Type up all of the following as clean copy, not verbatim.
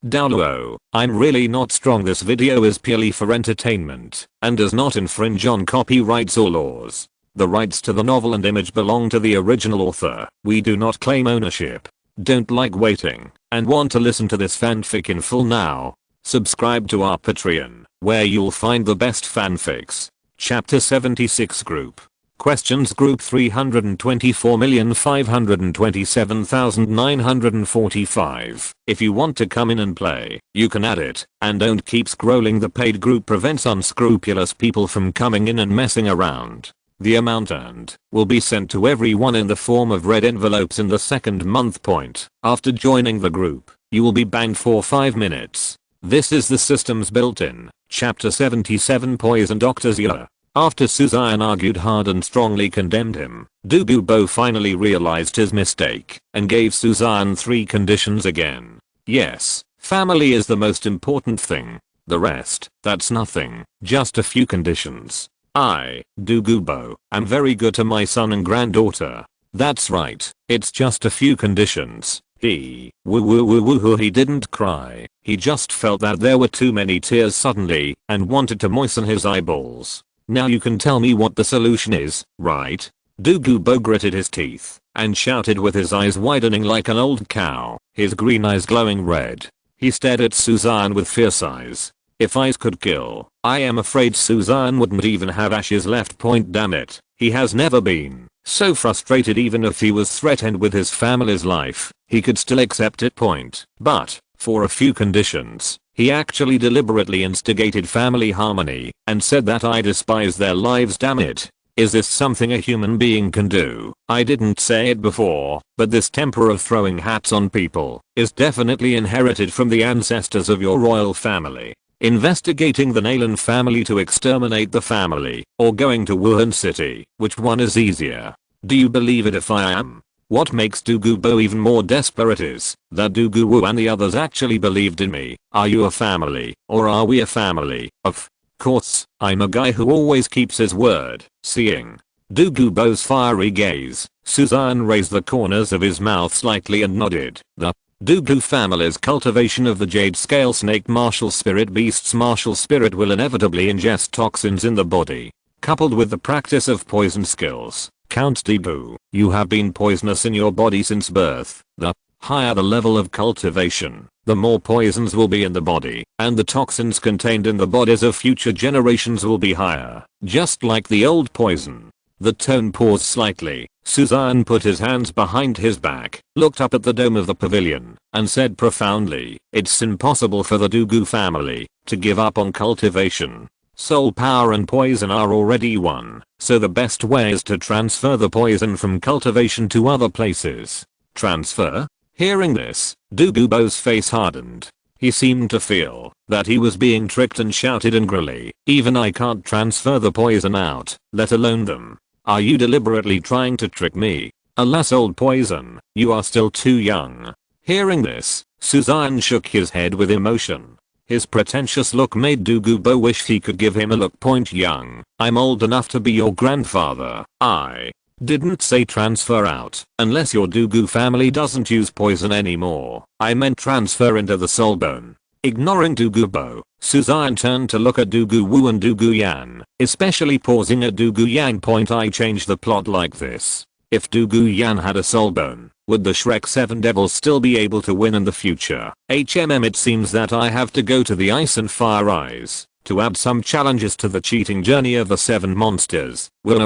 Douluo, I'm really not strong. This video is purely for entertainment and does not infringe on copyrights or laws. The rights to the novel and image belong to the original author. We do not claim ownership. Don't like waiting and want to listen to this fanfic in full now? Subscribe to our Patreon, where you'll find the best fanfics. Chapter 76 Group Questions Group 324,527,945. If you want to come in and play, you can add it, and don't keep scrolling. The paid group prevents unscrupulous people from coming in and messing around. The amount earned will be sent to everyone in the form of red envelopes in the second month point. After joining the group, you will be banned for 5 minutes. This is the system's built-in. Chapter 77 Poison Dr. Xue. After Xian argued hard and strongly condemned him, Douluo finally realized his mistake and gave Xian 3 conditions again. Yes, family is the most important thing. The rest, that's nothing, just a few conditions. I, Douluo, am very good to my son and granddaughter. That's right, it's just a few conditions. He didn't cry, he just felt that there were too many tears suddenly and wanted to moisten his eyeballs. Now you can tell me what the solution is, right? Douluo gritted his teeth and shouted with his eyes widening like an old cow, his green eyes glowing red. He stared at Xian with fierce eyes. If eyes could kill, I am afraid Xian wouldn't even have ashes left. Point, damn it. He has never been so frustrated. Even if he was threatened with his family's life, he could still accept it. Point. But, for a few conditions, he actually deliberately instigated family harmony and said that I despise their lives. Damn it. Is this something a human being can do? I didn't say it before, but this temper of throwing hats on people is definitely inherited from the ancestors of your royal family. Investigating the Nalan family to exterminate the family, or going to Wuhan City, which one is easier? Do you believe it if I am? What makes Douluo even more desperate is that Douluo and the others actually believed in me. Are you a family, or are we a family? Of course, I'm a guy who always keeps his word. Seeing Douluo's fiery gaze, Xian raised the corners of his mouth slightly and nodded. The Douluo family's cultivation of the jade scale snake martial spirit beast's martial spirit will inevitably ingest toxins in the body. Coupled with the practice of poison skills, Count Douluo, you have been poisonous in your body since birth. The higher the level of cultivation, the more poisons will be in the body, and the toxins contained in the bodies of future generations will be higher, just like the old poison. The tone paused slightly. Xian put his hands behind his back, looked up at the dome of the pavilion, and said profoundly, it's impossible for the Douluo family to give up on cultivation. Soul power and poison are already one, so the best way is to transfer the poison from cultivation to other places. Transfer? Hearing this, Douluo's face hardened. He seemed to feel that he was being tricked and shouted angrily, even I can't transfer the poison out, let alone them. Are you deliberately trying to trick me? Alas, old poison, you are still too young. Hearing this, Xian shook his head with emotion. His pretentious look made Douluo wish he could give him a look. Point, young, I'm old enough to be your grandfather. I didn't say transfer out, unless your Douluo family doesn't use poison anymore. I meant transfer into the soul bone. Ignoring Douluo, Xian turned to look at Douluo and Yan, especially pausing at Yan. Point, I changed the plot like this. If Yan had a soul bone, would the Shrek 7 devils still be able to win in the future? It seems that I have to go to the Ice and Fire Eyes to add some challenges to the cheating journey of the 7 monsters. I'm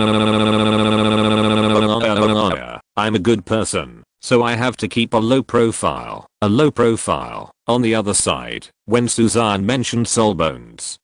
a good person, so I have to keep a low profile. On the other side, when Xian mentioned soul bones,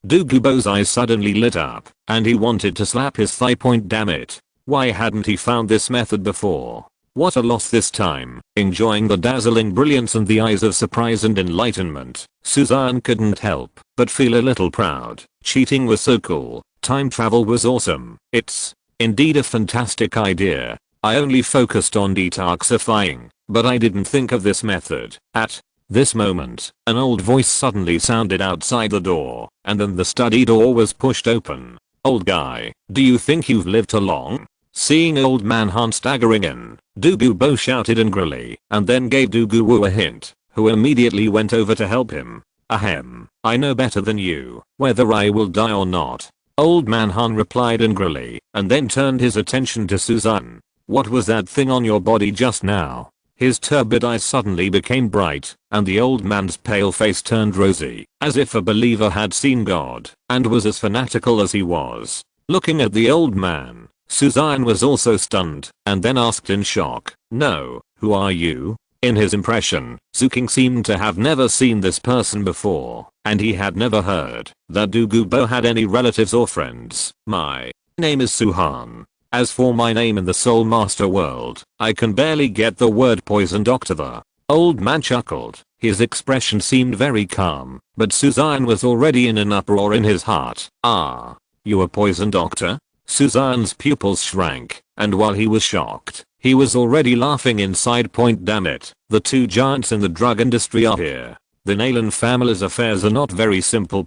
Douluo's eyes suddenly lit up, and he wanted to slap his thigh. Point, damn it. Why hadn't he found this method before? What a loss this time. Enjoying the dazzling brilliance and the eyes of surprise and enlightenment, Xian couldn't help but feel a little proud. Cheating was so cool. Time travel was awesome. It's indeed a fantastic idea. I only focused on detoxifying, but I didn't think of this method. At this moment, an old voice suddenly sounded outside the door, and then the study door was pushed open. Old guy, do you think you've lived too long? Seeing old man Han staggering in, Douluo shouted angrily, and then gave Douluo a hint. who immediately went over to help him. Ahem, I know better than you, whether I will die or not. Old man Han replied angrily, and then turned his attention to Suzanne. What was that thing on your body just now? His turbid eyes suddenly became bright, and the old man's pale face turned rosy, as if a believer had seen God, and was as fanatical as he was. Looking at the old man, Suzanne was also stunned, and then asked in shock, "No, who are you?" In his impression, Xue Qinghe seemed to have never seen this person before, and he had never heard that Douluo had any relatives or friends. My name is Suhan. As for my name in the Soul Master world, I can barely get the word poison doctor. The old man chuckled. His expression seemed very calm, but Suzanne was already in an uproar in his heart. Ah, you a poison doctor? Suzanne's pupils shrank, and while he was shocked, he was already laughing inside. Damn it, the two giants in the drug industry are here. The Nalan family's affairs are not very simple.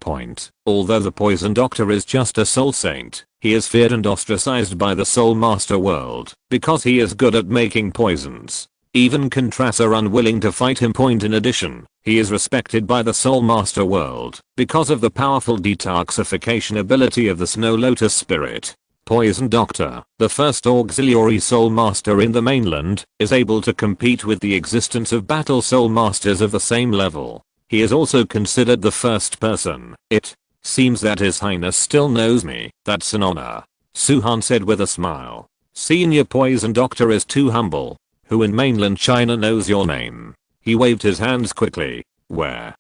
Although the poison doctor is just a soul saint, he is feared and ostracized by the Soul Master world because he is good at making poisons. Even Contras are unwilling to fight him. In addition, he is respected by the Soul Master world because of the powerful detoxification ability of the Snow Lotus spirit. Poison Doctor, the first auxiliary Soul Master in the mainland, is able to compete with the existence of battle Soul Masters of the same level. He is also considered the first person. It seems that His Highness still knows me. That's an honor, Suhan said with a smile. Senior Poison Doctor is too humble. Who in mainland China knows your name? He waved his hands quickly. Where?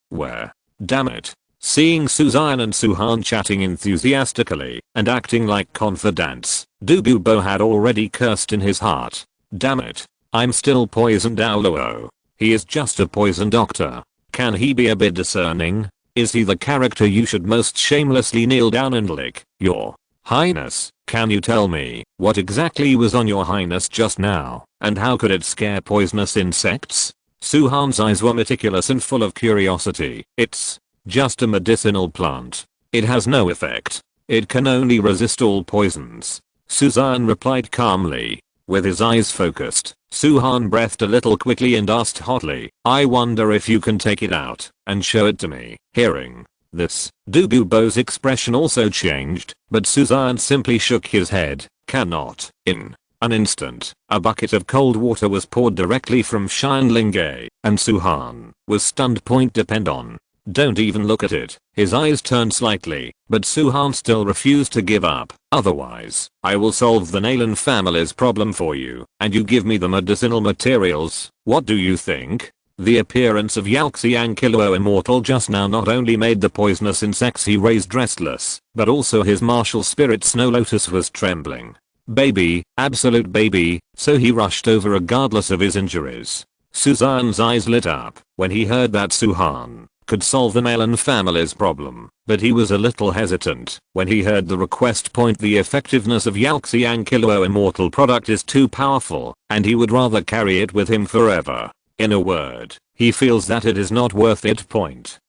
Damn it. Seeing Suzanne and Suhan chatting enthusiastically and acting like confidants, Douluo had already cursed in his heart. Damn it. I'm still poisoned. Douluo. He is just a poison doctor. Can he be a bit discerning? Is he the character you should most shamelessly kneel down and lick? Your Highness, can you tell me what exactly was on your Highness just now, and how could it scare poisonous insects? Suhan's eyes were meticulous and full of curiosity. It's just a medicinal plant. It has no effect. It can only resist all poisons. Suzanne replied calmly. With his eyes focused, Suhan breathed a little quickly and asked hotly, I wonder if you can take it out and show it to me. Hearing this, Douluo's expression also changed, but Suzanne simply shook his head. Cannot. In an instant, a bucket of cold water was poured directly from Xue Qinghe, and Suhan was stunned. Depend on. Don't even look at it. His eyes turned slightly, but Suhan still refused to give up. Otherwise, I will solve the Nalan family's problem for you, and you give me the medicinal materials. What do you think? The appearance of Xian Qinghe immortal just now not only made the poisonous insects he raised restless, but also his martial spirit Snow Lotus was trembling. Baby, absolute baby, so he rushed over regardless of his injuries. Suzanne's eyes lit up when he heard that Suhan could solve the Nalan family's problem, but he was a little hesitant when he heard the request. The effectiveness of Xian Qinghe immortal product is too powerful, and he would rather carry it with him forever. In a word, he feels that it is not worth it.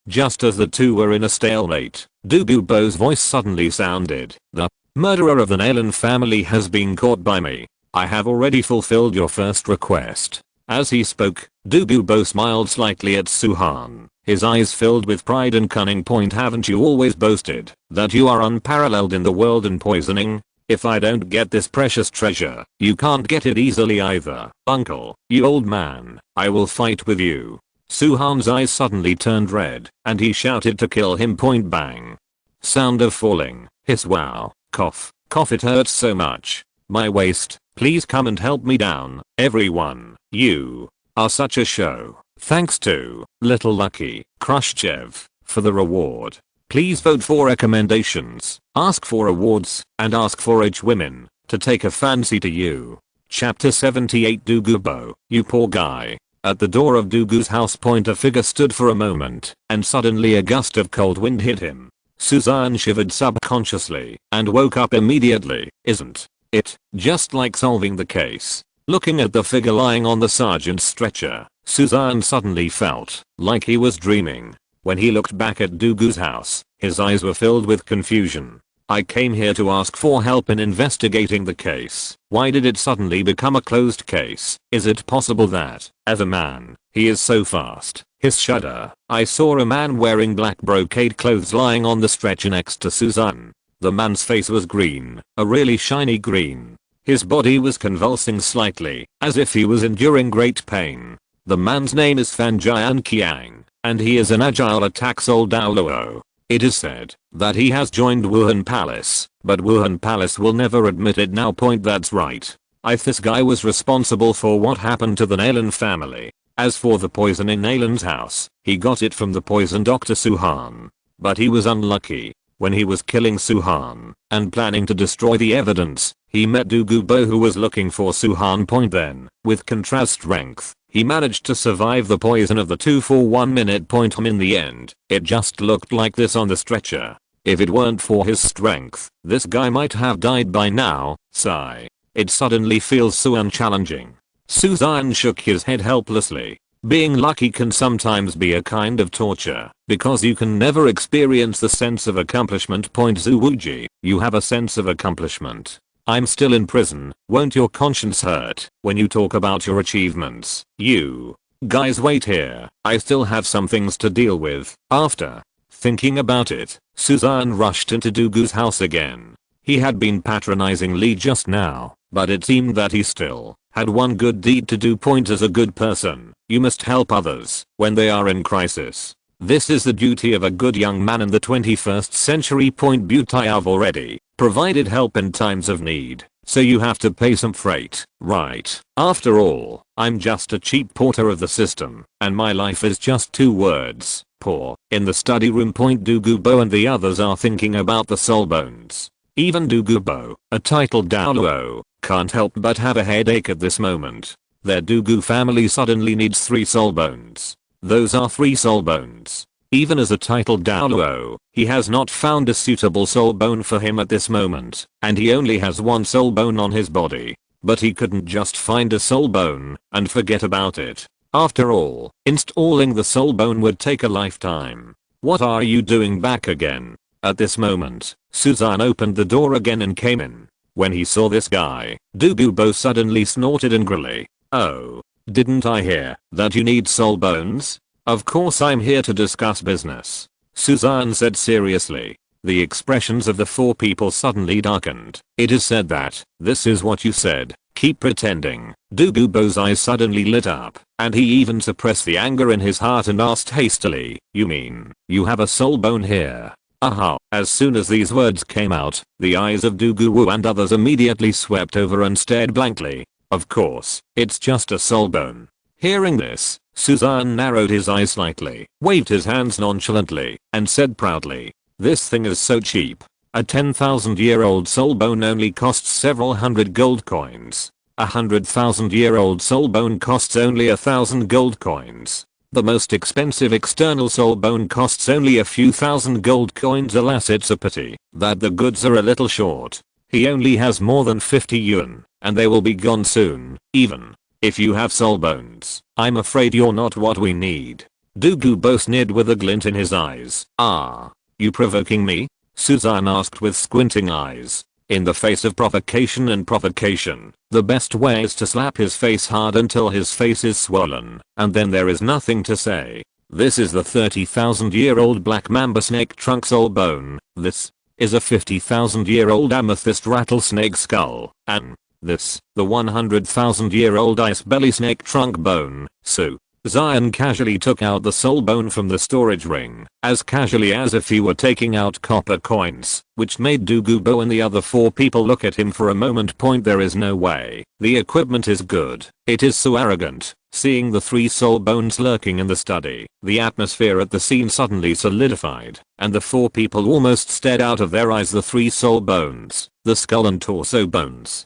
Just as the two were in a stalemate, Douluo's voice suddenly sounded. The murderer of the Nalan family has been caught by me. I have already fulfilled your first request. As he spoke, Douluo smiled slightly at Suhan, his eyes filled with pride and cunning. Haven't you always boasted that you are unparalleled in the world in poisoning? If I don't get this precious treasure, you can't get it easily either. Uncle, you old man, I will fight with you. Suhan's eyes suddenly turned red, and he shouted to kill him. Bang. Sound of falling. Hiss. Wow. Cough. Cough. It hurts so much. My waist. Please come and help me down, everyone. You are such a show. Thanks to Little Lucky Khrushchev for the reward. Please vote for recommendations, ask for awards, and ask for H women to take a fancy to you. Chapter 78. Douluo, you poor guy. At the door of Douluo's house. A figure stood for a moment, and suddenly a gust of cold wind hit him. Suzanne shivered subconsciously and woke up immediately. Isn't it just like solving the case? Looking at the figure lying on the sergeant's stretcher, Suzanne suddenly felt like he was dreaming. When he looked back at Douluo's house, his eyes were filled with confusion. I came here to ask for help in investigating the case. Why did it suddenly become a closed case? Is it possible that, as a man, he is so fast, His shudder. I saw a man wearing black brocade clothes lying on the stretcher next to Suzanne. The man's face was green, a really shiny green. His body was convulsing slightly, as if he was enduring great pain. The man's name is Xue Qinghe, and he is an agile attack soul Douluo. It is said that he has joined Wuhan Palace, but Wuhan Palace will never admit it now. That's right. This guy was responsible for what happened to the Nalan family. As for the poison in Nalan's house, he got it from the poison doctor Suhan. But he was unlucky. When he was killing Suhan and planning to destroy the evidence, he met Douluo, who was looking for Suhan. Then, with contrast strength, he managed to survive the poison of the 2 for 1 minute. In the end, it just looked like this on the stretcher. If it weren't for his strength, this guy might have died by now. Sigh. It suddenly feels so unchallenging. Suzanne shook his head helplessly. Being lucky can sometimes be a kind of torture, because you can never experience the sense of accomplishment. Zuwuji, you have a sense of accomplishment. I'm still in prison. Won't your conscience hurt when you talk about your achievements? You guys wait here. I still have some things to deal with. After thinking about it, Suzanne rushed into Douluo's house again. He had been patronizing Lee just now, but it seemed that he still had one good deed to do. As a good person, you must help others when they are in crisis. This is the duty of a good young man in the 21st century. Beauty, I've already provided help in times of need, so you have to pay some freight, right? After all, I'm just a cheap porter of the system, and my life is just 2 words, poor. In the study room, Douluo and the others are thinking about the soul bones. Even Douluo, a titled Douluo, can't help but have a headache at this moment. Their Douluo family suddenly needs 3 soul bones. Those are 3 soul bones. Even as a titled Douluo, he has not found a suitable soul bone for him at this moment, and he only has 1 soul bone on his body. But he couldn't just find a soul bone and forget about it. After all, installing the soul bone would take a lifetime. What are you doing back again? At this moment, Suzanne opened the door again and came in. When he saw this guy, Douluo suddenly snorted angrily. Oh, didn't I hear that you need soul bones? Of course I'm here to discuss business, Suzanne said seriously. The expressions of the 4 people suddenly darkened. It is said that this is what you said. Keep pretending. Douluo's eyes suddenly lit up, and he even suppressed the anger in his heart and asked hastily, you mean you have a soul bone here? Aha. As soon as these words came out, the eyes of Douluo and others immediately swept over and stared blankly. Of course, it's just a soul bone. Hearing this, Suzanne narrowed his eyes slightly, waved his hands nonchalantly, and said proudly, this thing is so cheap. A 10,000-year-old soul bone only costs several hundred gold coins. A 100,000-year-old soul bone costs only 1,000 gold coins. The most expensive external soul bone costs only a few thousand gold coins. Alas, it's a pity that the goods are a little short. He only has more than 50 yuan, and they will be gone soon. Even if you have soul bones, I'm afraid you're not what we need. Douluo sneered with a glint in his eyes. Ah, you provoking me? Suzanne asked with squinting eyes. In the face of provocation and provocation, the best way is to slap his face hard until his face is swollen, and then there is nothing to say. This is the 30,000-year-old black mamba snake trunk soul bone. This is a 50,000-year-old amethyst rattlesnake skull, and this, the 100,000-year-old ice belly snake trunk bone. Xian casually took out the soul bone from the storage ring, as casually as if he were taking out copper coins, which made Douluo and the other 4 people look at him for a moment. There is no way. The equipment is good. It is so arrogant. Seeing the 3 soul bones lurking in the study, the atmosphere at the scene suddenly solidified, and the 4 people almost stared out of their eyes. The 3 soul bones, the skull and torso bones,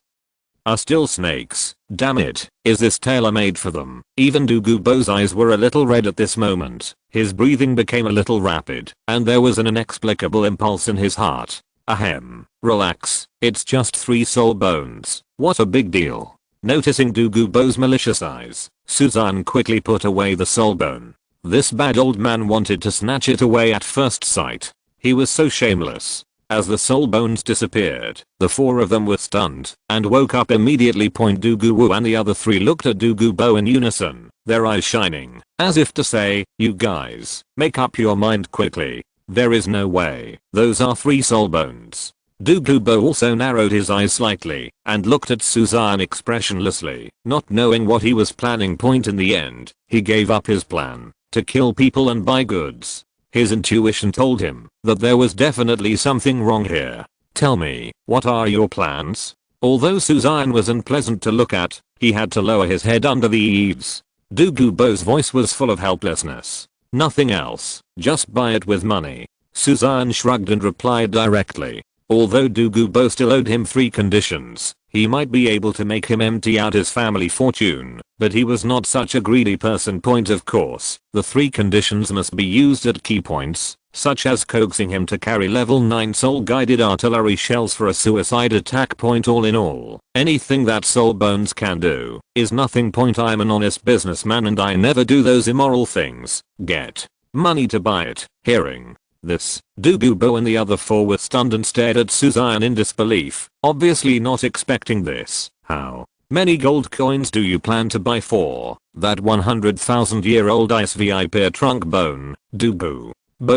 are still snakes. Damn it, is this tailor-made for them? Even Douluo's eyes were a little red at this moment. His breathing became a little rapid, and there was an inexplicable impulse in his heart. Ahem, relax, it's just 3 soul bones. What a big deal. Noticing Douluo's malicious eyes, Suzanne quickly put away the soul bone. This bad old man wanted to snatch it away at first sight. He was so shameless. As the soul bones disappeared, the four of them were stunned and woke up immediately. Douluo and the other three looked at Douluo in unison, their eyes shining, as if to say, "You guys, make up your mind quickly. There is no way those are 3 soul bones." Douluo also narrowed his eyes slightly and looked at Suzanne expressionlessly, not knowing what he was planning. In the end, he gave up his plan to kill people and buy goods. His intuition told him that there was definitely something wrong here. "Tell me, what are your plans?" Although Suzanne was unpleasant to look at, he had to lower his head under the eaves. Douluo's voice was full of helplessness. "Nothing else, just buy it with money." Suzanne shrugged and replied directly. Although Douluo still owed him 3 conditions, he might be able to make him empty out his family fortune, but he was not such a greedy person. Of course, the 3 conditions must be used at key points, such as coaxing him to carry level 9 soul guided artillery shells for a suicide attack. All in all, anything that soul bones can do is nothing. I'm an honest businessman and I never do those immoral things. Get money to buy it. Hearing this, Douluo and the other 4 were stunned and stared at Suzanne in disbelief, obviously not expecting this. "How many gold coins do you plan to buy for that 100,000-year-old ice VIP trunk bone?" Douluo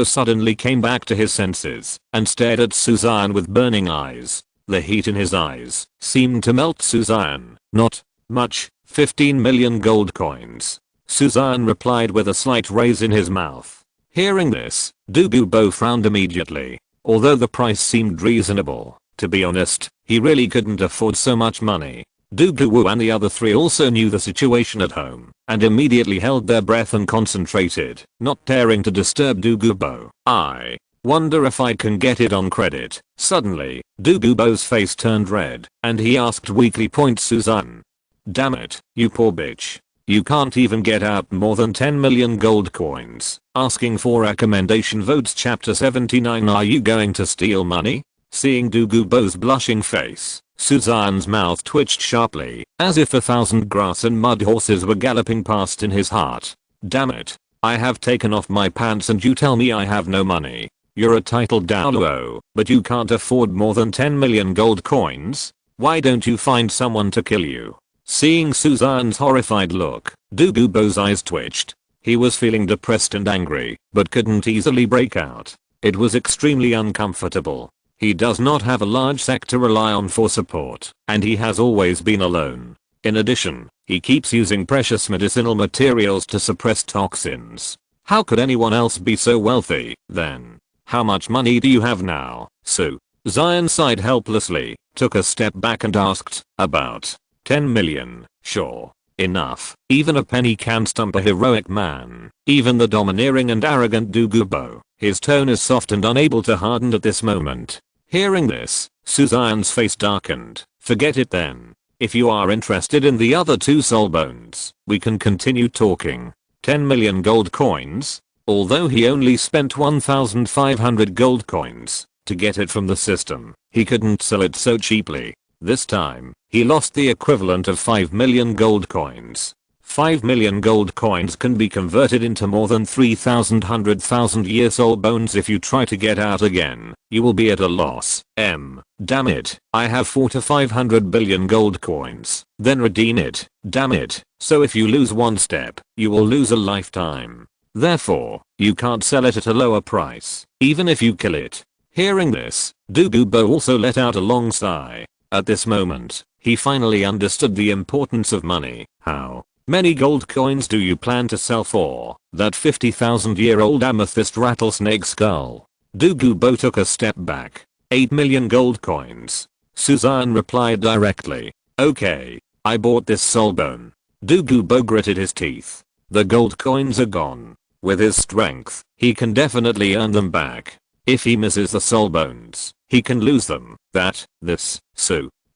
suddenly came back to his senses and stared at Suzanne with burning eyes. The heat in his eyes seemed to melt Suzanne. "Not much, 15 million gold coins," Suzanne replied with a slight raise in his mouth. Hearing this, Douluo frowned immediately. Although the price seemed reasonable, to be honest, he really couldn't afford so much money. Douluo and the other 3 also knew the situation at home and immediately held their breath and concentrated, not daring to disturb Douluo. "I wonder if I can get it on credit." Suddenly, Douluo's face turned red and he asked weakly, "Suzanne, damn it, you poor bitch. You can't even get out more than 10 million gold coins. Asking for recommendation votes." Chapter 79. Are you going to steal money? Seeing Douluo's blushing face, Suzanne's mouth twitched sharply, as if 1,000 grass and mud horses were galloping past in his heart. "Damn it. I have taken off my pants and you tell me I have no money. You're a titled Douluo, but you can't afford more than 10 million gold coins? Why don't you find someone to kill you?" Seeing Suzanne's horrified look, Douluo's eyes twitched. He was feeling depressed and angry, but couldn't easily break out. It was extremely uncomfortable. He does not have a large sect to rely on for support, and he has always been alone. In addition, he keeps using precious medicinal materials to suppress toxins. How could anyone else be so wealthy, then? "How much money do you have now?" Xian sighed helplessly, took a step back and asked, "About 10 million, sure. Enough. Even a penny can stump a heroic man." Even the domineering and arrogant Douluo, his tone is soft and unable to harden at this moment. Hearing this, Suzanne's face darkened. "Forget it then. If you are interested in the other 2 soul bones, we can continue talking." 10 million gold coins? Although he only spent 1,500 gold coins to get it from the system, he couldn't sell it so cheaply. This time, he lost the equivalent of 5 million gold coins. 5 million gold coins can be converted into more than 3,100,000 year soul bones. If you try to get out again, you will be at a loss. Damn it, I have 4 to 500 billion gold coins. Then redeem it. Damn it. So if you lose one step, you will lose a lifetime. Therefore, you can't sell it at a lower price, even if you kill it. Hearing this, Douluo also let out a long sigh. At this moment, he finally understood the importance of money. "How many gold coins do you plan to sell for that 50,000-year-old amethyst rattlesnake skull?" Douluo took a step back. 8 million gold coins. Suzanne replied directly. "Okay, I bought this soul bone." Douluo gritted his teeth. The gold coins are gone. With his strength, he can definitely earn them back. If he misses the soul bones, he can lose them.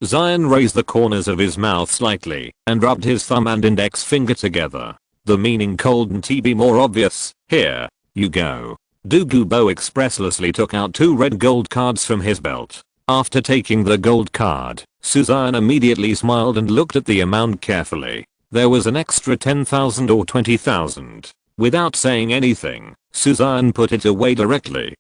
Xian raised the corners of his mouth slightly and rubbed his thumb and index finger together. The meaning couldn't be more obvious. "Here you go." Douluo expresslessly took out 2 red gold cards from his belt. After taking the gold card, Suzanne immediately smiled and looked at the amount carefully. There was an extra 10,000 or 20,000. Without saying anything, Suzanne put it away directly.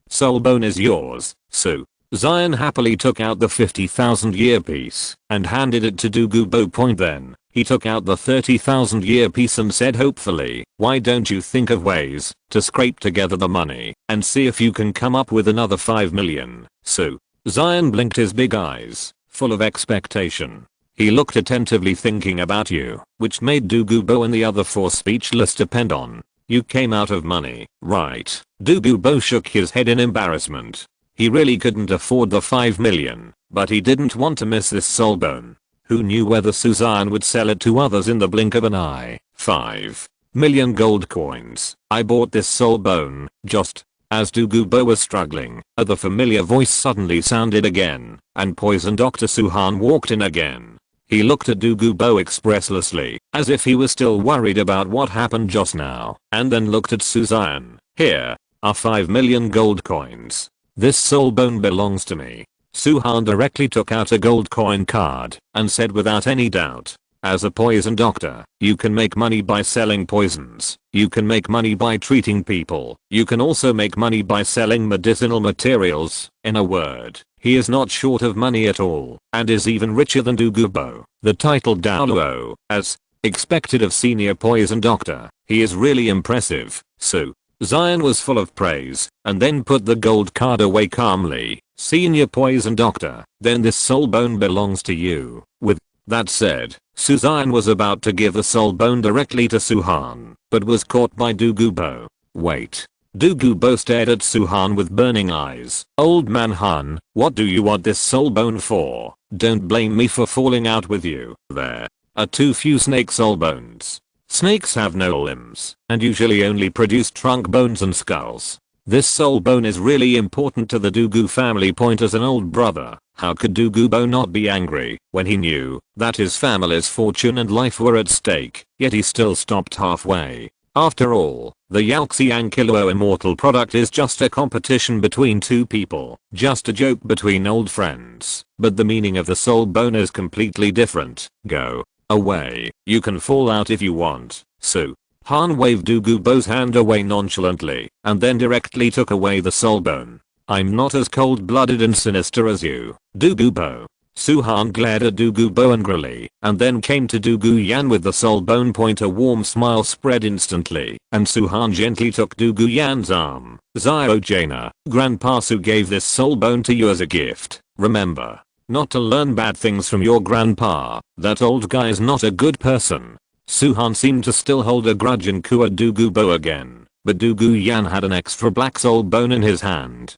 Soul bone is yours, Su. Xian happily took out the 50,000 year piece and handed it to Douluo. Then he took out the 30,000 year piece and said hopefully, why don't you think of ways to scrape together the money and see if you can come up with another 5 million. Su. Xian blinked his big eyes, full of expectation. He looked attentively thinking about you, which made Douluo and the other four speechless. Depend on. You came out of money, right? Douluo shook his head in embarrassment. He really couldn't afford the 5 million, but he didn't want to miss this soul bone. Who knew whether Xian would sell it to others in the blink of an eye? 5 million gold coins. I bought this soul bone, just. As Douluo was struggling, the familiar voice suddenly sounded again, and Poison Dr. Xian walked in again. He looked at Douluo expresslessly, as if he was still worried about what happened just now, and then looked at Xian. Here are 5 million gold coins. This soul bone belongs to me. Xian directly took out a gold coin card and said without any doubt, as a poison doctor, you can make money by selling poisons. You can make money by treating people. You can also make money by selling medicinal materials. In a word, he is not short of money at all and is even richer than Douluo. The title Douluo, as expected of senior poison doctor, he is really impressive. So Xian was full of praise and then put the gold card away calmly. Senior poison doctor, then this soul bone belongs to you. With that said, Xian was about to give the soul bone directly to Xian, but was caught by Douluo. Wait. Douluo stared at Xian with burning eyes. Old man Han, what do you want this soul bone for? Don't blame me for falling out with you. There are too few snake soul bones. Snakes have no limbs and usually only produce trunk bones and skulls. This soul bone is really important to the Douluo family. As an old brother, how could Douluo not be angry when he knew that his family's fortune and life were at stake, yet he still stopped halfway. After all, the Xian Kilo immortal product is just a competition between two people, just a joke between old friends, but the meaning of the soul bone is completely different. Go away. You can fall out if you want. So Han waved Douluo's hand away nonchalantly and then directly took away the soul bone. I'm not as cold-blooded and sinister as you, Douluo. Han glared at Douluo angrily and then came to Douluo with the soul bone. A warm smile spread instantly and Han gently took Douluo's arm. Xiao Jaina, Grandpa Su gave this soul bone to you as a gift. Remember not to learn bad things from your grandpa. That old guy is not a good person. Han seemed to still hold a grudge and cooed Douluo again, but Douluo had an extra black soul bone in his hand.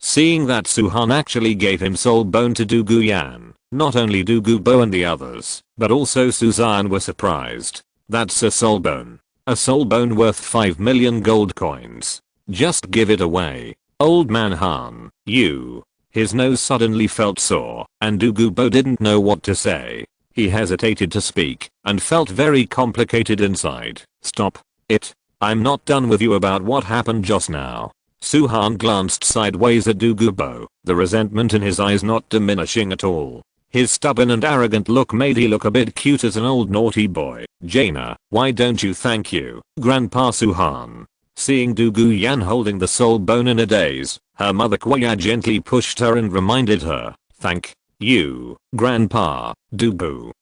Seeing that Han actually gave him soul bone to Douluo, not only Douluo and the others, but also Xian were surprised. That's a soul bone. A soul bone worth 5 million gold coins. Just give it away. Old man Han, you. His nose suddenly felt sore, and Douluo didn't know what to say. He hesitated to speak and felt very complicated inside. Stop it. I'm not done with you about what happened just now. Han glanced sideways at Douluo, the resentment in his eyes not diminishing at all. His stubborn and arrogant look made he look a bit cute as an old naughty boy. Jaina, why don't you thank you, Grandpa Han? Seeing Douluo holding the soul bone in a daze, her mother Xue gently pushed her and reminded her, thank you, Grandpa. Douluo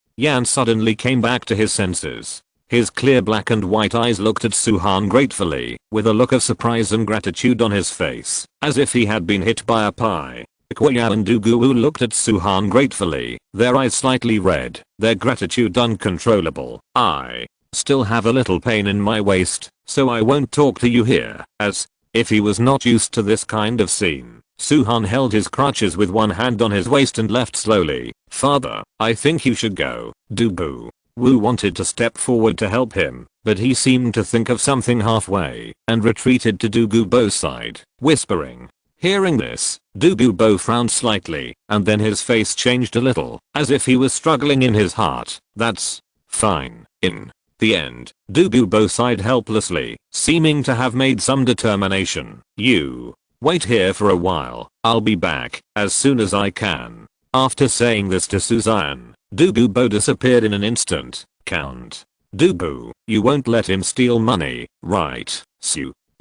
suddenly came back to his senses. His clear black and white eyes looked at Han gratefully, with a look of surprise and gratitude on his face, as if he had been hit by a pie. Xue and Douluo looked at Han gratefully, their eyes slightly red, their gratitude uncontrollable. I still have a little pain in my waist, so I won't talk to you here. As if he was not used to this kind of scene, Han held his crutches with one hand on his waist and left slowly. Father, I think you should go. Douluo wanted to step forward to help him, but he seemed to think of something halfway and retreated to Douluo's side, whispering. Hearing this, Douluo frowned slightly, and then his face changed a little, as if he was struggling in his heart. That's fine. In the end, Douluo sighed helplessly, seeming to have made some determination. You wait here for a while. I'll be back as soon as I can. After saying this to Xian, Douluo disappeared in an instant. Count. Douluo, you won't let him steal money, right?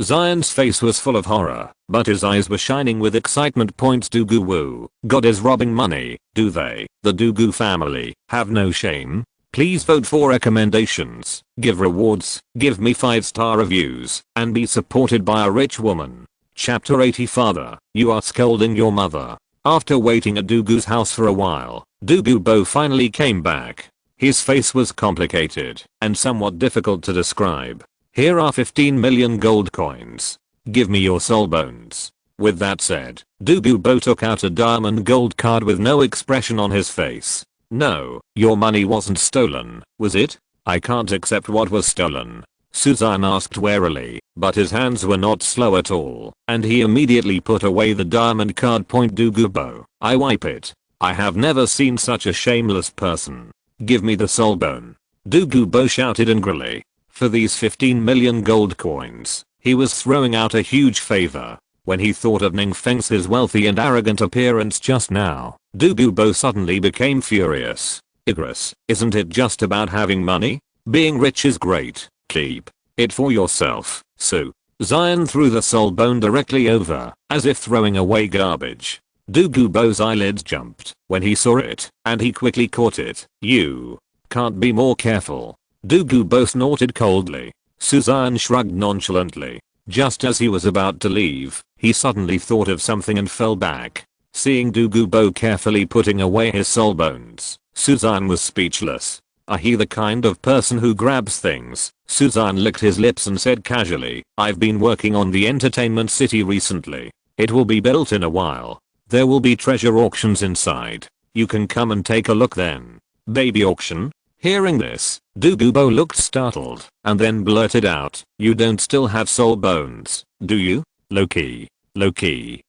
Xian's face was full of horror, but his eyes were shining with excitement. Douluo. God is robbing money, do they? The Douluo family have no shame? Please vote for recommendations, give rewards, give me 5-star reviews, and be supported by a rich woman. Chapter 80. Father, you are scolding your mother. After waiting at Douluo's house for a while, Douluo finally came back. His face was complicated and somewhat difficult to describe. Here are 15 million gold coins. Give me your soul bones. With that said, Douluo took out a diamond gold card with no expression on his face. No, your money wasn't stolen, was it? I can't accept what was stolen. Xian asked warily, but his hands were not slow at all, and he immediately put away the diamond card. Douluo, I wipe it. I have never seen such a shameless person. Give me the soul bone. Douluo shouted angrily. For these 15 million gold coins, he was throwing out a huge favor. When he thought of Ningfeng's wealthy and arrogant appearance just now, Douluo suddenly became furious. Igris, isn't it just about having money? Being rich is great, keep it for yourself. So, Xian threw the soul bone directly over, as if throwing away garbage. Douluo's eyelids jumped when he saw it, and he quickly caught it. You can't be more careful. Douluo snorted coldly. Xian shrugged nonchalantly. Just as he was about to leave, he suddenly thought of something and fell back. Seeing Douluo carefully putting away his soul bones, Xian was speechless. Are he the kind of person who grabs things? Xian licked his lips and said casually, I've been working on the entertainment city recently. It will be built in a while. There will be treasure auctions inside. You can come and take a look then. Baby auction? Hearing this, Douluo looked startled, and then blurted out, you don't still have soul bones, do you? Loki,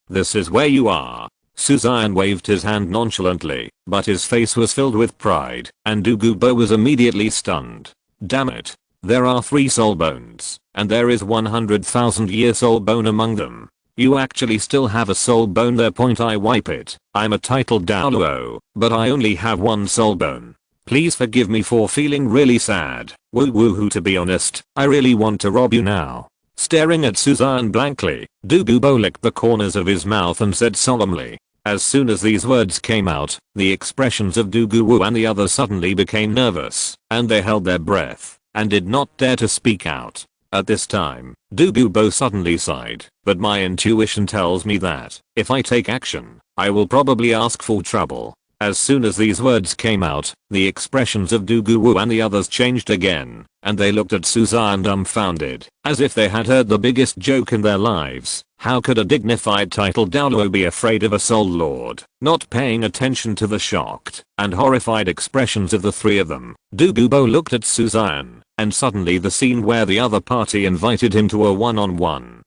this is where you are. Xian waved his hand nonchalantly, but his face was filled with pride, and Douluo was immediately stunned. Damn it. There are 3 soul bones, and there is 100,000-year soul bone among them. You actually still have a soul bone there. I wipe it. I'm a titled Douluo, but I only have 1 soul bone. Please forgive me for feeling really sad. Woo-woo-hoo, to be honest, I really want to rob you now. Staring at Xian blankly, Douluo licked the corners of his mouth and said solemnly. As soon as these words came out, the expressions of Douluo and the others suddenly became nervous, and they held their breath, and did not dare to speak out. At this time, Douluo suddenly sighed, but my intuition tells me that, if I take action, I will probably ask for trouble. As soon as these words came out, the expressions of Douluo and the others changed again, and they looked at Xian dumbfounded, as if they had heard the biggest joke in their lives. How could a dignified titled Douluo be afraid of a soul lord? Not paying attention to the shocked and horrified expressions of the 3 of them, Douluo looked at Xian, and suddenly the scene where the other party invited him to a one-on-one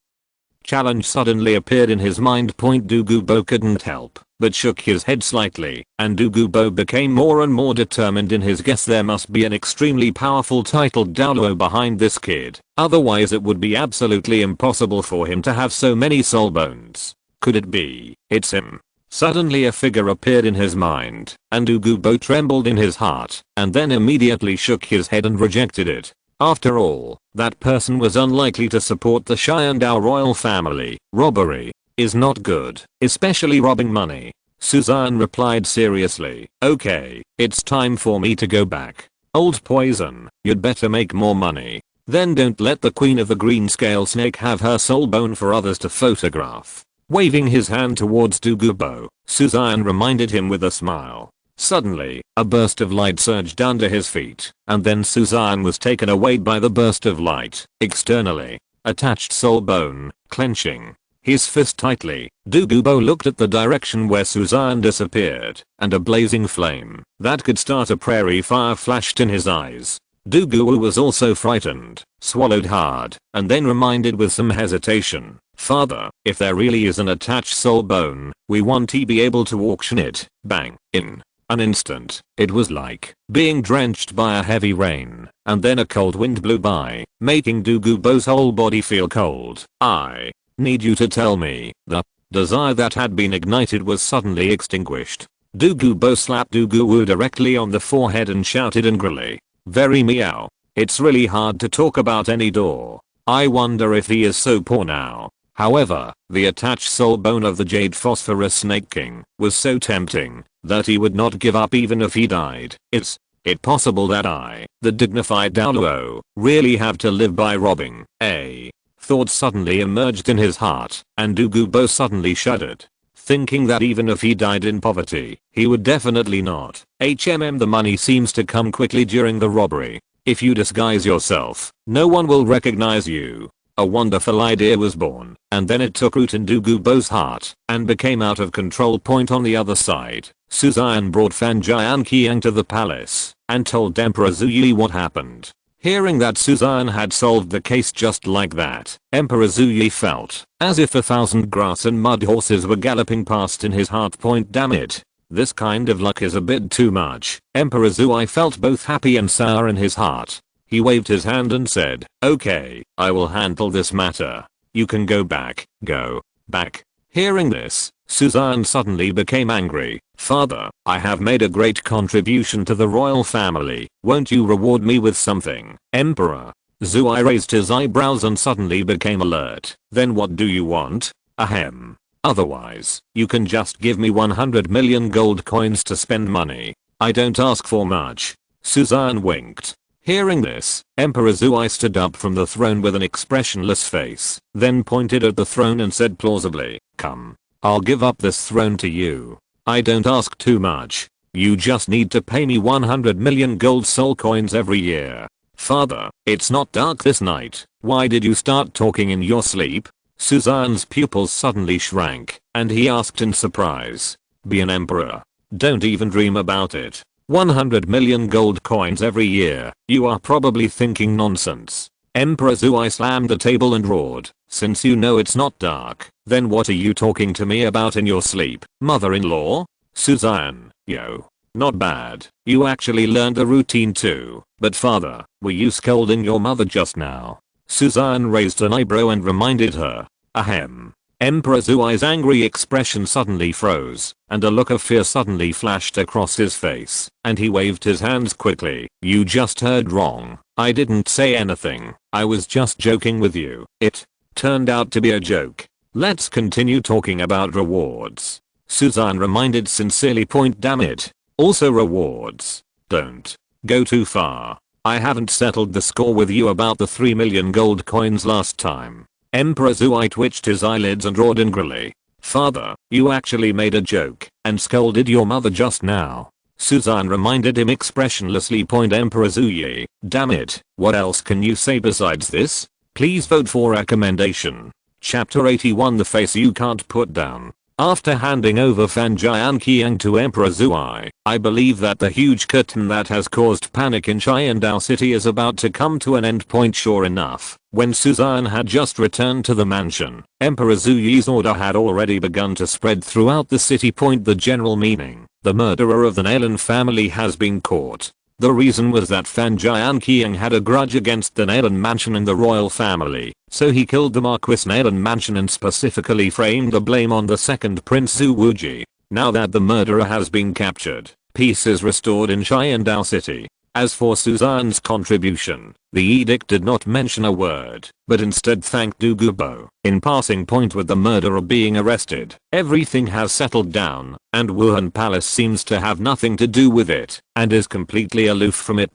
challenge suddenly appeared in his mind. Douluo couldn't help but shook his head slightly, and Douluo became more and more determined in his guess. There must be an extremely powerful titled Douluo behind this kid, otherwise it would be absolutely impossible for him to have so many soul bones. Could it be? It's him. Suddenly a figure appeared in his mind, and Douluo trembled in his heart, and then immediately shook his head and rejected it. After all, that person was unlikely to support the Xian royal family. Robbery is not good, especially robbing money. Xian replied seriously. Okay, it's time for me to go back. Old poison, you'd better make more money. Then don't let the queen of the green scale snake have her soul bone for others to photograph. Waving his hand towards Douluo, Xian reminded him with a smile. Suddenly, a burst of light surged under his feet, and then Xian was taken away by the burst of light. Externally, attached soul bone, clenching his fist tightly, Douluo looked at the direction where Xian disappeared, and a blazing flame that could start a prairie fire flashed in his eyes. Douluo was also frightened, swallowed hard, and then reminded with some hesitation. Father, if there really is an attached soul bone, we want to be able to auction it. Bang. In an instant, it was like being drenched by a heavy rain, and then a cold wind blew by, making Douluo's whole body feel cold. I need you to tell me. The desire that had been ignited was suddenly extinguished. Douluo slapped Douluo directly on the forehead and shouted angrily. Very meow. It's really hard to talk about any door. I wonder if he is so poor now. However, the attached soul bone of the Jade Phosphorus Snake King was so tempting that he would not give up even if he died. Is it possible that I, the dignified Douluo, really have to live by robbing? A thought suddenly emerged in his heart, and Douluo suddenly shuddered, thinking that even if he died in poverty, he would definitely not. The money seems to come quickly during the robbery. If you disguise yourself, no one will recognize you. A wonderful idea was born, and then it took root in Douluo's heart, and became out of control. Point on the other side, Xian brought Fan Jianqiang to the palace, and told Emperor Zhuyi what happened. Hearing that Xian had solved the case just like that, Emperor Zhuyi felt as if 1,000 grass and mud horses were galloping past in his heart. Damn it. This kind of luck is a bit too much. Emperor Zhuyi felt both happy and sour in his heart. He waved his hand and said, "Okay, I will handle this matter. You can go back." Go back. Hearing this, Xian suddenly became angry. "Father, I have made a great contribution to the royal family. Won't you reward me with something?" Emperor Zhuyi raised his eyebrows and suddenly became alert. "Then what do you want?" "Ahem. Otherwise, you can just give me 100 million gold coins to spend money. I don't ask for much." Xian winked. Hearing this, Emperor Zhuyi stood up from the throne with an expressionless face, then pointed at the throne and said plausibly, "Come. I'll give up this throne to you. I don't ask too much. You just need to pay me 100 million gold soul coins every year." "Father, it's not dark this night. Why did you start talking in your sleep?" Xian's pupils suddenly shrank, and he asked in surprise. "Be an emperor. Don't even dream about it. 100 million gold coins every year. You are probably thinking nonsense." Emperor Zhuyi slammed the table and roared, "Since you know it's not dark, then what are you talking to me about in your sleep, mother-in-law?" Xian, "Yo. Not bad. You actually learned the routine too. But father, were you scolding your mother just now?" Xian raised an eyebrow and reminded her. "Ahem." Emperor Zhuyi's angry expression suddenly froze, and a look of fear suddenly flashed across his face, and he waved his hands quickly. "You just heard wrong. I didn't say anything. I was just joking with you." It turned out to be a joke. "Let's continue talking about rewards." Xian reminded sincerely. "Damn it. Also rewards. Don't go too far. I haven't settled the score with you about the 3 million gold coins last time." Emperor Zhuyi twitched his eyelids and roared angrily. "Father, you actually made a joke and scolded your mother just now." Xian reminded him expressionlessly. Emperor Zhuyi, "Damn it, what else can you say besides this? Please vote for recommendation." Chapter 81 The Face You Can't Put Down. After handing over Fan Jianqiang to Emperor Zhuyi, I believe that the huge curtain that has caused panic in Xiandao city is about to come to an end. Sure enough, when Xian had just returned to the mansion, Emperor Zhuyi's order had already begun to spread throughout the city. The general meaning, the murderer of the Nalan family has been caught. The reason was that Fan Jianqiang had a grudge against the Nalan mansion and the royal family, so he killed the Marquis Nalan mansion and specifically framed the blame on the second Prince Zhu Wuji. Now that the murderer has been captured, peace is restored in Xiandao city. As for Xian's contribution, the edict did not mention a word, but instead thanked Douluo. In passing, with the murderer being arrested, everything has settled down, and Wuhan Palace seems to have nothing to do with it, and is completely aloof from it.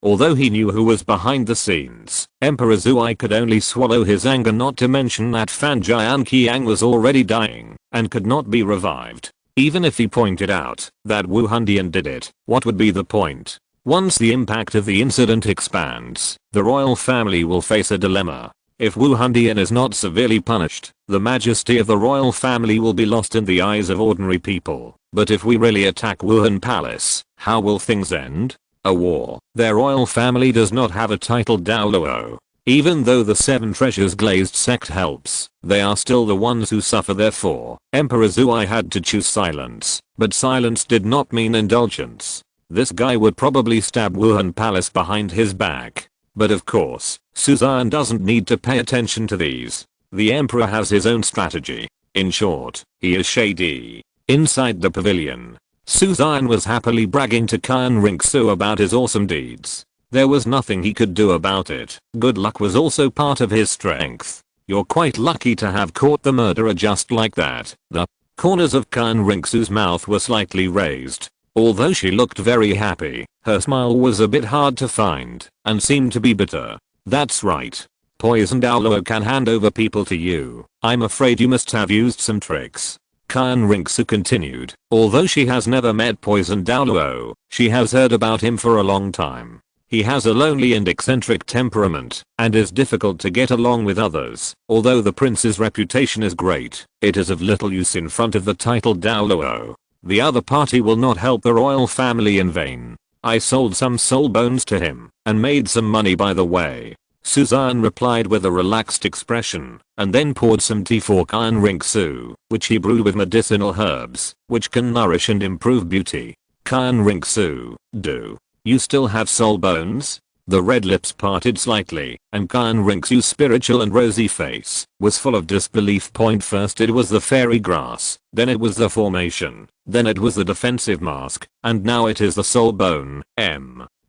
Although he knew who was behind the scenes, Emperor Zhuyi could only swallow his anger, not to mention that Fan Jianqiang was already dying, and could not be revived. Even if he pointed out that Wu Hundian did it, what would be the point? Once the impact of the incident expands, the royal family will face a dilemma. If Wu Hundian is not severely punished, the majesty of the royal family will be lost in the eyes of ordinary people. But if we really attack Wuhan Palace, how will things end? A war. Their royal family does not have a title. Douluo. Even though the Seven Treasures glazed sect helps, they are still the ones who suffer. Therefore, Emperor Zhuyi had to choose silence, but silence did not mean indulgence. This guy would probably stab Wuhan Palace behind his back. But of course, Xian doesn't need to pay attention to these. The emperor has his own strategy. In short, he is shady. Inside the pavilion, Xian was happily bragging to Qian Ringsu about his awesome deeds. There was nothing he could do about it. Good luck was also part of his strength. You're quite lucky to have caught the murderer just like that. The corners of Xian Rinxu's mouth were slightly raised. Although she looked very happy, her smile was a bit hard to find and seemed to be bitter. That's right. Poison Douluo can hand over people to you. I'm afraid you must have used some tricks. Xian Rinxu continued. Although she has never met Poison Douluo, she has heard about him for a long time. He has a lonely and eccentric temperament and is difficult to get along with others. Although the prince's reputation is great, it is of little use in front of the titled Douluo. The other party will not help the royal family in vain. I sold some soul bones to him and made some money by the way. Suzanne replied with a relaxed expression and then poured some tea for Xian Rinxu, which he brewed with medicinal herbs, which can nourish and improve beauty. Xian Rinxu, do you still have soul bones? The red lips parted slightly, and Xian Rinxu's spiritual and rosy face was full of disbelief. First it was the fairy grass, then it was the formation, then it was the defensive mask, and now it is the soul bone.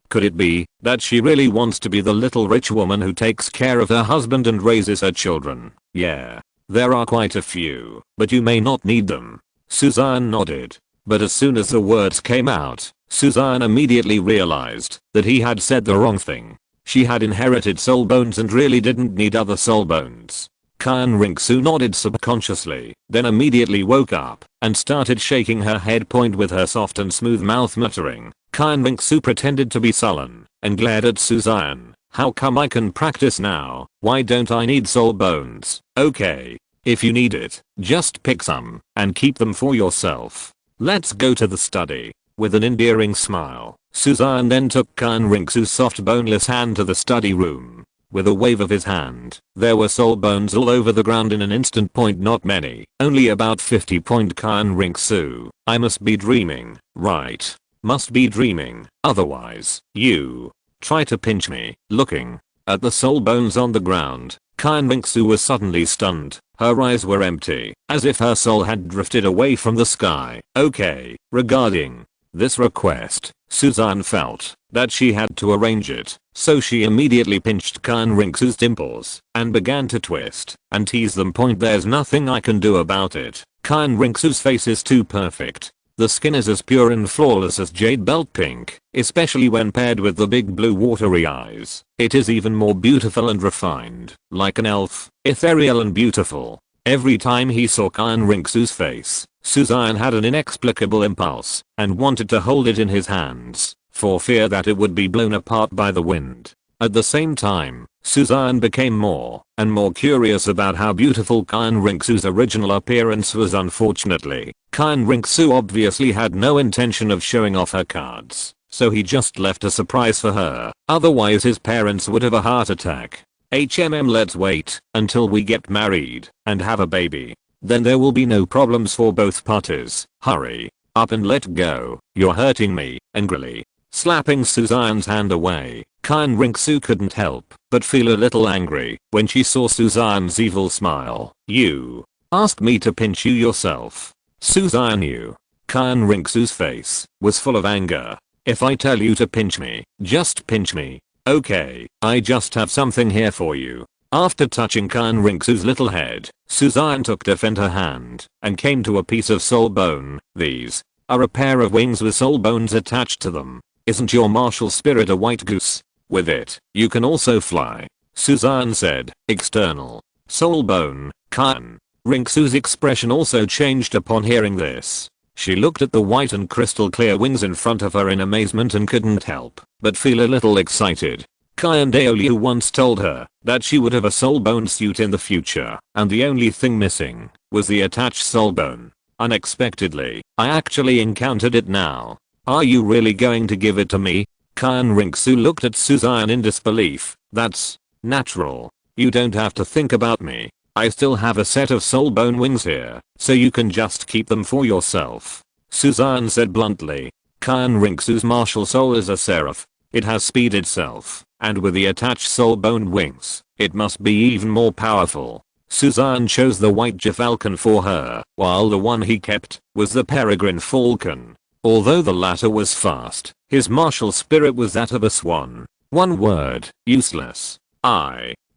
Could it be that she really wants to be the little rich woman who takes care of her husband and raises her children? Yeah. There are quite a few, but you may not need them. Suzanne nodded. But as soon as the words came out, Suzanne immediately realized that he had said the wrong thing. She had inherited soul bones and really didn't need other soul bones. Xian Rinxu nodded subconsciously, then immediately woke up and started shaking her head with her soft and smooth mouth muttering. Xian Rinxu pretended to be sullen and glared at Suzanne. How come I can practice now? Why don't I need soul bones? Okay. If you need it, just pick some and keep them for yourself. Let's go to the study. With an endearing smile, Suzanne then took Xian Rinxu's soft boneless hand to the study room. With a wave of his hand, there were soul bones all over the ground in an instant. Not many, only about 50. Xian Rinxu, I must be dreaming, right? Must be dreaming, otherwise, you try to pinch me. Looking at the soul bones on the ground, Xian Rinxu was suddenly stunned. Her eyes were empty, as if her soul had drifted away from the sky. Okay, regarding this request, Suzanne felt that she had to arrange it, so she immediately pinched Xian Rinxu's dimples and began to twist and tease them. There's nothing I can do about it. Xian Rinxu's face is too perfect. The skin is as pure and flawless as jade belt pink, especially when paired with the big blue watery eyes. It is even more beautiful and refined, like an elf, ethereal and beautiful. Every time he saw Xian Rinxu's face, Suzanne had an inexplicable impulse and wanted to hold it in his hands, for fear that it would be blown apart by the wind. At the same time, Suzanne became more and more curious about how beautiful Xian Rinxu's original appearance was. Unfortunately, Xian Rinxu obviously had no intention of showing off her cards, so he just left a surprise for her. Otherwise his parents would have a heart attack. Let's wait until we get married and have a baby. Then there will be no problems for both parties. Hurry up and let go. You're hurting me. Angrily slapping Suzanne's hand away, Xian Rinxu couldn't help but feel a little angry when she saw Suzanne's evil smile. You asked me to pinch you yourself. Suzanne knew. Xian Rinxu's face was full of anger. If I tell you to pinch me, just pinch me. Okay, I just have something here for you. After touching Xian Rinxu's little head, Suzanne took her hand and came to a piece of soul bone. These are a pair of wings with soul bones attached to them. Isn't your martial spirit a white goose? With it, you can also fly, Suzanne said. External soul bone. Xian Rinxu's expression also changed upon hearing this. She looked at the white and crystal clear wings in front of her in amazement and couldn't help but feel a little excited. Xian Douluo once told her that she would have a soul bone suit in the future, and the only thing missing was the attached soul bone. Unexpectedly, I actually encountered it now. Are you really going to give it to me? Xian Rinxu looked at Suzanne in disbelief. That's natural. You don't have to think about me. I still have a set of soul bone wings here, so you can just keep them for yourself, Suzanne said bluntly. Xian Rinxu's martial soul is a seraph. It has speed itself, and with the attached soul bone wings, it must be even more powerful. Suzanne chose the white falcon for her, while the one he kept was the peregrine falcon. Although the latter was fast, his martial spirit was that of a swan. One word, useless.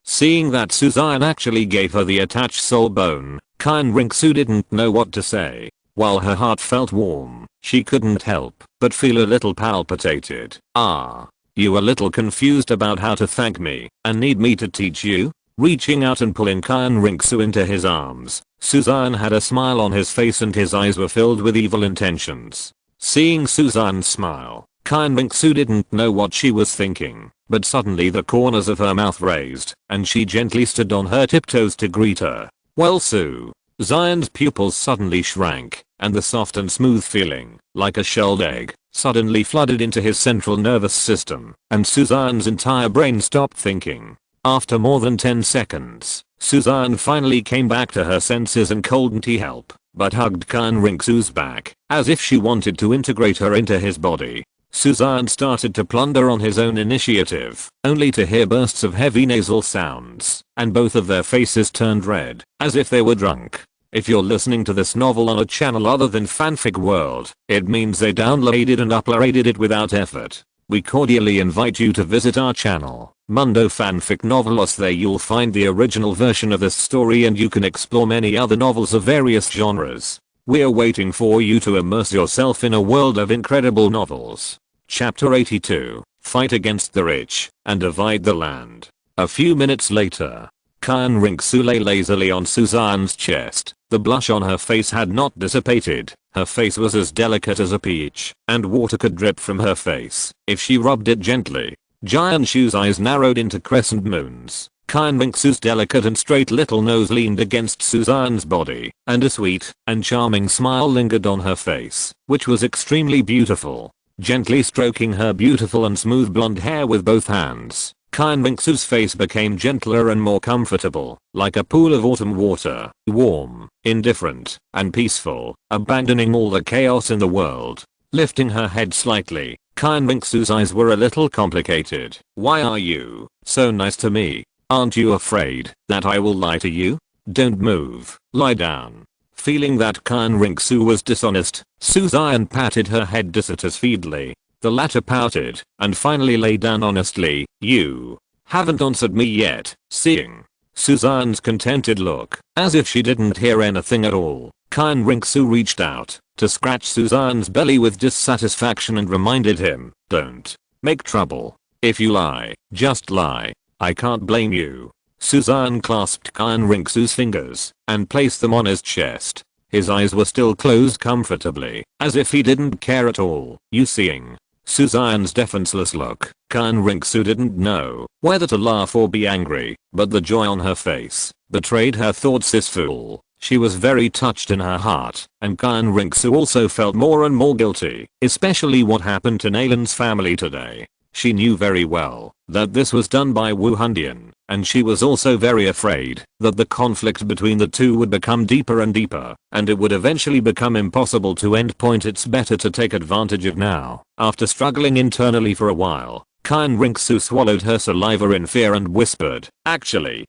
Seeing that Suzanne actually gave her the attached soul bone, Xian Ringsu didn't know what to say. While her heart felt warm, she couldn't help but feel a little palpitated. You a little confused about how to thank me and need me to teach you? Reaching out and pulling Xian Ringsu into his arms, Suzanne had a smile on his face and his eyes were filled with evil intentions. Seeing Suzanne's smile, Xian Ringsu didn't know what she was thinking, but suddenly the corners of her mouth raised, and she gently stood on her tiptoes to greet her. Well, Suzanne's pupils suddenly shrank, and the soft and smooth feeling, like a shelled egg, suddenly flooded into his central nervous system, and Suzanne's entire brain stopped thinking. After more than 10 seconds, Suzanne finally came back to her senses and couldn't help but hugged Xian Ringsu's back, as if she wanted to integrate her into his body. Suzanne started to plunder on his own initiative, only to hear bursts of heavy nasal sounds, and both of their faces turned red, as if they were drunk. If you're listening to this novel on a channel other than Fanfic World, it means they downloaded and uploaded it without effort. We cordially invite you to visit our channel, Mundo Fanfic Novelos. There you'll find the original version of this story and you can explore many other novels of various genres. We're waiting for you to immerse yourself in a world of incredible novels. Chapter 82, Fight Against the Rich and Divide the Land. A few minutes later, Xian Ringsu lay lazily on Suzanne's chest. The blush on her face had not dissipated. Her face was as delicate as a peach, and water could drip from her face if she rubbed it gently. Giant Shu's eyes narrowed into crescent moons. Xian Ringsu's delicate and straight little nose leaned against Suzanne's body, and a sweet and charming smile lingered on her face, which was extremely beautiful. Gently stroking her beautiful and smooth blonde hair with both hands, Xian Ringsu's face became gentler and more comfortable, like a pool of autumn water, warm, indifferent, and peaceful, abandoning all the chaos in the world. Lifting her head slightly, Xian Ringsu's eyes were a little complicated. Why are you so nice to me? Aren't you afraid that I will lie to you? Don't move, lie down. Feeling that Xian Ringsu was dishonest, Suzanne patted her head dissatisfiedly. The latter pouted, and finally lay down honestly. You haven't answered me yet. Seeing Suzanne's contented look, as if she didn't hear anything at all, Xian Ringsu reached out to scratch Suzanne's belly with dissatisfaction and reminded him, don't make trouble. If you lie, just lie. I can't blame you. Suzanne clasped Xian Ringsu's fingers and placed them on his chest. His eyes were still closed comfortably, as if he didn't care at all. You seeing Suzanne's defenseless look, Xian Ringsu didn't know whether to laugh or be angry, but the joy on her face betrayed her thoughts. This fool. She was very touched in her heart, and Xian Ringsu also felt more and more guilty, especially what happened to Nalan's family today. She knew very well that this was done by Wu Hundian, and she was also very afraid that the conflict between the two would become deeper and deeper, and it would eventually become impossible to end. It's better to take advantage of now. After struggling internally for a while, Xian Ringsu swallowed her saliva in fear and whispered, Actually,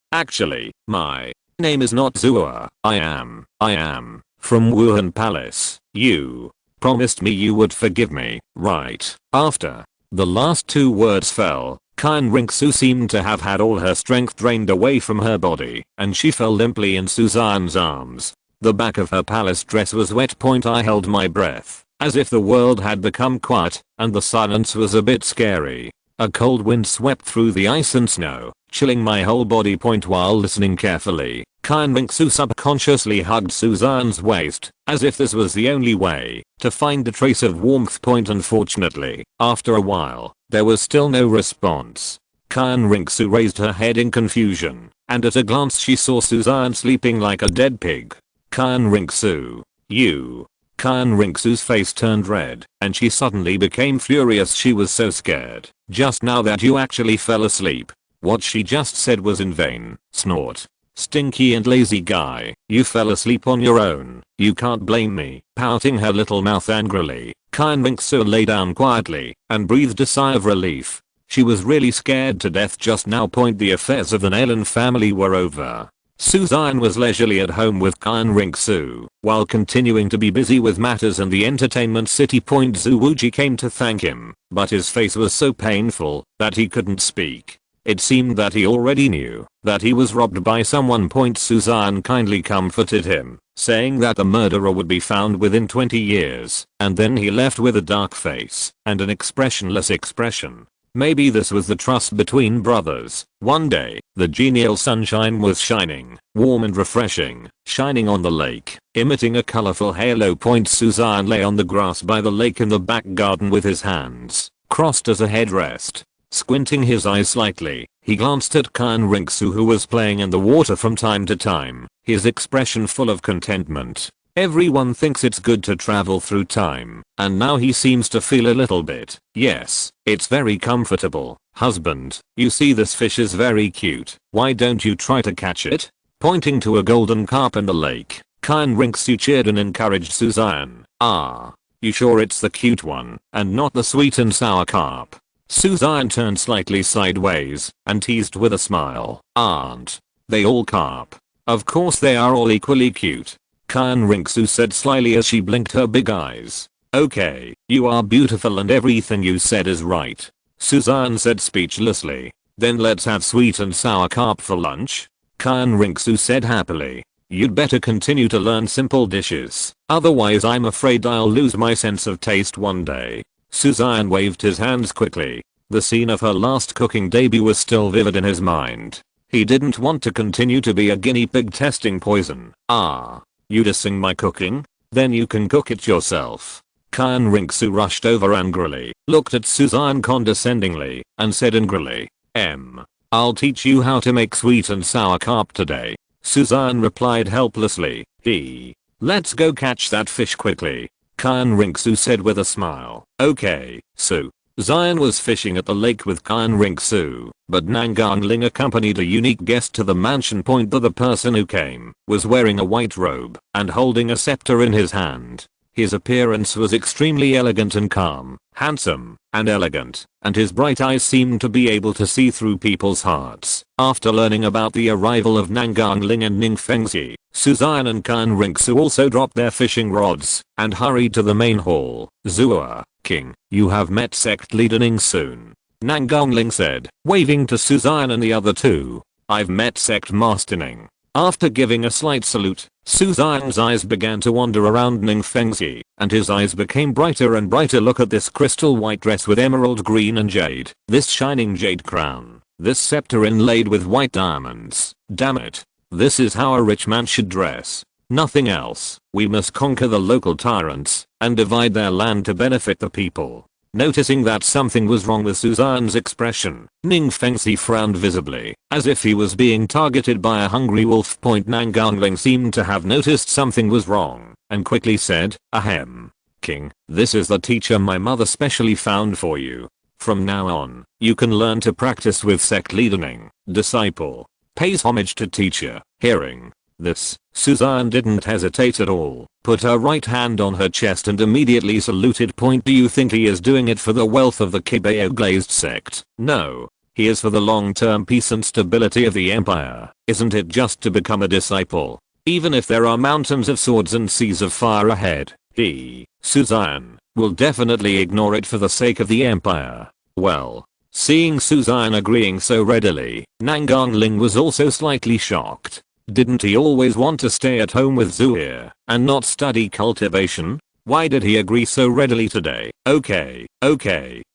my name is not Zua. I am from Wuhan Palace. You promised me you would forgive me, right? After the last two words fell, Xian Ringsu seemed to have had all her strength drained away from her body, and she fell limply in Suzanne's arms. The back of her palace dress was wet. I held my breath, as if the world had become quiet, and the silence was a bit scary. A cold wind swept through the ice and snow, chilling my whole body. While listening carefully, Xian Ringsu subconsciously hugged Suzanne's waist, as if this was the only way to find a trace of warmth. Unfortunately, after a while, there was still no response. Xian Ringsu raised her head in confusion, and at a glance she saw Suzanne sleeping like a dead pig. Xian Ringsu, you. Xian Ringsu's face turned red, and she suddenly became furious. She was so scared. Just now that you actually fell asleep. What she just said was in vain. Snort. Stinky and lazy guy, you fell asleep on your own. You can't blame me. Pouting her little mouth angrily, Xian Ringsu lay down quietly and breathed a sigh of relief. She was really scared to death just now. The affairs of the Nalan family were over. Suzanne was leisurely at home with Xian Ringsu, while continuing to be busy with matters in the entertainment city. Zhu Wuji came to thank him, but his face was so painful that he couldn't speak. It seemed that he already knew that he was robbed by someone. Suzanne kindly comforted him, saying that the murderer would be found within 20 years, and then he left with a dark face and an expressionless expression. Maybe this was the trust between brothers. One day, the genial sunshine was shining, warm and refreshing, shining on the lake, emitting a colorful halo. Suzanne lay on the grass by the lake in the back garden with his hands crossed as a headrest. Squinting his eyes slightly, he glanced at Xian Ringsu, who was playing in the water from time to time, his expression full of contentment. Everyone thinks it's good to travel through time, and now he seems to feel a little bit. Yes, it's very comfortable. Husband, you see this fish is very cute. Why don't you try to catch it? Pointing to a golden carp in the lake, Xian Ringsu cheered and encouraged Suzanne. Ah, you sure it's the cute one, and not the sweet and sour carp? Suzanne turned slightly sideways and teased with a smile. Aren't they all carp? Of course they are all equally cute, Xian Ringsu said slyly as she blinked her big eyes. Okay, you are beautiful and everything you said is right, Suzanne said speechlessly. Then let's have sweet and sour carp for lunch, Xian Ringsu said happily. You'd better continue to learn simple dishes, otherwise I'm afraid I'll lose my sense of taste one day. Suzanne waved his hands quickly. The scene of her last cooking debut was still vivid in his mind. He didn't want to continue to be a guinea pig testing poison. Ah, you dissing my cooking? Then you can cook it yourself. Xian Ringsu rushed over angrily, looked at Suzanne condescendingly, and said angrily, I'll teach you how to make sweet and sour carp today. Suzanne replied helplessly, let's go catch that fish quickly, Xian Ringsu said with a smile. Okay, so Xian was fishing at the lake with Xian Ringsu, but Nangangling accompanied a unique guest to the mansion. The person who came was wearing a white robe and holding a scepter in his hand. His appearance was extremely elegant and calm, handsome, and elegant, and his bright eyes seemed to be able to see through people's hearts. After learning about the arrival of Nangangling and Ningfengzi, Suzanne and Xian Ringsu also dropped their fishing rods and hurried to the main hall. Xue Qinghe, you have met sect leader Ning soon, Nangangling said, waving to Suzanne and the other two. I've met sect master Ning. After giving a slight salute, Suzanne's eyes began to wander around Ningfengzi, and his eyes became brighter and brighter. Look at this crystal white dress with emerald green and jade, this shining jade crown, this scepter inlaid with white diamonds. Damn it. This is how a rich man should dress. Nothing else. We must conquer the local tyrants and divide their land to benefit the people. Noticing that something was wrong with Suzanne's expression, Ningfengzi frowned visibly, as if he was being targeted by a hungry wolf. Nangangling seemed to have noticed something was wrong, and quickly said, Ahem. King, this is the teacher my mother specially found for you. From now on, you can learn to practice with sect leader Ning. Disciple pays homage to teacher. Hearing this, Suzanne didn't hesitate at all, put her right hand on her chest and immediately saluted. Do you think he is doing it for the wealth of the Kibeo glazed sect? No. He is for the long-term peace and stability of the empire. Isn't it just to become a disciple? Even if there are mountains of swords and seas of fire ahead, Suzanne, will definitely ignore it for the sake of the empire. Well, seeing Suzanne agreeing so readily, Nangangling was also slightly shocked. Didn't he always want to stay at home with Xue and not study cultivation? Why did he agree so readily today? Okay,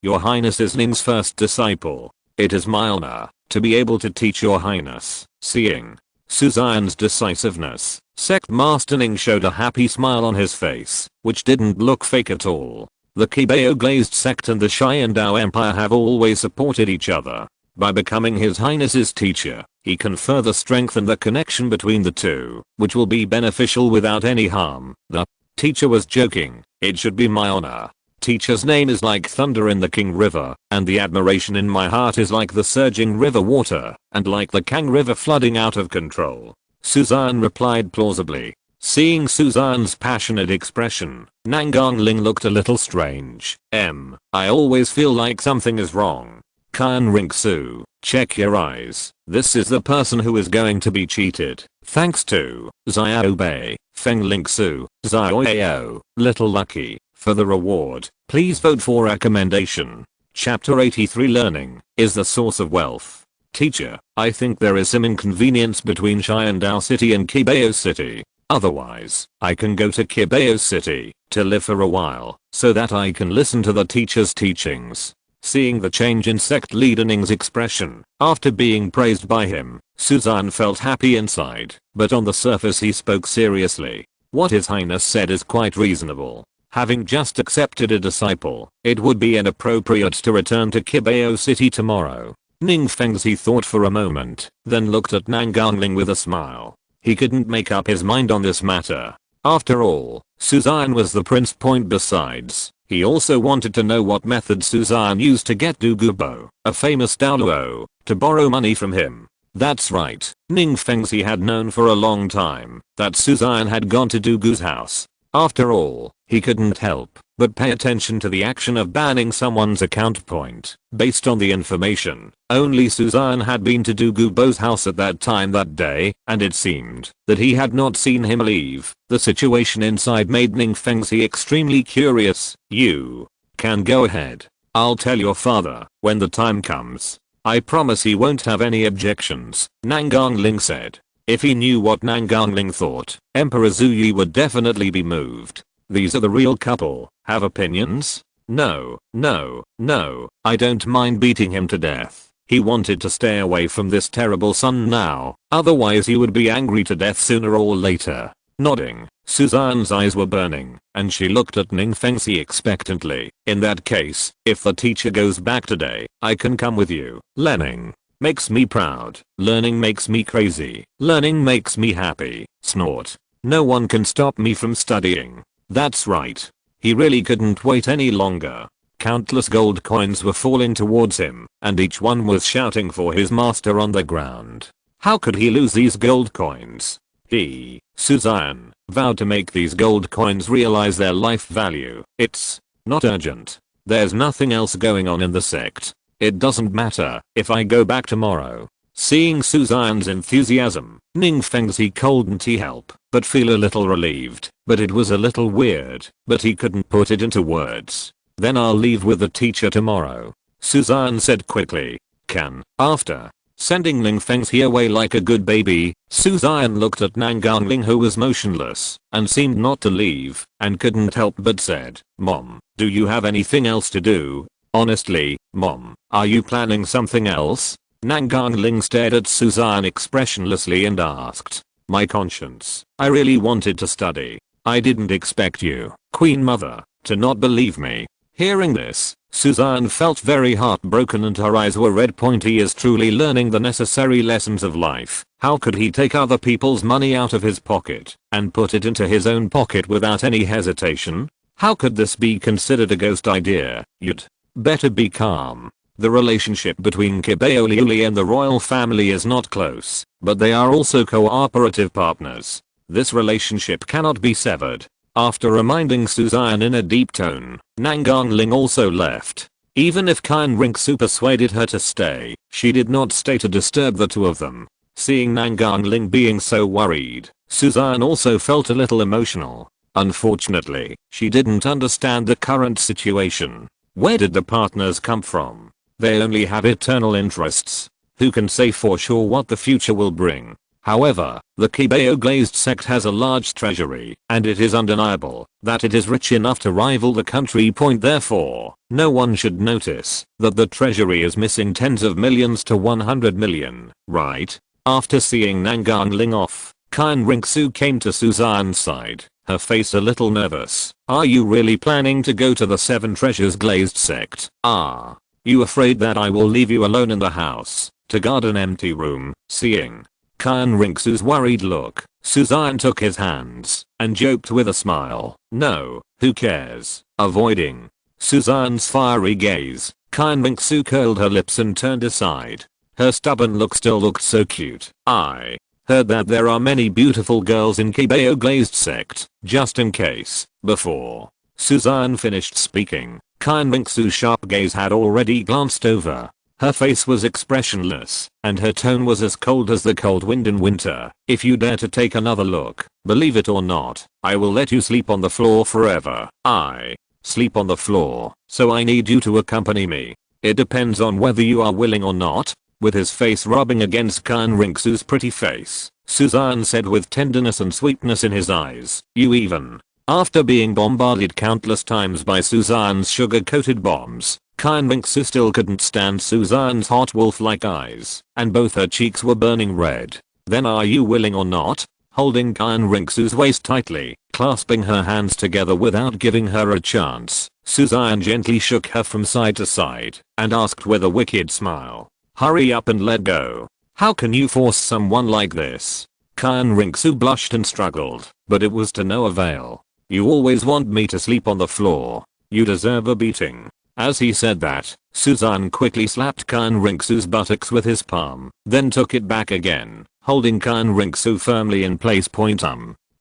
your highness is Ning's first disciple. It is my honor to be able to teach your highness. Seeing Suzanne's decisiveness, sect master Ning showed a happy smile on his face, which didn't look fake at all. The Kibeo glazed sect and the Xian Empire have always supported each other. By becoming his highness's teacher, he can further strengthen the connection between the two, which will be beneficial without any harm. The teacher was joking. It should be my honor. Teacher's name is like thunder in the King River, and the admiration in my heart is like the surging river water, and like the Kang River flooding out of control. Suzanne replied plausibly. Seeing Suzanne's passionate expression, Nangangling looked a little strange. I always feel like something is wrong. Xian Ringsu, check your eyes. This is the person who is going to be cheated. Thanks to Xiao Bei, Feng Lingsu, Xiao, Little Lucky. For the reward, please vote for recommendation. Chapter 83 Learning is the source of wealth. Teacher, I think there is some inconvenience between Xiandao City and Qibao City. Otherwise, I can go to Qibao City to live for a while so that I can listen to the teacher's teachings. Seeing the change in sect leader Ning's expression after being praised by him, Suzanne felt happy inside, but on the surface he spoke seriously. What His Highness said is quite reasonable. Having just accepted a disciple, it would be inappropriate to return to Qibao City tomorrow. Ning Fengzi thought for a moment, then looked at Nangang with a smile. He couldn't make up his mind on this matter. After all, Suzanne was the prince point. Besides, he also wanted to know what method Suzanne used to get Dugubo, a famous Douluo, to borrow money from him. That's right, Ning Fengzi had known for a long time that Suzanne had gone to Dugu's house. After all, he couldn't help but pay attention to the action of banning someone's account point. Based on the information, only Suzanne had been to Dugubo's house at that time that day, and it seemed that he had not seen him leave. The situation inside made Ning Fengzi extremely curious. You can go ahead. I'll tell your father when the time comes. I promise he won't have any objections, Nangang said. If he knew what Nangang thought, Emperor Zuyi would definitely be moved. These are the real couple. Have opinions? No, I don't mind beating him to death. He wanted to stay away from this terrible son now, otherwise he would be angry to death sooner or later. Nodding, Suzanne's eyes were burning, and she looked at Ning Fengzi expectantly. In that case, if the teacher goes back today, I can come with you. Learning makes me proud. Learning makes me crazy. Learning makes me happy. Snort. No one can stop me from studying. That's right. He really couldn't wait any longer. Countless gold coins were falling towards him, and each one was shouting for his master on the ground. How could he lose these gold coins? He, Suzanne, vowed to make these gold coins realize their life value. It's not urgent. There's nothing else going on in the sect. It doesn't matter if I go back tomorrow. Seeing Suzanne's enthusiasm, Ning Fengzi couldn't help but feel a little relieved, but it was a little weird, but he couldn't put it into words. Then I'll leave with the teacher tomorrow, Suzanne said quickly. After sending Ning Fengzi away like a good baby, Suzanne looked at Nangang who was motionless and seemed not to leave, and couldn't help but said, Mom, do you have anything else to do? Honestly, Mom, are you planning something else? Nangang stared at Suzanne expressionlessly and asked, my conscience, I really wanted to study. I didn't expect you, Queen Mother, to not believe me. Hearing this, Suzanne felt very heartbroken and her eyes were red. He is truly learning the necessary lessons of life. How could he take other people's money out of his pocket and put it into his own pocket without any hesitation? How could this be considered a ghost idea? You'd better be calm. The relationship between Qibao Liuli and the royal family is not close, but they are also cooperative partners. This relationship cannot be severed. After reminding Suzanne in a deep tone, Nangang also left. Even if Xian Ringsu persuaded her to stay, she did not stay to disturb the two of them. Seeing Nangang being so worried, Suzanne also felt a little emotional. Unfortunately, she didn't understand the current situation. Where did the partners come from? They only have eternal interests. Who can say for sure what the future will bring? However, the Qibao glazed sect has a large treasury, and it is undeniable that it is rich enough to rival the country point. Therefore, no one should notice that the treasury is missing tens of millions to 100 million, right? After seeing Nangang off, Xian Ringsu came to Suzanne's side, her face a little nervous. Are you really planning to go to the Seven Treasures glazed sect? Are you afraid that I will leave you alone in the house to guard an empty room? Seeing Xian Ringsu's worried look, Suzanne took his hands and joked with a smile. No, who cares? Avoiding Suzanne's fiery gaze, Xian Ringsu curled her lips and turned aside. Her stubborn look still looked so cute. I heard that there are many beautiful girls in Qibao glazed sect. Just in case. Before Suzanne finished speaking, Xian Ringsu's sharp gaze had already glanced over Her face was expressionless, and her tone was as cold as the cold wind in winter. If you dare to take another look, believe it or not, I will let you sleep on the floor forever. I sleep on the floor, so I need you to accompany me. It depends on whether you are willing or not. With his face rubbing against Xian Ringsu's pretty face, Suzanne said with tenderness and sweetness in his eyes, you even. After being bombarded countless times by Suzanne's sugar-coated bombs, Xian Ringsu still couldn't stand Suzanne's hot wolf-like eyes, and both her cheeks were burning red. Then are you willing or not? Holding Xian Ringsu's waist tightly, clasping her hands together without giving her a chance, Suzanne gently shook her from side to side, and asked with a wicked smile, hurry up and let go. How can you force someone like this? Xian Ringsu blushed and struggled, but it was to no avail. You always want me to sleep on the floor. You deserve a beating. As he said that, Suzanne quickly slapped Xian Ringsu's buttocks with his palm, then took it back again, holding Xian Ringsu firmly in place.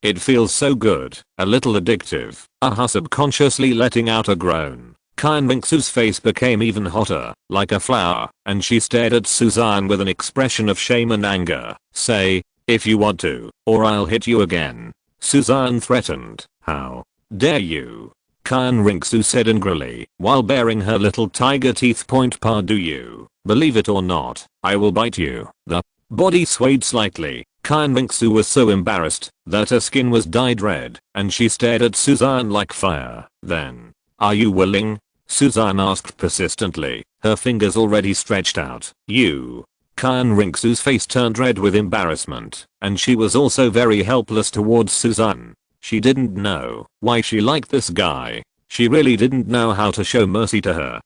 It feels so good, a little addictive. Subconsciously letting out a groan. Xian Ringsu's face became even hotter, like a flower, and she stared at Suzanne with an expression of shame and anger. Say, if you want to, or I'll hit you again. Suzanne threatened. How dare you? Xian Ringsu said angrily, while baring her little tiger teeth. Do you believe it or not, I will bite you. The body swayed slightly. Xian Ringsu was so embarrassed that her skin was dyed red, and she stared at Suzanne like fire. Then, are you willing? Suzanne asked persistently, her fingers already stretched out. You. Xian Ringsu's face turned red with embarrassment, and she was also very helpless towards Suzanne. She didn't know why she liked this guy. She really didn't know how to show mercy to her.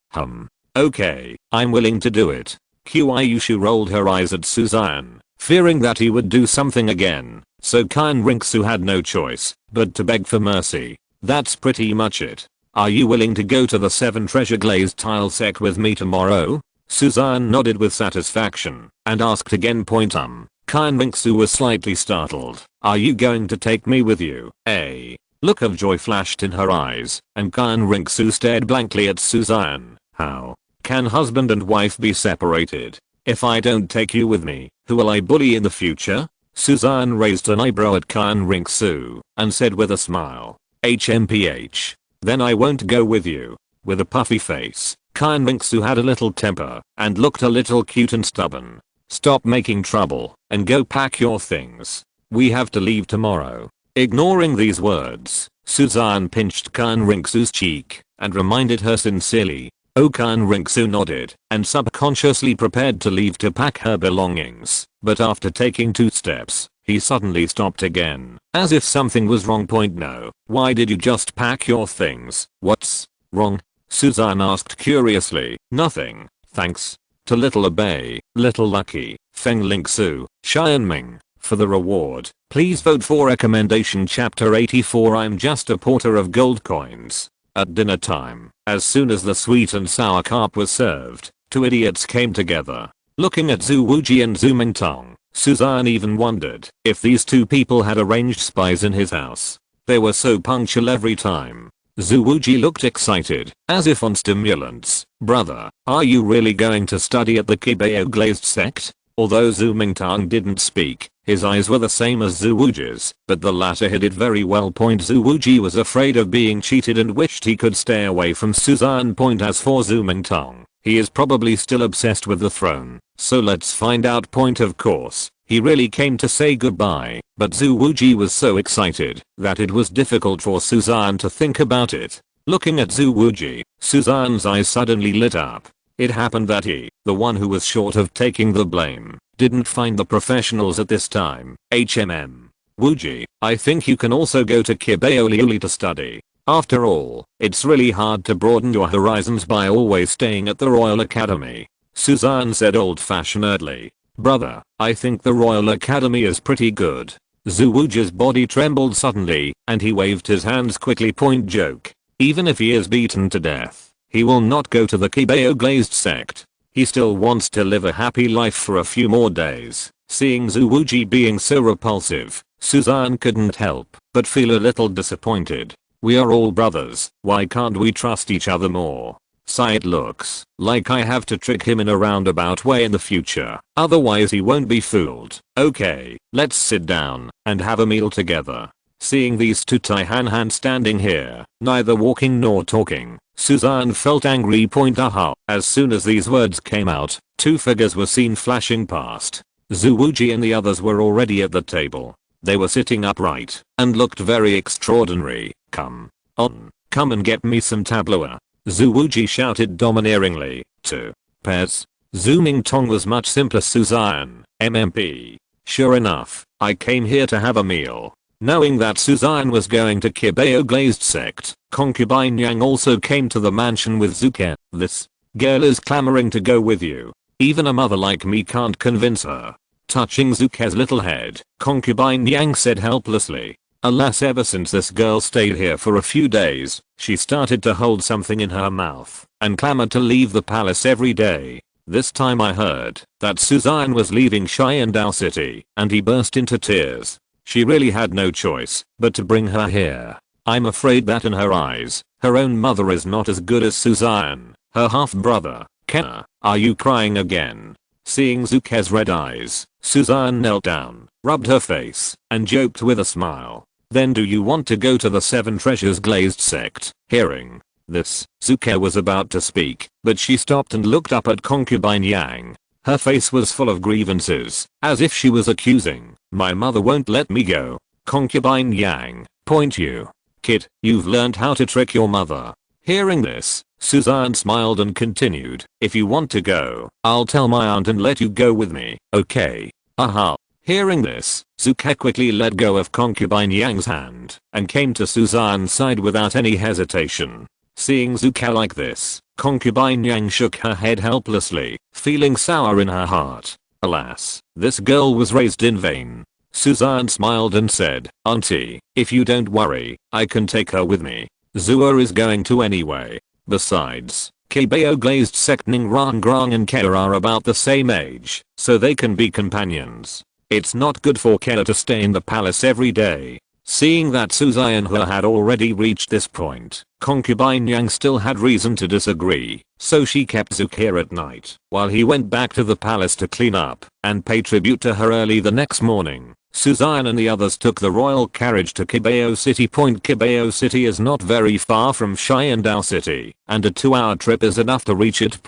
Okay, I'm willing to do it. Kyushu rolled her eyes at Suzanne, fearing that he would do something again, so Xian Ringsu had no choice but to beg for mercy. That's pretty much it. Are you willing to go to the 7 treasure glazed tile sect with me tomorrow? Suzanne nodded with satisfaction and asked again. Xian Ringsu was slightly startled. Are you going to take me with you? A look of joy flashed in her eyes, and Xian Ringsu stared blankly at Suzanne. How can husband and wife be separated? If I don't take you with me, who will I bully in the future? Suzanne raised an eyebrow at Xian Ringsu and said with a smile, HMPH. Then I won't go with you. With a puffy face, Xian Ringsu had a little temper and looked a little cute and stubborn. Stop making trouble and go pack your things. We have to leave tomorrow. Ignoring these words, Suzanne pinched Xian Ringsu's cheek and reminded her sincerely. Xian Ringsu nodded and subconsciously prepared to leave to pack her belongings, but after taking 2 steps, he suddenly stopped again, as if something was wrong. No, why did you just pack your things? What's wrong? Suzanne asked curiously. Nothing, thanks. To Little Obey, Little Lucky, Feng Lingsu, Xian Ming. For the reward, please vote for recommendation. Chapter 84. I'm just a porter of gold coins. At dinner time, as soon as the sweet and sour carp was served, 2 idiots came together. Looking at Zhu Wuji and Zhu Mingtong, Suzanne even wondered if these 2 people had arranged spies in his house. They were so punctual every time. Zhu Wuji looked excited, as if on stimulants. Brother, are you really going to study at the Kibeo glazed sect? Although Zhu Mingtong didn't speak, his eyes were the same as Zhu Wuji's, but the latter hid it very well. Zhu Wuji was afraid of being cheated and wished he could stay away from Suzanne. As for Zhu Mingtong, he is probably still obsessed with the throne, so let's find out. Of course, he really came to say goodbye, but Zhu Wuji was so excited that it was difficult for Suzanne to think about it. Looking at Zhu Wuji, Suzanne's eyes suddenly lit up. It happened that he, the one who was short of taking the blame, didn't find the professionals at this time. Wuji, I think you can also go to Kibeo Liuli to study. After all, it's really hard to broaden your horizons by always staying at the Royal Academy. Suzanne said old-fashionedly. Brother, I think the Royal Academy is pretty good. Zhu Wuji's body trembled suddenly, and he waved his hands quickly. Joke. Even if he is beaten to death, he will not go to the Kibeo glazed sect. He still wants to live a happy life for a few more days. Seeing Zhu Wuji being so repulsive, Suzanne couldn't help but feel a little disappointed. We are all brothers, why can't we trust each other more? Sigh, it looks like I have to trick him in a roundabout way in the future, otherwise he won't be fooled. Okay, let's sit down and have a meal together. Seeing these two hand standing here, neither walking nor talking, Suzanne felt angry. Aha. As soon as these words came out, two figures were seen flashing past. Zhuji and the others were already at the table. They were sitting upright and looked very extraordinary. Come on, come and get me some tabloa. Zhuji shouted domineeringly to Pez. Zooming Tong was much simpler. Suzanne, MMP. Sure enough, I came here to have a meal. Knowing that Suzanne was going to Kibeo Glazed Sect, concubine Yang also came to the mansion with Zuke. This girl is clamoring to go with you. Even a mother like me can't convince her. Touching Zuke's little head, concubine Yang said helplessly. Alas, ever since this girl stayed here for a few days, she started to hold something in her mouth and clamored to leave the palace every day. This time I heard that Suzanne was leaving Xian City and he burst into tears. She really had no choice but to bring her here. I'm afraid that in her eyes, her own mother is not as good as Suzanne, her half-brother. Kenna, are you crying again? Seeing Zuke's red eyes, Suzanne knelt down, rubbed her face, and joked with a smile. Then do you want to go to the Seven Treasures Glazed Sect? Hearing this, Zuke was about to speak, but she stopped and looked up at concubine Yang. Her face was full of grievances, as if she was accusing. My mother won't let me go. Concubine Yang, point you. Kid, you've learned how to trick your mother. Hearing this, Suzanne smiled and continued, if you want to go, I'll tell my aunt and let you go with me, okay? Aha. Hearing this, Zuke quickly let go of concubine Yang's hand and came to Suzanne's side without any hesitation. Seeing Zuke like this, concubine Yang shook her head helplessly, feeling sour in her heart. Alas, this girl was raised in vain. Suzanne smiled and said, Auntie, if you don't worry, I can take her with me. Zua is going to anyway. Besides, Kibeo Glazed Sect Ning Rangrang and Kea are about the same age, so they can be companions. It's not good for Kea to stay in the palace every day. Seeing that Suzanne had already reached this point, concubine Yang still had reason to disagree, so she kept Zuke at night while he went back to the palace to clean up and pay tribute to her. Early the next morning, Suzanne and the others took the royal carriage to Kibeo City. Kibeo City is not very far from Xian City, and a 2-hour trip is enough to reach it.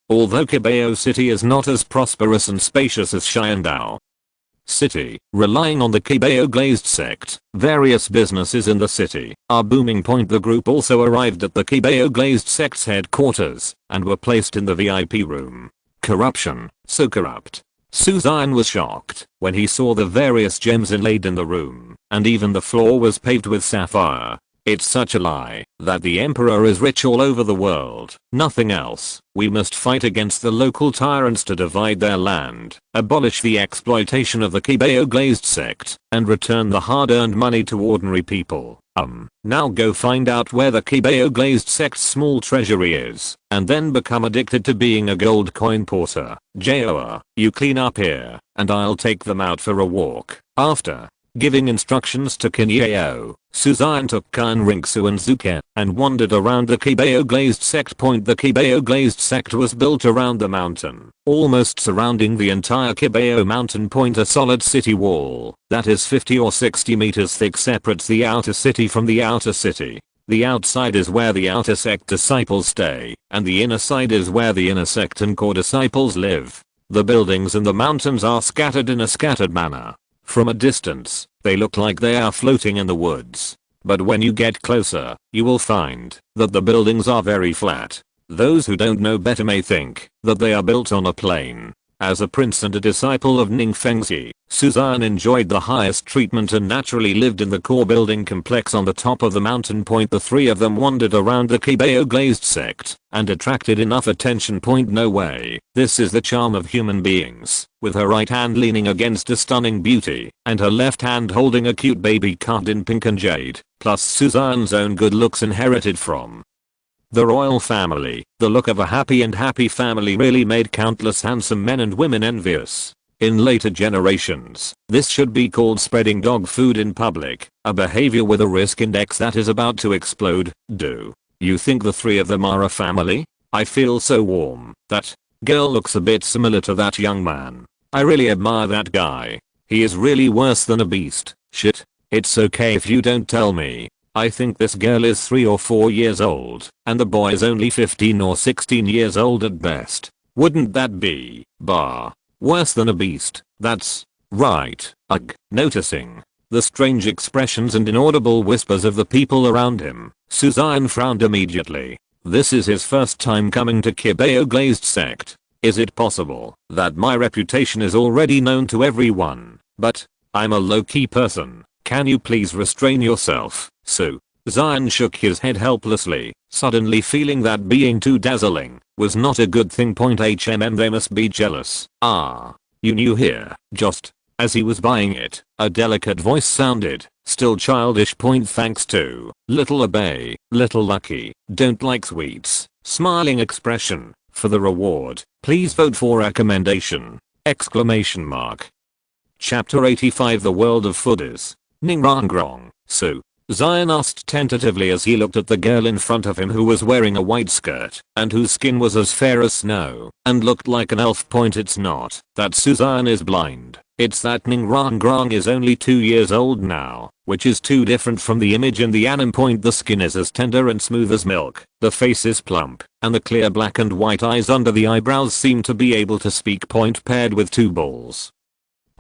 Although Kibeo City is not as prosperous and spacious as Xian City, relying on the Kibeo Glazed Sect, various businesses in the city are booming. The group also arrived at the Kibeo Glazed Sect's headquarters and were placed in the VIP room. Corruption, so corrupt. Suzanne was shocked when he saw the various gems inlaid in the room, and even the floor was paved with sapphire. It's such a lie that the emperor is rich all over the world. Nothing else. We must fight against the local tyrants to divide their land, abolish the exploitation of the Kibeo Glazed Sect, and return the hard-earned money to ordinary people. Now go find out where the Kibeo Glazed Sect's small treasury is, and then become addicted to being a gold coin porter. Joa, you clean up here, and I'll take them out for a walk. After giving instructions to Kinyeo, Suzanne took Kan Rinksu and Zuke and wandered around the Kibeo Glazed Sect. The Kibeo Glazed Sect was built around the mountain, almost surrounding the entire Kibeo mountain. A solid city wall that is 50 or 60 meters thick separates the outer city from the outer city. The outside is where the outer sect disciples stay, and the inner side is where the inner sect and core disciples live. The buildings in the mountains are scattered in a scattered manner. From a distance, they look like they are floating in the woods. But when you get closer, you will find that the buildings are very flat. Those who don't know better may think that they are built on a plain. As a prince and a disciple of Ning Fengzi, Suzanne enjoyed the highest treatment and naturally lived in the core building complex on the top of the mountain. The three of them wandered around the Kibeo Glazed Sect and attracted enough attention. No way. This is the charm of human beings, with her right hand leaning against a stunning beauty and her left hand holding a cute baby carved in pink and jade, plus Suzanne's own good looks inherited from the royal family. The look of a happy family really made countless handsome men and women envious. In later generations, this should be called spreading dog food in public, a behavior with a risk index that is about to explode. Do you think the three of them are a family? I feel so warm. That girl looks a bit similar to that young man. I really admire that guy. He is really worse than a beast. Shit. It's okay if you don't tell me. I think this girl is 3 or 4 years old, and the boy is only 15 or 16 years old at best. Wouldn't that be, worse than a beast? That's right. Ugh. Noticing the strange expressions and inaudible whispers of the people around him, Suzanne frowned immediately. This is his first time coming to Kibeo Glazed Sect. Is it possible that my reputation is already known to everyone? But I'm a low-key person. Can you please restrain yourself? Xian shook his head helplessly, suddenly feeling that being too dazzling was not a good thing. They must be jealous. Ah, you new here. Just as he was buying it, a delicate voice sounded, still childish. Thanks to little obey, little lucky, don't like sweets, smiling expression. For the reward, please vote for recommendation! Exclamation mark. Chapter 85 The World of Foodies. Ningrangrong. Xian asked tentatively as he looked at the girl in front of him who was wearing a white skirt and whose skin was as fair as snow and looked like an elf. It's not that Suzanne is blind, it's that Ningrangrong is only 2 years old now, which is too different from the image in the anime. The skin is as tender and smooth as milk, the face is plump, and the clear black and white eyes under the eyebrows seem to be able to speak. Paired with 2 balls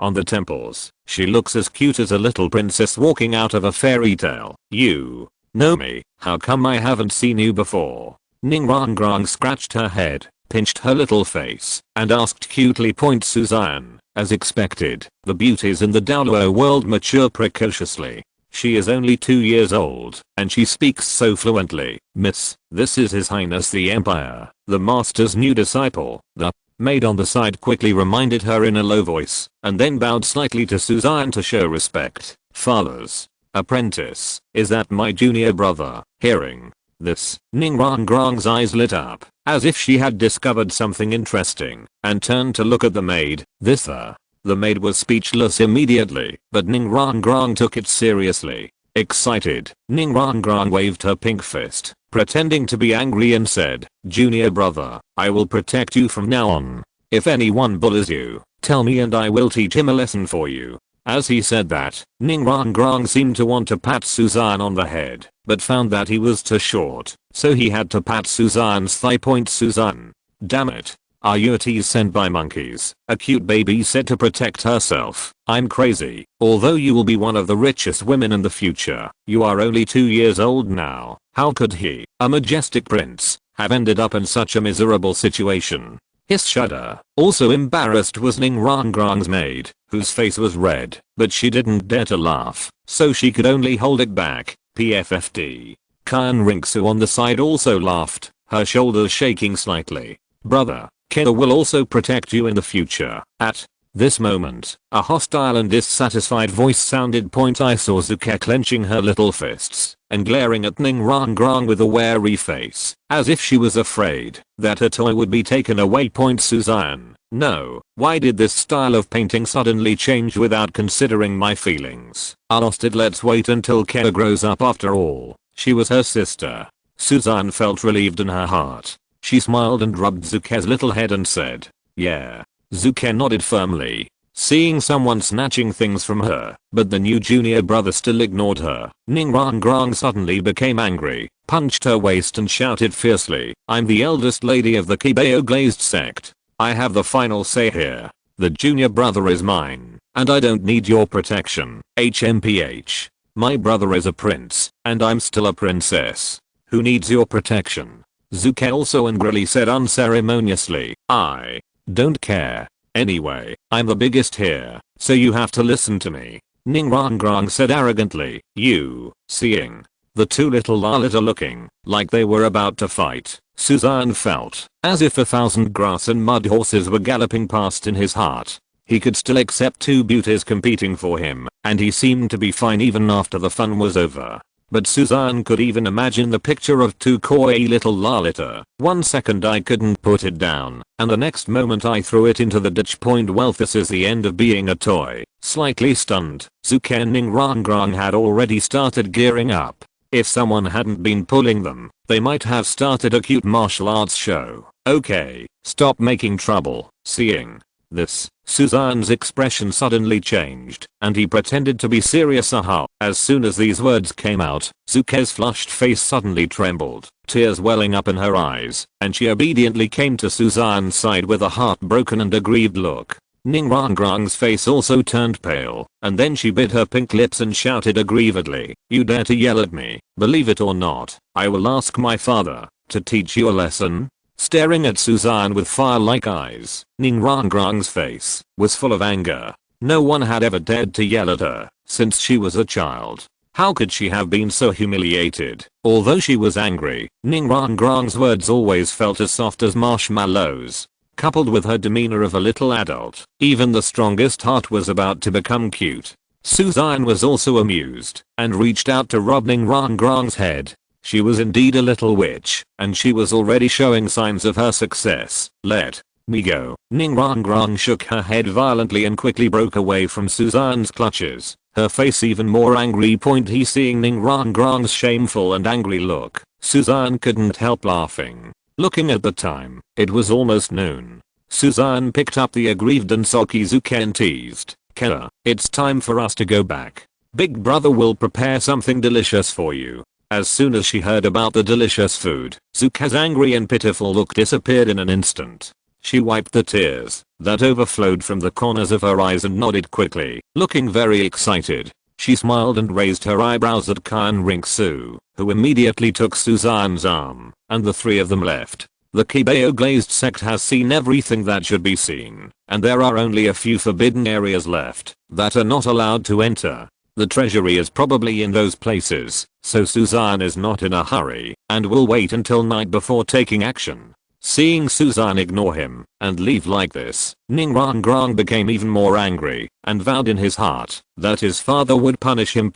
on the temples, she looks as cute as a little princess walking out of a fairy tale. You know me? How come I haven't seen you before? Ningrangrong scratched her head, pinched her little face, and asked cutely. Suzanne, as expected, the beauties in the Douluo world mature precociously. She is only 2 years old, and she speaks so fluently. Miss, this is His Highness the Empire, the Master's new disciple. The maid on the side quickly reminded her in a low voice, and then bowed slightly to Suzanne to show respect. Father's apprentice, is that my junior brother? Hearing this, Ningrangrong's eyes lit up, as if she had discovered something interesting, and turned to look at the maid. The maid was speechless immediately, but Ningrangrong took it seriously. Excited, Ningrangrong waved her pink fist, pretending to be angry, and said, "Junior brother, I will protect you from now on. If anyone bullies you, tell me and I will teach him a lesson for you." As he said that, Ningrangrong seemed to want to pat Suzanne on the head, but found that he was too short, so he had to pat Suzanne's thigh. Suzanne, damn it. Are you a tease sent by monkeys? A cute baby said to protect herself. I'm crazy. Although you will be one of the richest women in the future, you are only 2 years old now. How could he, a majestic prince, have ended up in such a miserable situation? His shudder. Also embarrassed was Ningrangrong's maid, whose face was red, but she didn't dare to laugh, so she could only hold it back. PFFD. Xian Ringsu on the side also laughed, her shoulders shaking slightly. Brother, Kida will also protect you in the future. At this moment, a hostile and dissatisfied voice sounded. I saw Zuke clenching her little fists and glaring at Ningrangrong with a wary face, as if she was afraid that her toy would be taken away. Suzanne, no, why did this style of painting suddenly change without considering my feelings? I lost it. Let's wait until Kida grows up. After all, she was her sister. Suzanne felt relieved in her heart. She smiled and rubbed Zuke's little head and said, "Yeah." Zuke nodded firmly, seeing someone snatching things from her, but the new junior brother still ignored her. Ningrangrong suddenly became angry, punched her waist and shouted fiercely, "I'm the eldest lady of the Kibeo Glazed Sect. I have the final say here. The junior brother is mine, and I don't need your protection. HMPH. My brother is a prince, and I'm still a princess. Who needs your protection?" Zuke also angrily said unceremoniously, "I don't care. Anyway, I'm the biggest here, so you have to listen to me." Ningrangrong said arrogantly, "You." Seeing the 2 little Lalita looking like they were about to fight, Suzanne felt as if 1,000 grass and mud horses were galloping past in his heart. He could still accept 2 beauties competing for him, and he seemed to be fine even after the fun was over. But Suzanne could even imagine the picture of 2 coy little Lalita. 1 second I couldn't put it down, and the next moment I threw it into the ditch. Well, this is the end of being a toy. Slightly stunned, Zuke and Ningrangrong had already started gearing up. If someone hadn't been pulling them, They might have started a cute martial arts show. Okay, stop making trouble. Seeing this, Suzanne's expression suddenly changed, and he pretended to be serious. Aha. As soon as these words came out, Zuke's flushed face suddenly trembled, tears welling up in her eyes, and she obediently came to Suzanne's side with a heartbroken and aggrieved look. Ningrangrang's face also turned pale, and then she bit her pink lips and shouted aggrievedly, "You dare to yell at me? Believe it or not, I will ask my father to teach you a lesson." Staring at Suzanne with fire-like eyes, Ningrangrang's face was full of anger. No one had ever dared to yell at her since she was a child. How could she have been so humiliated? Although she was angry, Ningrangrang's words always felt as soft as marshmallows. Coupled with her demeanor of a little adult, even the strongest heart was about to become cute. Suzanne was also amused, and reached out to rub Ningrangrang's head. She was indeed a little witch, and she was already showing signs of her success. "Let me go." Ningrangrang shook her head violently and quickly broke away from Suzanne's clutches, her face even more angry. He seeing Ningrangrang's shameful and angry look, Suzanne couldn't help laughing. Looking at the time, it was almost noon. Suzanne picked up the aggrieved and sulky Zuke and teased, "Kara, it's time for us to go back. Big brother will prepare something delicious for you." As soon as she heard about the delicious food, Zuke's angry and pitiful look disappeared in an instant. She wiped the tears that overflowed from the corners of her eyes and nodded quickly, looking very excited. She smiled and raised her eyebrows at Xian Ringsu, who immediately took Suzanne's arm, and the three of them left. The Kibeo glazed sect has seen everything that should be seen, and there are only a few forbidden areas left that are not allowed to enter. The treasury is probably in those places, so Suzanne is not in a hurry, and will wait until night before taking action. Seeing Suzanne ignore him and leave like this, Ningrangrang became even more angry and vowed in his heart that his father would punish him.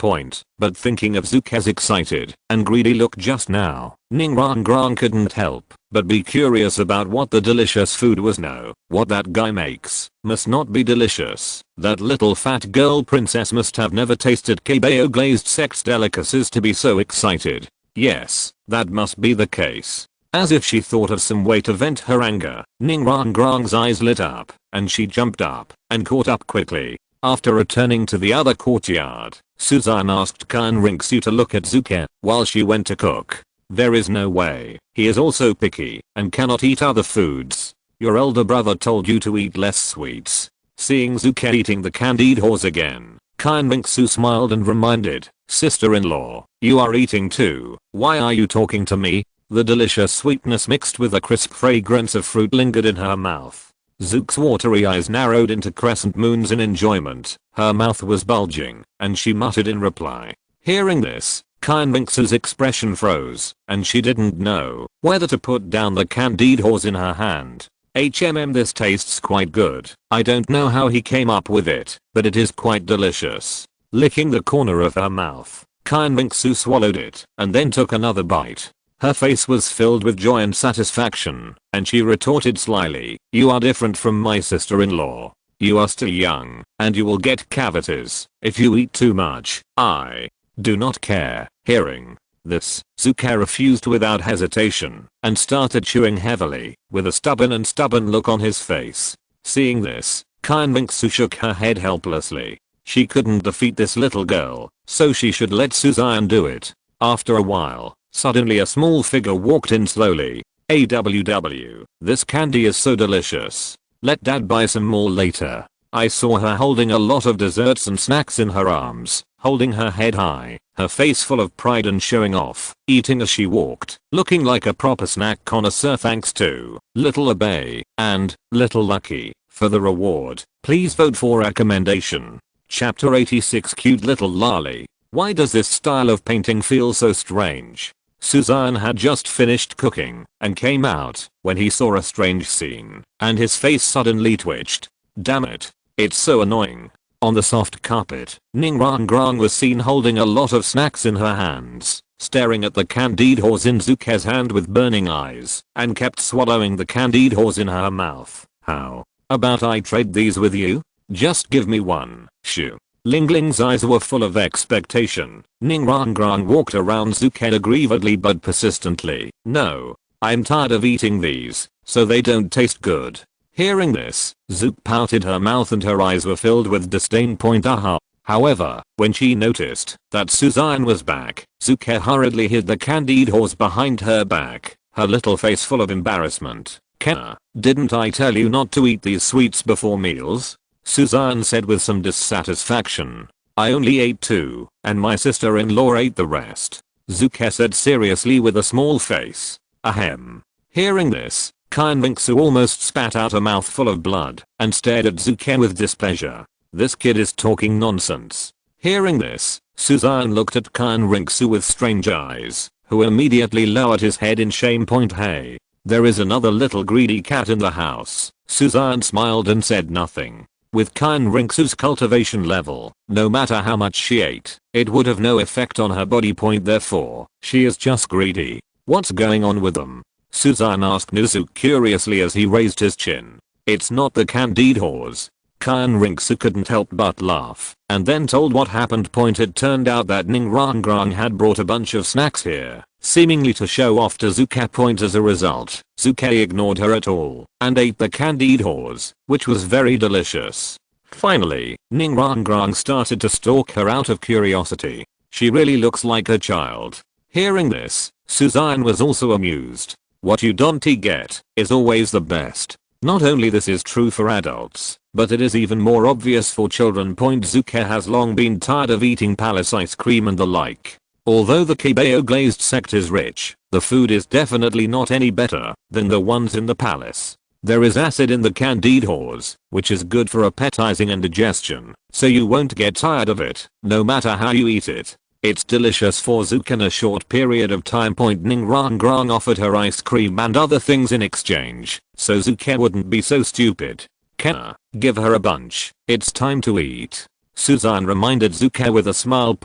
But thinking of Zuke's excited and greedy look just now, Ningrangrang couldn't help but be curious about what the delicious food was. No, what that guy makes must not be delicious. That little fat girl princess must have never tasted Kibeo glazed sect's delicacies to be so excited. Yes, that must be the case. As if she thought of some way to vent her anger, Ningrangrang's eyes lit up, and she jumped up and caught up quickly. After returning to the other courtyard, Suzanne asked Xian Ringsu to look at Zuke while she went to cook. "There is no way. He is also picky and cannot eat other foods. Your elder brother told you to eat less sweets." Seeing Zuke eating the candied horse again, Xian Ringsu smiled and reminded, "Sister-in-law, you are eating too. Why are you talking to me?" The delicious sweetness mixed with a crisp fragrance of fruit lingered in her mouth. Zuke's watery eyes narrowed into crescent moons in enjoyment. Her mouth was bulging, and she muttered in reply. Hearing this, Xian Ringsu's expression froze, and she didn't know whether to put down the candied horse in her hand. This tastes quite good. I don't know how he came up with it, but it is quite delicious." Licking the corner of her mouth, Xian Ringsu swallowed it, and then took another bite. Her face was filled with joy and satisfaction, and she retorted slyly, "You are different from my sister-in-law. You are still young, and you will get cavities if you eat too much. I do not care." Hearing this, Zuke refused without hesitation, and started chewing heavily, with a stubborn look on his face. Seeing this, Xian Ringsu shook her head helplessly. She couldn't defeat this little girl, so she should let Suzanne do it. After a while, suddenly a small figure walked in slowly. "AWW, this candy is so delicious. Let dad buy some more later." I saw her holding a lot of desserts and snacks in her arms, holding her head high, her face full of pride and showing off, eating as she walked, looking like a proper snack connoisseur. Thanks to Little Obey and Little Lucky for the reward. Please vote for recommendation. Chapter 86. Cute little lolly. Why does this style of painting feel so strange? Suzanne had just finished cooking and came out when he saw a strange scene, and his face suddenly twitched. Damn it. It's so annoying. On the soft carpet, Ningrangrang was seen holding a lot of snacks in her hands, staring at the candied horse in Zuke's hand with burning eyes, and kept swallowing the candied horse in her mouth. "How about I trade these with you? Just give me one." "Shoo." Ling Ling's eyes were full of expectation. Ning Rong Rong walked around Zuke aggrievedly but persistently. No. I'm tired of eating these, so they don't taste good. Hearing this, Zuke pouted her mouth and her eyes were filled with disdain. Aha. However, when she noticed that Suzanne was back, Zuke hurriedly hid the candied horse behind her back, her little face full of embarrassment. Kenna, didn't I tell you not to eat these sweets before meals? Suzanne said with some dissatisfaction. I only ate 2, and my sister-in-law ate the rest. Zuke said seriously with a small face. Ahem. Hearing this, Xian Ringsu almost spat out a mouthful of blood and stared at Zuke with displeasure. This kid is talking nonsense. Hearing this, Suzanne looked at Xian Ringsu with strange eyes, who immediately lowered his head in shame. Hey, there is another little greedy cat in the house. Suzanne smiled and said nothing. With Xian Ringsu's cultivation level, no matter how much she ate, it would have no effect on her body. Therefore, she is just greedy. What's going on with them? Suzanne asked Nizuke curiously as he raised his chin. It's not the candied horse. Xian Ringsu couldn't help but laugh, and then told what happened. It turned out that Ning Rangrang had brought a bunch of snacks here, seemingly to show off to Zuke. As a result, Zuke ignored her at all, and ate the candied horse, which was very delicious. Finally, Ning Rangrang started to stalk her out of curiosity. She really looks like a child. Hearing this, Suzanne was also amused. What you don't get is always the best. Not only this is true for adults, but it is even more obvious for children. Zuke has long been tired of eating palace ice cream and the like. Although the Kibeo glazed sect is rich, the food is definitely not any better than the ones in the palace. There is acid in the candied horse, which is good for appetizing and digestion, so you won't get tired of it, no matter how you eat it. It's delicious for Zuke. In a short period of time. Ning Rangrang offered her ice cream and other things in exchange, so Zuke wouldn't be so stupid. Kenna, give her a bunch. It's time to eat. Suzanne reminded Zuke with a smile.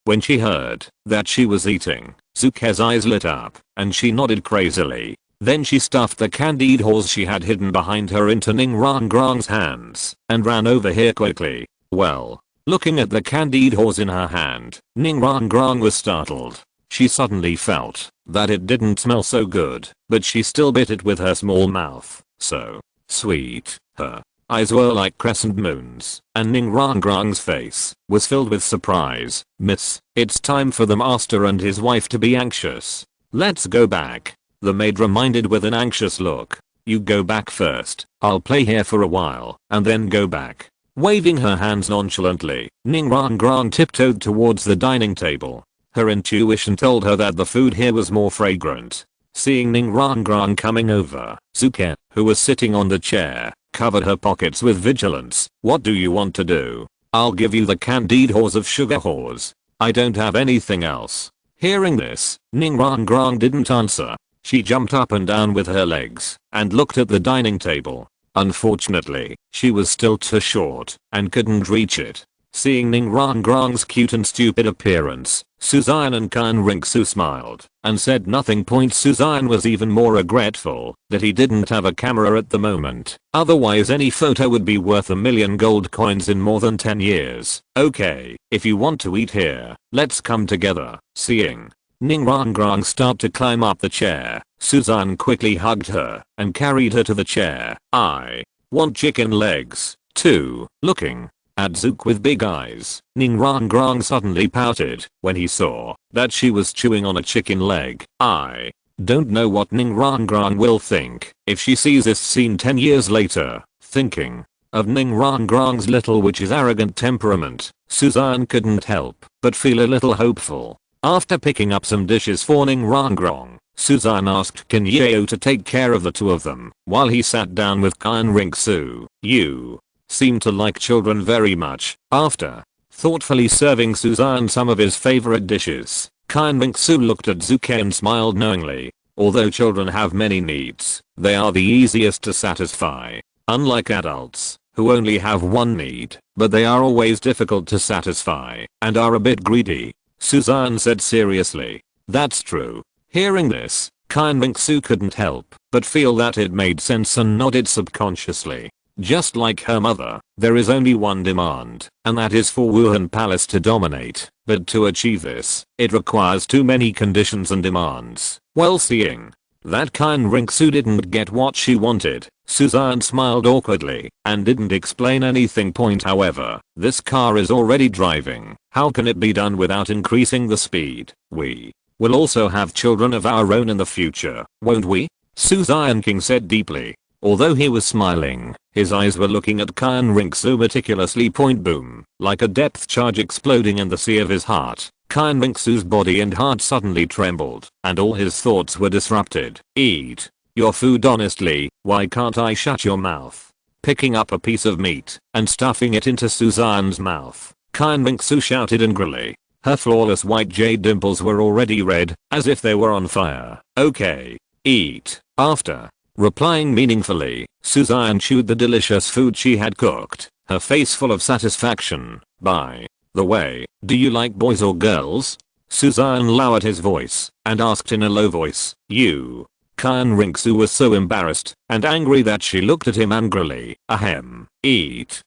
When she heard that she was eating, Zuke's eyes lit up, and she nodded crazily. Then she stuffed the candied horse she had hidden behind her into Ning Rangrang's hands, and ran over here quickly. Well. Looking at the candied horse in her hand, Ning Rangrang was startled. She suddenly felt that it didn't smell so good, but she still bit it with her small mouth. So sweet. Her eyes were like crescent moons, and Ning Rangrang's face was filled with surprise. Miss, it's time for the master and his wife to be anxious. Let's go back. The maid reminded with an anxious look. You go back first. I'll play here for a while, and then go back. Waving her hands nonchalantly, Ning Rangrang tiptoed towards the dining table. Her intuition told her that the food here was more fragrant. Seeing Ning Rangrang coming over, Zuke, who was sitting on the chair, covered her pockets with vigilance. What do you want to do? I'll give you the candied horse of sugar horse. I don't have anything else. Hearing this, Ning Rangrang didn't answer. She jumped up and down with her legs and looked at the dining table. Unfortunately, she was still too short and couldn't reach it. Seeing Ning Rangrang's cute and stupid appearance, Suzanne and Xian Ringsu smiled and said nothing. Suzanne was even more regretful that he didn't have a camera at the moment. Otherwise any photo would be worth 1,000,000 gold coins in more than 10 years. Okay, if you want to eat here, let's come together. Seeing Ning Rangrang start to climb up the chair, Suzanne quickly hugged her and carried her to the chair. I want chicken legs, too. Looking at Zuke with big eyes, Ning Rangrang suddenly pouted when he saw that she was chewing on a chicken leg. I don't know what Ning Rangrang will think if she sees this scene 10 years later. Thinking of Ning Rangrang's little witch's arrogant temperament, Suzanne couldn't help but feel a little hopeful. After picking up some dishes for Ning Rangrang, Suzanne asked Qinghe to take care of the two of them while he sat down with Xian Ringsu. You seem to like children very much. After thoughtfully serving Suzanne some of his favorite dishes, Xian Ringsu looked at Zuke and smiled knowingly. Although children have many needs, they are the easiest to satisfy. Unlike adults, who only have one need, but they are always difficult to satisfy and are a bit greedy. Suzanne said seriously. That's true. Hearing this, Xian Ringsu couldn't help but feel that it made sense and nodded subconsciously. Just like her mother, there is only one demand, and that is for Wuhan Palace to dominate. But to achieve this, it requires too many conditions and demands. Well, seeing that Qian Rinxu didn't get what she wanted, Suzanne smiled awkwardly and didn't explain anything. However, this car is already driving. How can it be done without increasing the speed? We will also have children of our own in the future, won't we? Xue Qinghe said deeply. Although he was smiling, his eyes were looking at Qian Rinxu meticulously. Boom. Like a depth charge exploding in the sea of his heart, Qian Rinxu's body and heart suddenly trembled, and all his thoughts were disrupted. Eat your food honestly, why can't I shut your mouth? Picking up a piece of meat and stuffing it into Suzanne's mouth, Qian Rinxu shouted angrily. Her flawless white jade dimples were already red, as if they were on fire. Okay. Eat. After replying meaningfully, Suzanne chewed the delicious food she had cooked, her face full of satisfaction. By the way, do you like boys or girls? Suzanne lowered his voice and asked in a low voice. You. Qian Rinxu was so embarrassed and angry that she looked at him angrily. Ahem. Eat.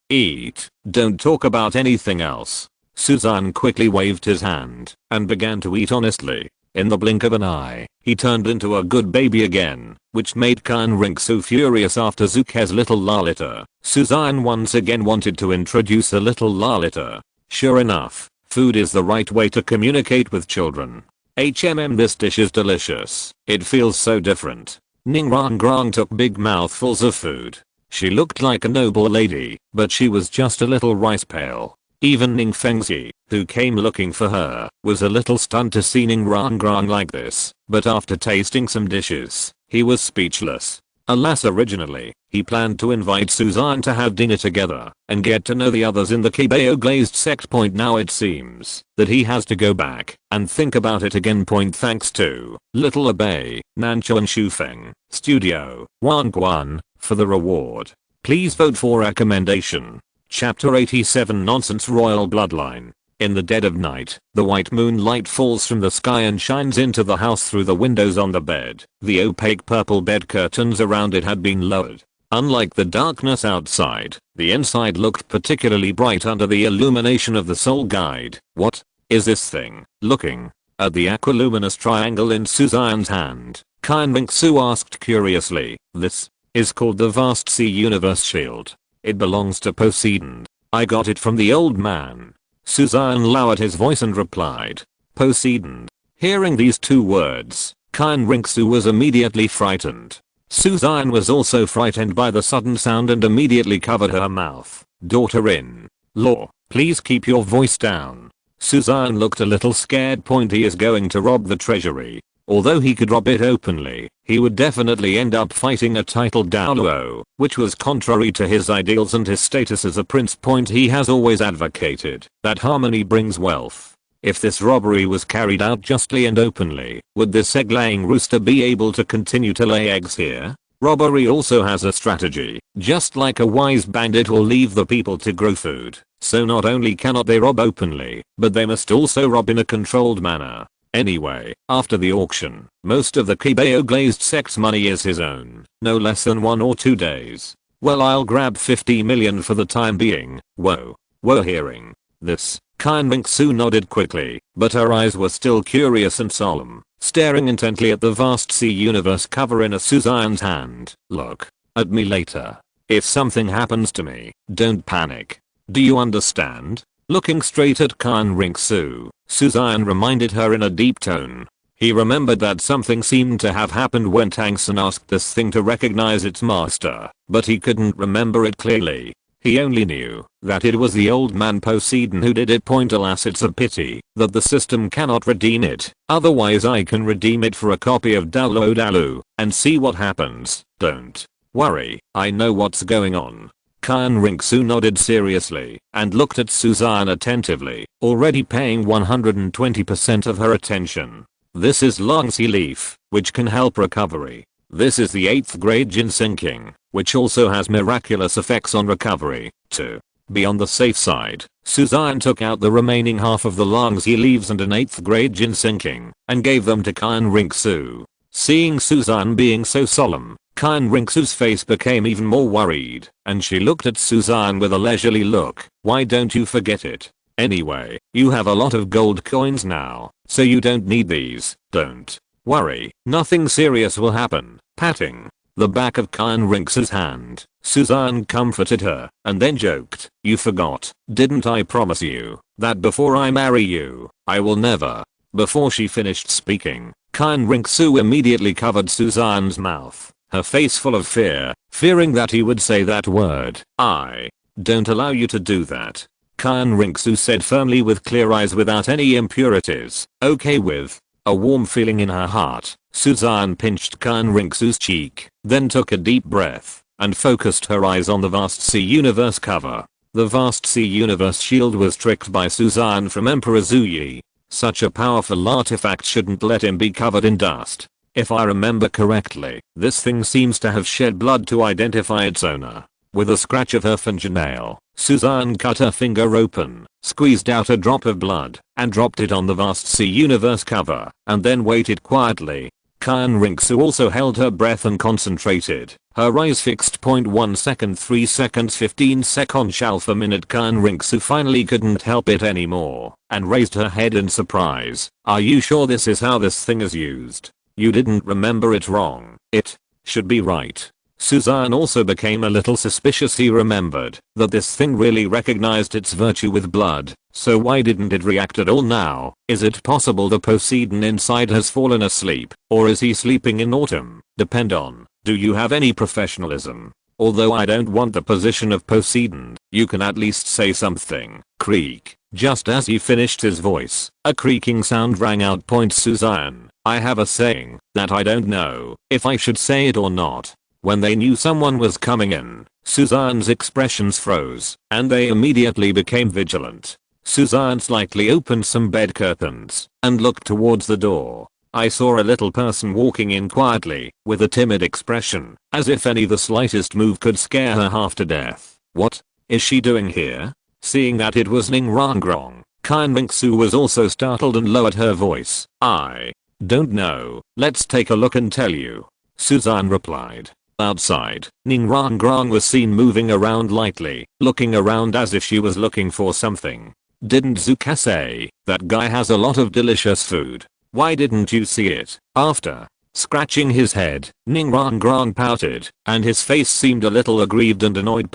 Don't talk about anything else. Suzanne quickly waved his hand and began to eat honestly. In the blink of an eye, he turned into a good baby again, which made Qian Rinxu furious. After Zuke's little Lalita, Suzanne once again wanted to introduce a little Lalita. Sure enough, food is the right way to communicate with children. This dish is delicious. It feels so different. Ning Rong took big mouthfuls of food. She looked like a noble lady, but she was just a little rice pail. Even Ning Fengzi, who came looking for her, was a little stunned to see Ning Rong like this, but after tasting some dishes, he was speechless. Alas, originally, he planned to invite Suzanne to have dinner together and get to know the others in the Kibao glazed sect. Now it seems that he has to go back and think about it again. Thanks to Little Abe, Nancho and Shufeng, Studio, Guan, for the reward. Please vote for recommendation. Chapter 87 Nonsense Royal Bloodline. In the dead of night, the white moonlight falls from the sky and shines into the house through the windows on the bed. The opaque purple bed curtains around it had been lowered. Unlike the darkness outside, the inside looked particularly bright under the illumination of the soul guide. What is this thing? Looking at the aqualuminous triangle in Suzanne's hand, Qian Rinxu asked curiously. This is called the Vast Sea Universe Shield. It belongs to Poseidon. I got it from the old man. Suzanne lowered his voice and replied. Poseidon. Hearing these two words, Qian Rinxu was immediately frightened. Suzanne was also frightened by the sudden sound and immediately covered her mouth. Daughter-in-law, please keep your voice down. Suzanne looked a little scared. He is going to rob the treasury. Although he could rob it openly, he would definitely end up fighting a titled Douluo, which was contrary to his ideals and his status as a prince. He has always advocated that harmony brings wealth. If this robbery was carried out justly and openly, would this egg-laying rooster be able to continue to lay eggs here? Robbery also has a strategy. Just like a wise bandit will leave the people to grow food, so not only cannot they rob openly, but they must also rob in a controlled manner. Anyway, after the auction, most of the Kibao glazed sect's money is his own, no less than 1 or 2 days. Well, I'll grab 50 million for the time being. Whoa. Hearing this, Qian Rinxu nodded quickly, but her eyes were still curious and solemn, staring intently at the vast sea universe cover in Suzanne's hand. Look at me later. If something happens to me, don't panic. Do you understand? Looking straight at Qian Rinxu, Suzanne reminded her in a deep tone. He remembered that something seemed to have happened when Tangsun asked this thing to recognize its master, but he couldn't remember it clearly. He only knew that it was the old man Poseidon who did it. Alas, it's a pity that the system cannot redeem it. Otherwise I can redeem it for a copy of Douluo and see what happens. Don't worry, I know what's going on. Qian Rinxu nodded seriously and looked at Suzanne attentively, already paying 120% of her attention. This is Longxi leaf, which can help recovery. This is the 8th grade ginseng king, which also has miraculous effects on recovery. To be on the safe side, Suzanne took out the remaining half of the Longxi leaves and an 8th grade ginseng king and gave them to Qian Rinxu. Seeing Suzanne being so solemn, Qian Rinxu's face became even more worried, and she looked at Suzanne with a leisurely look. Why don't you forget it? Anyway, you have a lot of gold coins now, so you don't need these. Don't worry, nothing serious will happen. Patting the back of Qian Rinxu's hand, Suzanne comforted her, and then joked, you forgot, didn't I promise you, that before I marry you, I will never. Before she finished speaking, Qian Rinxu immediately covered Suzanne's mouth, her face full of fear, fearing that he would say that word. I don't allow you to do that, Qian Rinxu said firmly with clear eyes without any impurities. Okay, with a warm feeling in her heart, Suzanne pinched Qian Rinxu's cheek, then took a deep breath, and focused her eyes on the Vast Sea Universe cover. The Vast Sea Universe shield was tricked by Suzanne from Emperor Zuyi. Such a powerful artifact shouldn't let him be covered in dust. If I remember correctly, this thing seems to have shed blood to identify its owner. With a scratch of her fingernail, Suzanne cut her finger open, squeezed out a drop of blood, and dropped it on the Vast Sea Universe cover, and then waited quietly. Qian Rinxu also held her breath and concentrated, her eyes fixed. 1 second, 3 seconds, 15 seconds, alpha minute. Qian Rinxu finally couldn't help it anymore, and raised her head in surprise. Are you sure this is how this thing is used? You didn't remember it wrong. It should be right. Suzanne also became a little suspicious. He remembered that this thing really recognized its virtue with blood, so why didn't it react at all now? Is it possible the Poseidon inside has fallen asleep, or is he sleeping in autumn? Depend on, do you have any professionalism? Although I don't want the position of Poseidon, you can at least say something. Creak. Just as he finished his voice, a creaking sound rang out. Suzanne, I have a saying that I don't know if I should say it or not. When they knew someone was coming in, Suzanne's expressions froze, and they immediately became vigilant. Suzanne slightly opened some bed curtains and looked towards the door. I saw a little person walking in quietly, with a timid expression, as if the slightest move could scare her half to death. What is she doing here? Seeing that it was Ning Rangrong, Qian Rinxu was also startled and lowered her voice. I don't know, let's take a look and tell you, Suzanne replied. Outside, Ning Rangrong was seen moving around lightly, looking around as if she was looking for something. Didn't Zuka say, that guy has a lot of delicious food? Why didn't you see it? After scratching his head, Ning Rangrong pouted, and his face seemed a little aggrieved and annoyed.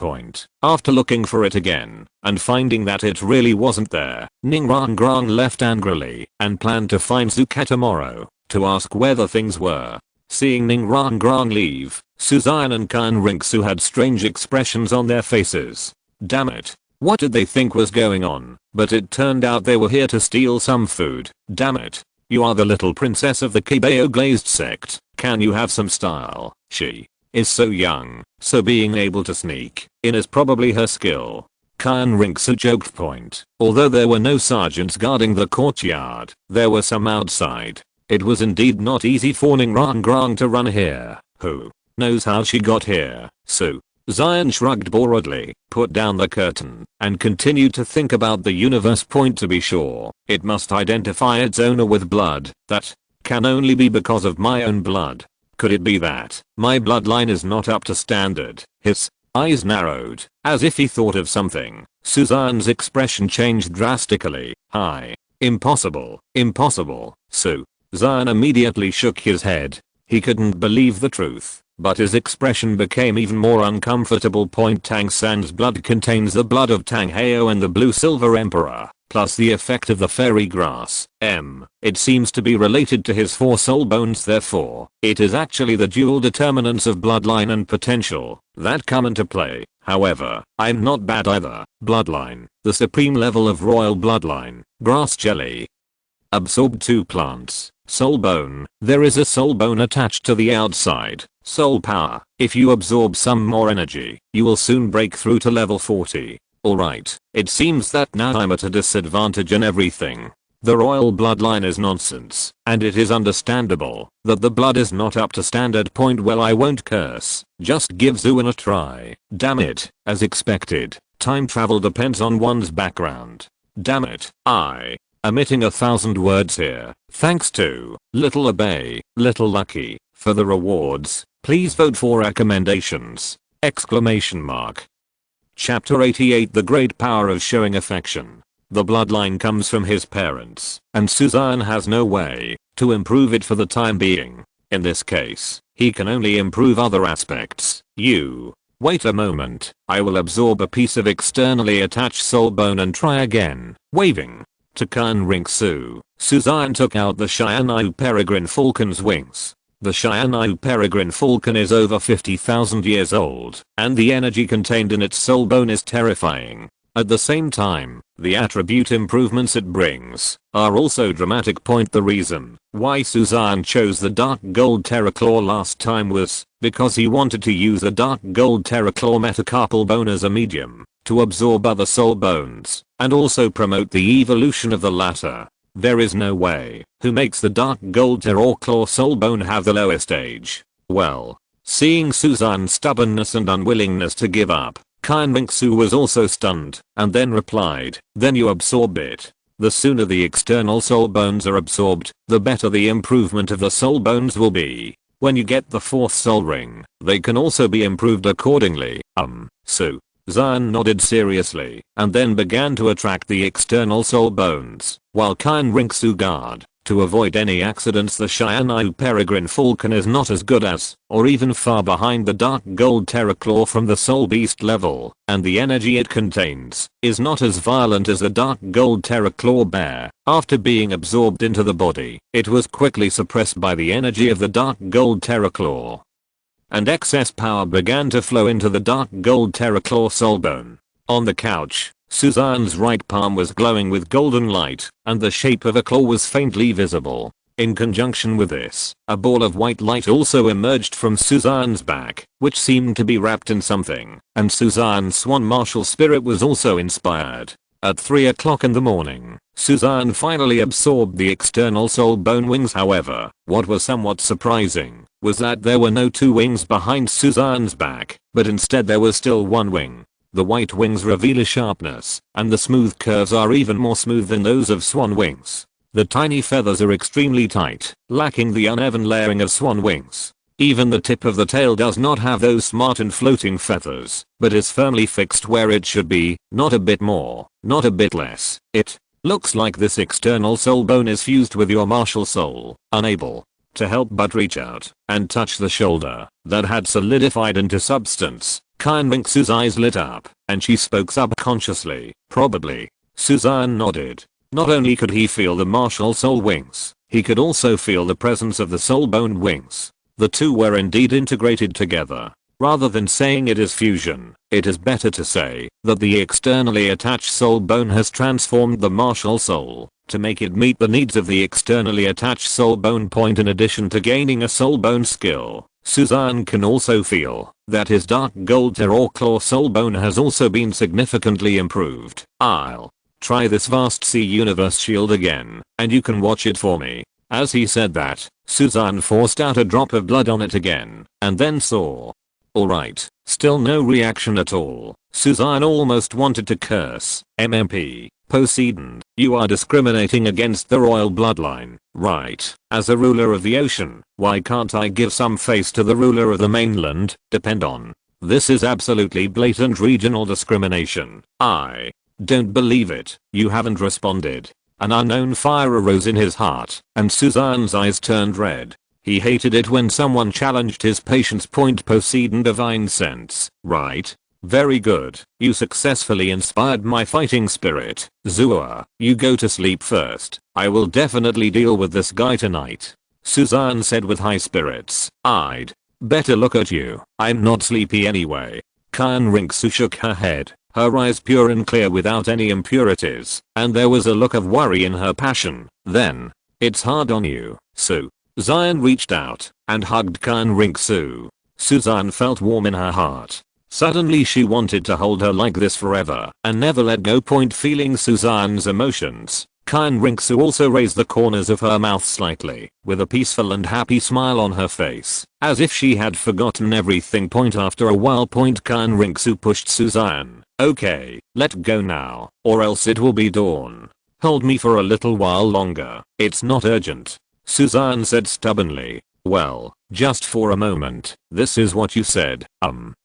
After looking for it again, and finding that it really wasn't there, Ning Rangrong left angrily, and planned to find Zuka tomorrow, to ask where the things were. Seeing Ning Rangrong leave, Suzanne and Qian Rinxu had strange expressions on their faces. Damn it. What did they think was going on? But it turned out they were here to steal some food. Damn it. You are the little princess of the Kibeo glazed sect. Can you have some style? She is so young, so being able to sneak in is probably her skill. Qian Rinxu joked. Although there were no sergeants guarding the courtyard, there were some outside. It was indeed not easy for Ning Rangrong to run here. Who knows how she got here? Xian shrugged boredly, put down the curtain, and continued to think about the universe. To be sure, it must identify its owner with blood. That can only be because of my own blood. Could it be that my bloodline is not up to standard? His eyes narrowed, as if he thought of something. Suzanne's expression changed drastically. Hi. Impossible. Impossible. Xian immediately shook his head. He couldn't believe the truth, but his expression became even more uncomfortable. Tang San's blood contains the blood of Tang Heo and the Blue Silver Emperor, plus the effect of the fairy grass. It seems to be related to his 4 soul bones. Therefore, it is actually the dual determinants of bloodline and potential that come into play. However, I'm not bad either. Bloodline, the supreme level of royal bloodline, grass jelly. Absorb 2 plants. Soul bone, there is a soul bone attached to the outside. Soul power, if you absorb some more energy, you will soon break through to level 40. Alright, it seems that now I'm at a disadvantage in everything. The royal bloodline is nonsense, and it is understandable that the blood is not up to standard. Well, I won't curse, just give Xuan a try. Damn it, as expected, time travel depends on one's background. Damn it, omitting 1,000 words here. Thanks to Little Obey, Little Lucky, for the rewards. Please vote for recommendations! Exclamation mark. Chapter 88 The Great Power of Showing Affection. The bloodline comes from his parents, and Suzanne has no way to improve it for the time being. In this case, he can only improve other aspects. Wait a moment, I will absorb a piece of externally attached soul bone and try again. Waving to Xian, Suzanne took out the Xian peregrine falcon's wings. The Xian peregrine falcon is over 50,000 years old, and the energy contained in its soul bone is terrifying. At the same time, the attribute improvements it brings are also dramatic. The reason why Suzanne chose the dark gold terraclaw last time was because he wanted to use the dark gold terraclaw metacarpal bone as a medium to absorb other soul bones and also promote the evolution of the latter. There is no way who makes the dark gold terraclaw soul bone have the lowest age. Well, seeing Suzanne's stubbornness and unwillingness to give up, Xian was also stunned, and then replied, then you absorb it. The sooner the external soul bones are absorbed, the better the improvement of the soul bones will be. When you get the 4th soul ring, they can also be improved accordingly. Suzanne nodded seriously, and then began to attract the external soul bones, while Xian guard. To avoid any accidents, the Xian peregrine falcon is not as good as, or even far behind the dark gold terraclaw from the soul beast level, and the energy it contains is not as violent as the dark gold terraclaw bear. After being absorbed into the body, it was quickly suppressed by the energy of the dark gold terraclaw, and excess power began to flow into the dark gold terraclaw soulbone. On the couch, Suzanne's right palm was glowing with golden light, and the shape of a claw was faintly visible. In conjunction with this, a ball of white light also emerged from Suzanne's back, which seemed to be wrapped in something, and Suzanne's swan martial spirit was also inspired. At 3 o'clock in the morning, Suzanne finally absorbed the external soul bone wings. However, what was somewhat surprising was that there were no 2 wings behind Suzanne's back, but instead there was still 1 wing. The white wings reveal a sharpness, and the smooth curves are even more smooth than those of swan wings. The tiny feathers are extremely tight, lacking the uneven layering of swan wings. Even the tip of the tail does not have those smart and floating feathers, but is firmly fixed where it should be, not a bit more, not a bit less. It looks like this external soul bone is fused with your martial soul, unable to help but reach out and touch the shoulder that had solidified into substance. Xian's eyes lit up, and she spoke subconsciously, probably. Suzanne nodded. Not only could he feel the martial soul wings, he could also feel the presence of the soul bone wings. The 2 were indeed integrated together. Rather than saying it is fusion, it is better to say that the externally attached soul bone has transformed the martial soul to make it meet the needs of the externally attached soul bone. In addition to gaining a soul bone skill, Suzanne can also feel that his dark gold terraclaw soul bone has also been significantly improved. I'll try this vast sea universe shield again, and you can watch it for me. As he said that, Suzanne forced out a drop of blood on it again, and then saw. Alright, still no reaction at all. Suzanne almost wanted to curse. MMP, Poseidon, you are discriminating against the royal bloodline, right? As a ruler of the ocean, why can't I give some face to the ruler of the mainland? Depend on. This is absolutely blatant regional discrimination. I don't believe it. You haven't responded. An unknown fire arose in his heart, and Suzanne's eyes turned red. He hated it when someone challenged his patience. Poseidon divine sense, right? Very good. You successfully inspired my fighting spirit. Zua, you go to sleep first. I will definitely deal with this guy tonight. Suzanne said with high spirits. I'd better look at you. I'm not sleepy anyway. Xian shook her head, her eyes pure and clear without any impurities, and there was a look of worry in her passion. Then, it's hard on you, Sue. Xian reached out and hugged Xian. Suzanne felt warm in her heart. Suddenly she wanted to hold her like this forever and never let go. Feeling Suzanne's emotions, Xian also raised the corners of her mouth slightly, with a peaceful and happy smile on her face, as if she had forgotten everything. After a while, Xian pushed Suzanne. Okay, let go now, or else it will be dawn. Hold me for a little while longer. It's not urgent, Suzanne said stubbornly. Well, just for a moment, this is what you said.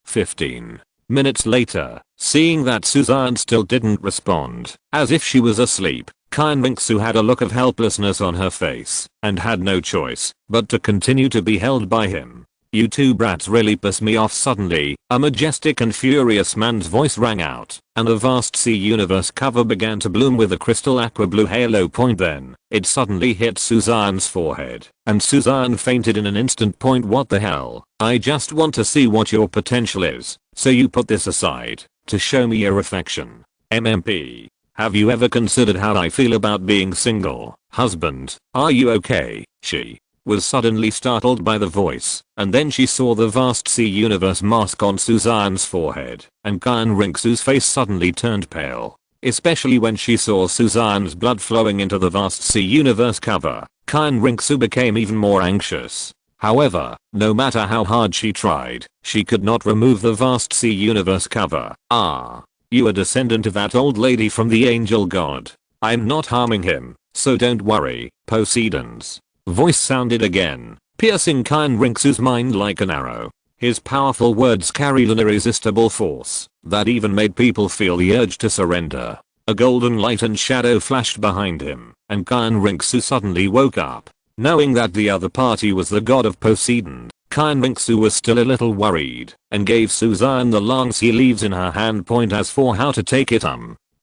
15 minutes later, seeing that Suzanne still didn't respond, as if she was asleep, Xian had a look of helplessness on her face, and had no choice but to continue to be held by him. "You two brats really piss me off." Suddenly, a majestic and furious man's voice rang out, and the vast sea universe cover began to bloom with a crystal aqua blue halo point. Then, it suddenly hit Suzanne's forehead, and Suzanne fainted in an instant. What the hell? I just want to see what your potential is, so you put this aside, to show me your affection. MMP. Have you ever considered how I feel about being single? Husband, are you okay? She was suddenly startled by the voice, and then she saw the vast sea universe mask on Suzanne's forehead, and Xian's face suddenly turned pale. Especially when she saw Suzanne's blood flowing into the vast sea universe cover, Xian became even more anxious. However, no matter how hard she tried, she could not remove the vast sea universe cover. "Ah. You a descendant of that old lady from the angel god. I'm not harming him, so don't worry, Poseidon's voice sounded again, piercing Xian's mind like an arrow. His powerful words carried an irresistible force that even made people feel the urge to surrender. A golden light and shadow flashed behind him, and Xian suddenly woke up. Knowing that the other party was the god of Poseidon, Xian was still a little worried, and gave Suzanne the long sea leaves in her hand. As for how to take it,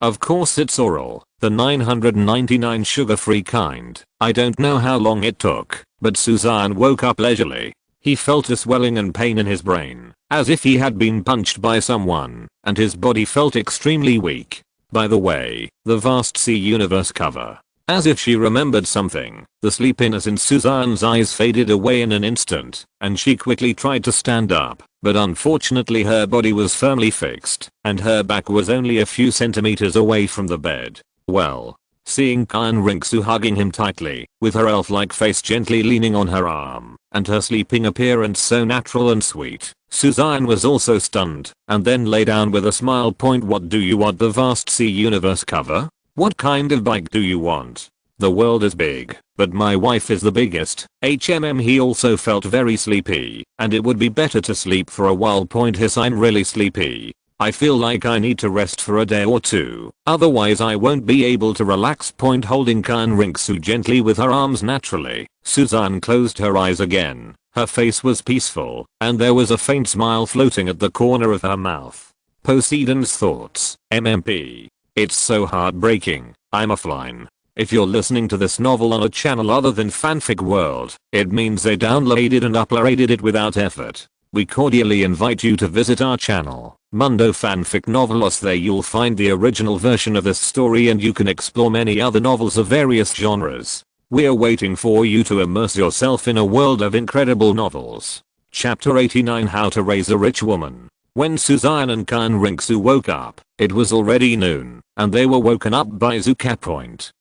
of course it's oral, the 999 sugar-free kind. I don't know how long it took, but Suzanne woke up leisurely. He felt a swelling and pain in his brain, as if he had been punched by someone, and his body felt extremely weak. By the way, the vast sea universe cover. As if she remembered something, the sleepiness in Suzanne's eyes faded away in an instant, and she quickly tried to stand up, but unfortunately her body was firmly fixed, and her back was only a few centimeters away from the bed. Well, seeing Xian hugging him tightly, with her elf-like face gently leaning on her arm, and her sleeping appearance so natural and sweet, Suzanne was also stunned, and then lay down with a smile. What do you want? The vast sea universe cover? What kind of bike do you want? The world is big, but my wife is the biggest. He also felt very sleepy, and it would be better to sleep for a while. I'm really sleepy. I feel like I need to rest for a day or two, otherwise I won't be able to relax. Holding Xian gently with her arms naturally, Suzanne closed her eyes again. Her face was peaceful, and there was a faint smile floating at the corner of her mouth. Poseidon's thoughts. MMP. It's so heartbreaking. I'm offline. If you're listening to this novel on a channel other than Fanfic World, it means they downloaded and uploaded it without effort. We cordially invite you to visit our channel, Mundo Fanfic Novelos. There you'll find the original version of this story, and you can explore many other novels of various genres. We're waiting for you to immerse yourself in a world of incredible novels. Chapter 89: How to Raise a Rich Woman. When Suzanne and Xian woke up, it was already noon, and they were woken up by Zuka.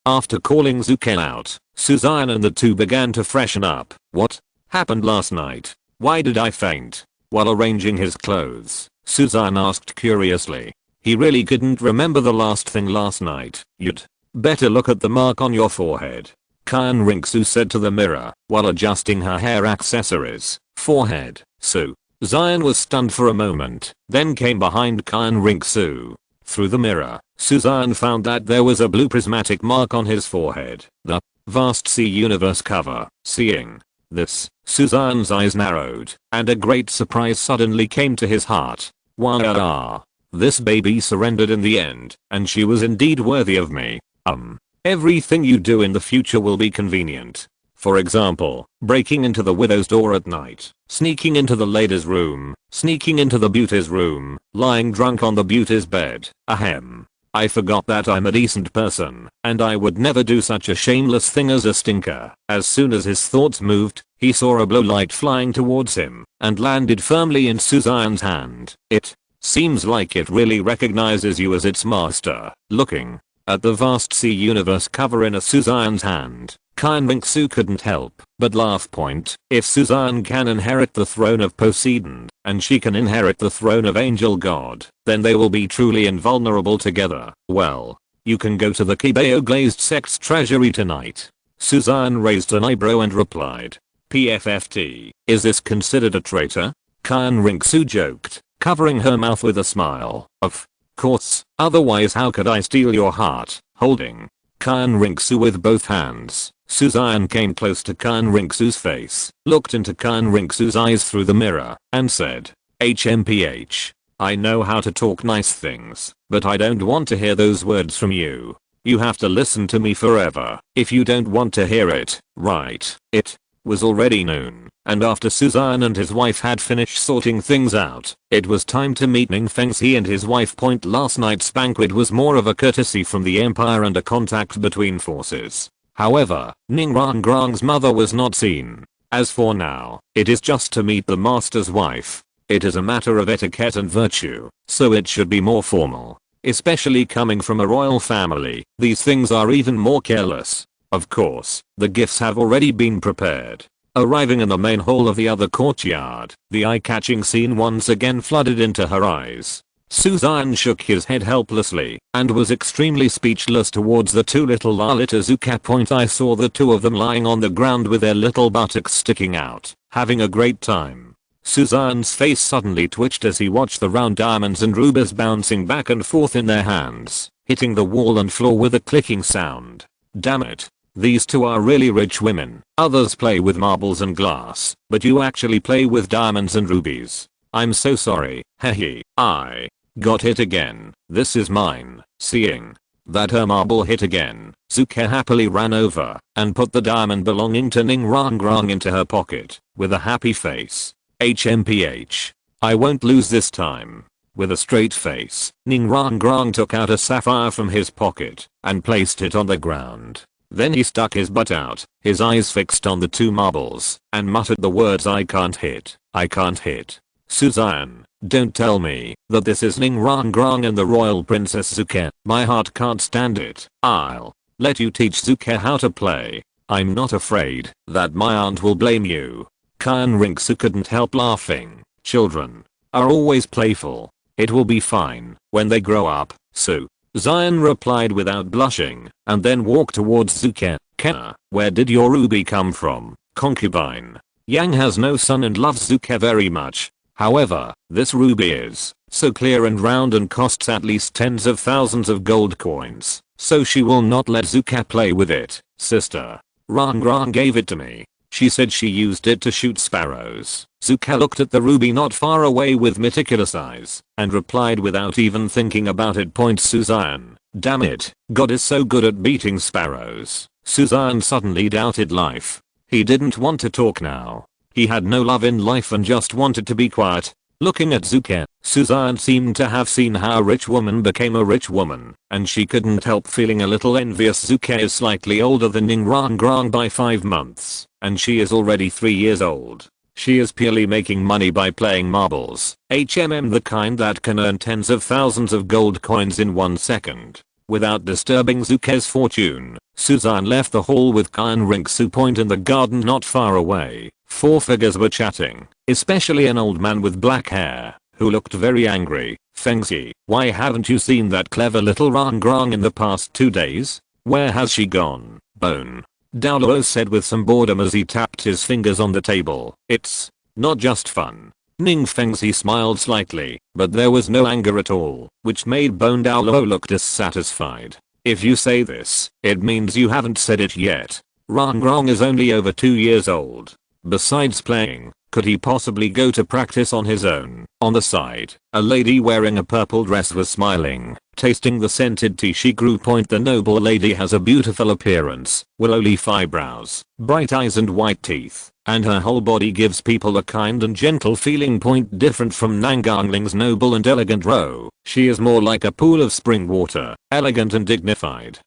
After calling Zuka out, Suzanne and the two began to freshen up. What happened last night? Why did I faint? While arranging his clothes, Suzanne asked curiously. He really couldn't remember the last thing last night. You'd better look at the mark on your forehead, Xian said to the mirror, while adjusting her hair accessories. Forehead. Xian was stunned for a moment, then came behind Xian. Through the mirror, Suzanne found that there was a blue prismatic mark on his forehead. The vast sea universe cover. Seeing this, Suzanne's eyes narrowed, and a great surprise suddenly came to his heart. Wow, this baby surrendered in the end, and she was indeed worthy of me. Everything you do in the future will be convenient. For example, breaking into the widow's door at night, sneaking into the lady's room, sneaking into the beauty's room, lying drunk on the beauty's bed. Ahem. I forgot that I'm a decent person, and I would never do such a shameless thing as a stinker. As soon as his thoughts moved, he saw a blue light flying towards him, and landed firmly in Suzanne's hand. It seems like it really recognizes you as its master. Looking at the vast sea universe cover in Suzanne's hand, Xian couldn't help but laugh. If Suzanne can inherit the throne of Poseidon, and she can inherit the throne of Angel God, then they will be truly invulnerable together. Well, you can go to the Kibeo glazed sect's treasury tonight. Suzanne raised an eyebrow and replied. PFFT, is this considered a traitor? Xian Ringsu joked, covering her mouth with a smile. Of course, otherwise how could I steal your heart? Holding Xian Ringsu with both hands, Suzanne came close to Xian Ringsu's face, looked into Xian Ringsu's eyes through the mirror, and said, HMPH. I know how to talk nice things, but I don't want to hear those words from you. You have to listen to me forever if you don't want to hear it, right? It was already noon, and after Suzanne and his wife had finished sorting things out, it was time to meet Ning Fengxi and his wife. Last night's banquet was more of a courtesy from the empire and a contact between forces. However, Ning Rangrang's mother was not seen. As for now, it is just to meet the master's wife. It is a matter of etiquette and virtue, so it should be more formal. Especially coming from a royal family, these things are even more careless. Of course, the gifts have already been prepared. Arriving in the main hall of the other courtyard, the eye-catching scene once again flooded into her eyes. Suzanne shook his head helplessly, and was extremely speechless towards the two little Lalita Zuka. I saw the two of them lying on the ground with their little buttocks sticking out, having a great time. Suzanne's face suddenly twitched as he watched the round diamonds and rubies bouncing back and forth in their hands, hitting the wall and floor with a clicking sound. Damn it. These two are really rich women. Others play with marbles and glass, but you actually play with diamonds and rubies. I'm so sorry. Hehe. I got hit again. This is mine. Seeing that her marble hit again, Zuka happily ran over and put the diamond belonging to Ning Rangrang into her pocket with a happy face. HMPH. I won't lose this time. With a straight face, Ning Rangrang took out a sapphire from his pocket and placed it on the ground. Then he stuck his butt out, his eyes fixed on the two marbles, and muttered the words, I can't hit. I can't hit. Suzanne, don't tell me that this is Ning Rangrang and the royal princess Zuka. My heart can't stand it. I'll let you teach Zuka how to play. I'm not afraid that my aunt will blame you. Xian Ringsu couldn't help laughing. Children are always playful. It will be fine when they grow up, Su. Xian replied without blushing, and then walked towards Zuka. Where did your ruby come from, concubine? Yang has no son and loves Zuka very much. However, this ruby is so clear and round and costs at least tens of thousands of gold coins, so she will not let Zuka play with it. Sister Rangrang gave it to me. She said she used it to shoot sparrows. Zuka looked at the ruby not far away with meticulous eyes, and replied without even thinking about it. Suzanne. Damn it, God is so good at beating sparrows. Suzanne suddenly doubted life. He didn't want to talk now. He had no love in life and just wanted to be quiet. Looking at Zuka, Suzanne seemed to have seen how a rich woman became a rich woman, and she couldn't help feeling a little envious. Zuka is slightly older than Ning Rangrang by 5 months, and she is already 3 years old. She is purely making money by playing marbles, the kind that can earn tens of thousands of gold coins in 1 second. Without disturbing Zuka's fortune, Suzanne left the hall with Xian Ringsu. In the garden not far away, 4 figures were chatting, especially an old man with black hair, who looked very angry. Fengxi, why haven't you seen that clever little Rangrang in the past 2 days? Where has she gone? Bone. Douluo said with some boredom as he tapped his fingers on the table. It's not just fun. Ning Fengxi smiled slightly, but there was no anger at all, which made Bone Douluo look dissatisfied. If you say this, it means you haven't said it yet. Rangrang is only over 2 years old. Besides playing, could he possibly go to practice on his own? On the side, a lady wearing a purple dress was smiling, tasting the scented tea she grew. The noble lady has a beautiful appearance, willow leaf eyebrows, bright eyes and white teeth, and her whole body gives people a kind and gentle feeling. Different from Nangangling's noble and elegant row, she is more like a pool of spring water, elegant and dignified.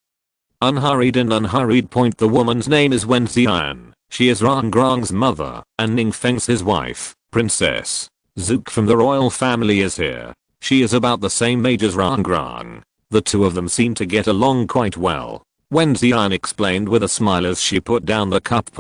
Unhurried and unhurried. The woman's name is Wen Xian. She is Rangrang's mother, and Ning Fengxi's wife, Princess Zook from the royal family is here. She is about the same age as Rangrang. The two of them seem to get along quite well. Wen Xian explained with a smile as she put down the cup.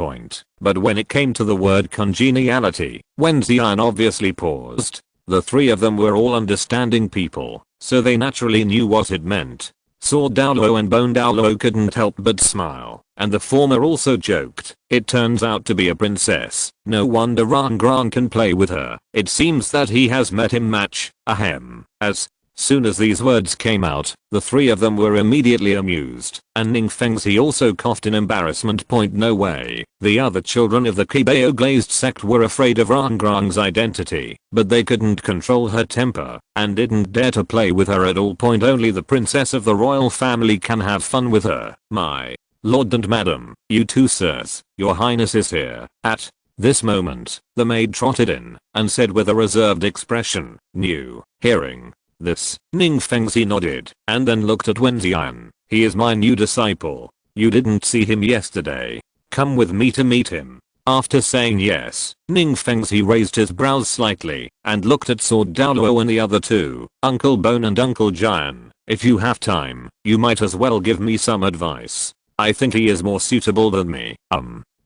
But when it came to the word congeniality, Wen Xian obviously paused. The 3 of them were all understanding people, so they naturally knew what it meant. Sword Douluo and Bone Douluo couldn't help but smile. and the former also joked, "It turns out to be a princess. No wonder Rangrang can play with her. It seems that he has met him match, ahem." As soon as these words came out, the three of them were immediately amused, and Ning Fengzi also coughed in embarrassment. No way. The other children of the Kibeo glazed sect were afraid of Rangrang's identity, but they couldn't control her temper, and didn't dare to play with her at all. Only the princess of the royal family can have fun with her. "My lord and madam, you two sirs, your highness is here." At this moment, the maid trotted in, and said with a reserved expression, "New." Hearing this, Ning Fengzi nodded, and then looked at Wen Xian. "He is my new disciple. You didn't see him yesterday. Come with me to meet him." After saying yes, Ning Fengzi raised his brows slightly, and looked at Sword Douluo and the other two, Uncle Bone and Uncle Xian. "If you have time, you might as well give me some advice. I think he is more suitable than me."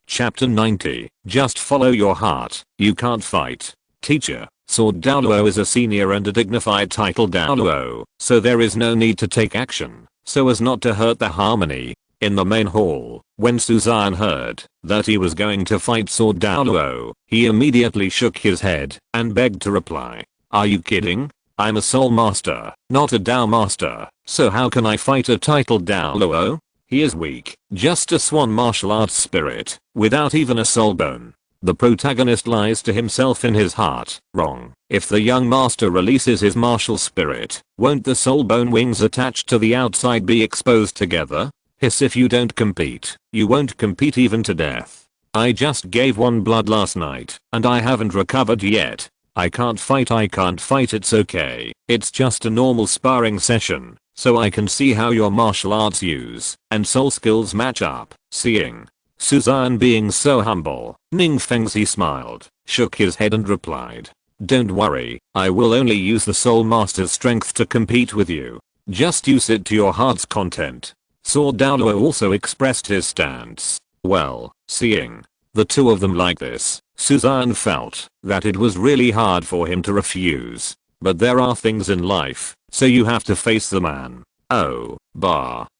Chapter 90. Just follow your heart. You can't fight. Teacher. Sword Douluo is a senior and a dignified title Douluo, so there is no need to take action, so as not to hurt the harmony. In the main hall, when Suzanne heard that he was going to fight Sword Douluo, he immediately shook his head and begged to reply. "Are you kidding? I'm a soul master, not a Dao master, so how can I fight a titled Douluo? He is weak, just a swan martial arts spirit, without even a soul bone." The protagonist lies to himself in his heart. Wrong. If the young master releases his martial spirit, won't the soul bone wings attached to the outside be exposed together? Hiss, if you don't compete, you won't compete even to death. I just gave one blood last night, and I haven't recovered yet. I can't fight, it's okay. It's just a normal sparring session, so I can see how your martial arts use and soul skills match up. Seeing Suzanne being so humble, Ning Fengzi smiled, shook his head and replied, "Don't worry, I will only use the Soul Master's strength to compete with you. Just use it to your heart's content." Sword Douluo also expressed his stance. Well, seeing the two of them like this, Suzanne felt that it was really hard for him to refuse. But there are things in life, so you have to face the man.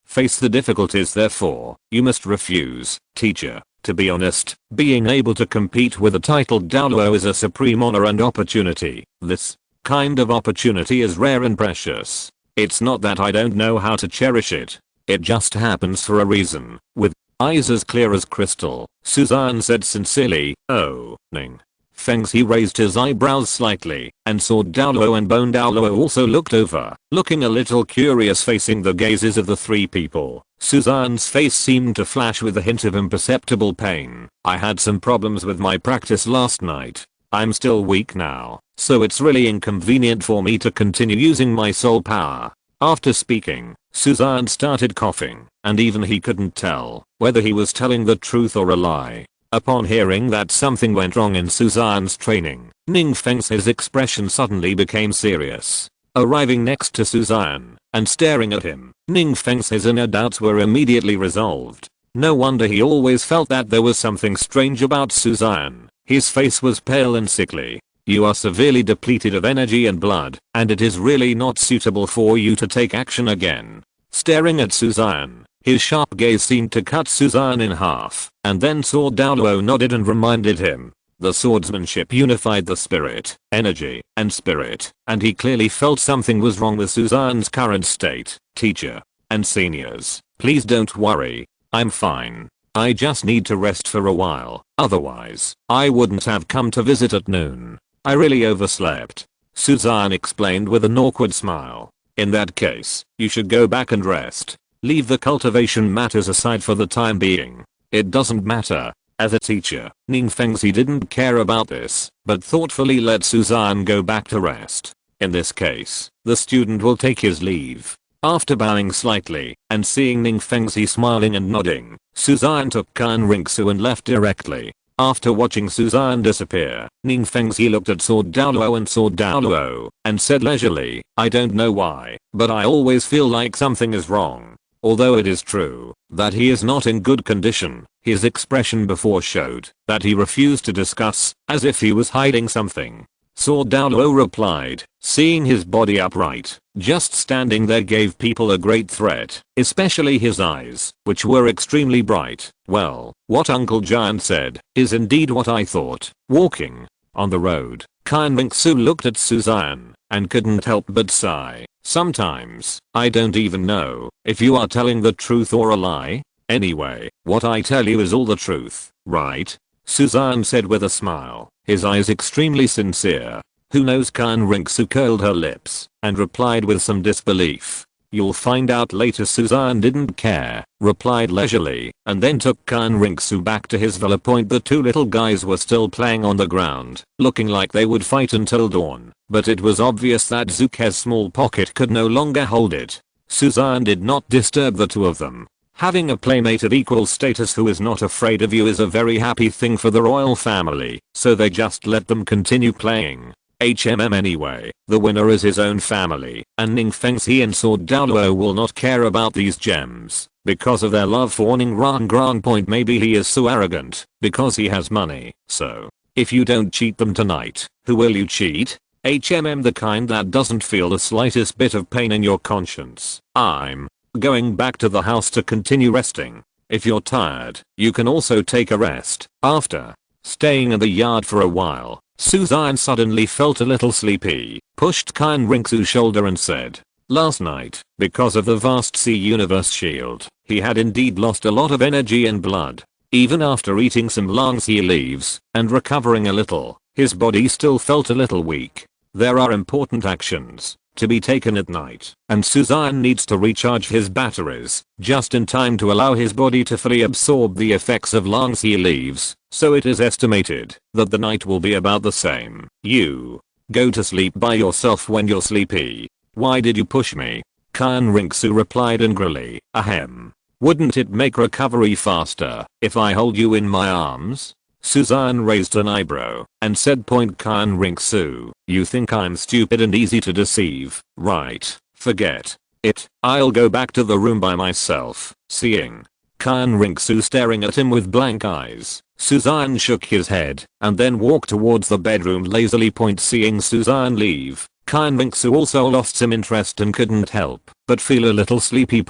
Face the difficulties, therefore, you must refuse. Teacher, to be honest, being able to compete with a titled Douluo is a supreme honor and opportunity. This kind of opportunity is rare and precious. It's not that I don't know how to cherish it. It just happens for a reason. With eyes as clear as crystal, Suzanne said sincerely, "Oh, Ning." Fengzi raised his eyebrows slightly, and Sword Douluo and Bone Douluo also looked over, looking a little curious, facing the gazes of the three people. Suzanne's face seemed to flash with a hint of imperceptible pain. "I had some problems with my practice last night. I'm still weak now, so it's really inconvenient for me to continue using my soul power." After speaking, Suzanne started coughing, and even he couldn't tell whether he was telling the truth or a lie. Upon hearing that something went wrong in Suzanne's training, Ning Fengzi's expression suddenly became serious. Arriving next to Suzanne and staring at him, Ning Fengzi's inner doubts were immediately resolved. No wonder he always felt that there was something strange about Suzanne. His face was pale and sickly. "You are severely depleted of energy and blood, and it is really not suitable for you to take action again." Staring at Suzanne, his sharp gaze seemed to cut Suzanne in half, and then Sword Douluo nodded and reminded him. The swordsmanship unified the spirit, energy, and spirit, and he clearly felt something was wrong with Suzanne's current state. "Teacher and seniors, please don't worry. I'm fine. I just need to rest for a while, otherwise, I wouldn't have come to visit at noon. I really overslept," Suzanne explained with an awkward smile. "In that case, you should go back and rest. Leave the cultivation matters aside for the time being. It doesn't matter." As a teacher, Ning Fengzi didn't care about this, but thoughtfully let Suzanne go back to rest. In this case, the student will take his leave. After bowing slightly, and seeing Ning Fengzi smiling and nodding, Suzanne took Kan Ringsu and left directly. After watching Suzanne disappear, Ning Fengzi looked at Sword Douluo and said leisurely, "I don't know why, but I always feel like something is wrong." Although it is true that he is not in good condition, his expression before showed that he refused to discuss, as if he was hiding something. Saw Douluo replied, seeing his body upright, just standing there gave people a great threat, especially his eyes, which were extremely bright. Well, what Uncle Xian said, is indeed what I thought. Walking on the road, Xian Rongsu looked at Suzanne, and couldn't help but sigh. Sometimes, I don't even know if you are telling the truth or a lie. Anyway, what I tell you is all the truth, right? Suzanne said with a smile, his eyes extremely sincere. Who knows? Xian Rongsu curled her lips and replied with some disbelief. You'll find out later. Suzanne didn't care, replied leisurely, and then took Xian Rongsu back to his villa. The two little guys were still playing on the ground, looking like they would fight until dawn, but it was obvious that Zuke's small pocket could no longer hold it. Suzanne did not disturb the two of them. Having a playmate of equal status who is not afraid of you is a very happy thing for the royal family, so they just let them continue playing. Anyway, the winner is his own family, and Ningfengzi and Sword Douluo will not care about these gems because of their love for Ningran. Maybe he is so arrogant because he has money. So, if you don't cheat them tonight, who will you cheat? The kind that doesn't feel the slightest bit of pain in your conscience. I'm going back to the house to continue resting. If you're tired, you can also take a rest. After staying in the yard for a while, Suzanne suddenly felt a little sleepy, pushed Xian Rongsu's shoulder and said, last night, because of the vast sea universe shield, he had indeed lost a lot of energy and blood. Even after eating some Langxi leaves and recovering a little, his body still felt a little weak. There are important actions to be taken at night, and Suzanne needs to recharge his batteries just in time to allow his body to fully absorb the effects of Langxi leaves, so it is estimated that the night will be about the same. You go to sleep by yourself when you're sleepy. Why did you push me? Xian Rongsu replied angrily. Ahem. Wouldn't it make recovery faster if I hold you in my arms? Suzanne raised an eyebrow and said, Xian Rongsu, you think I'm stupid and easy to deceive, right? Forget it. I'll go back to the room by myself. Seeing Xian Rongsu staring at him with blank eyes, Suzanne shook his head and then walked towards the bedroom lazily. Seeing Suzanne leave, Xian Rongsu also lost some interest and couldn't help but feel a little sleepy.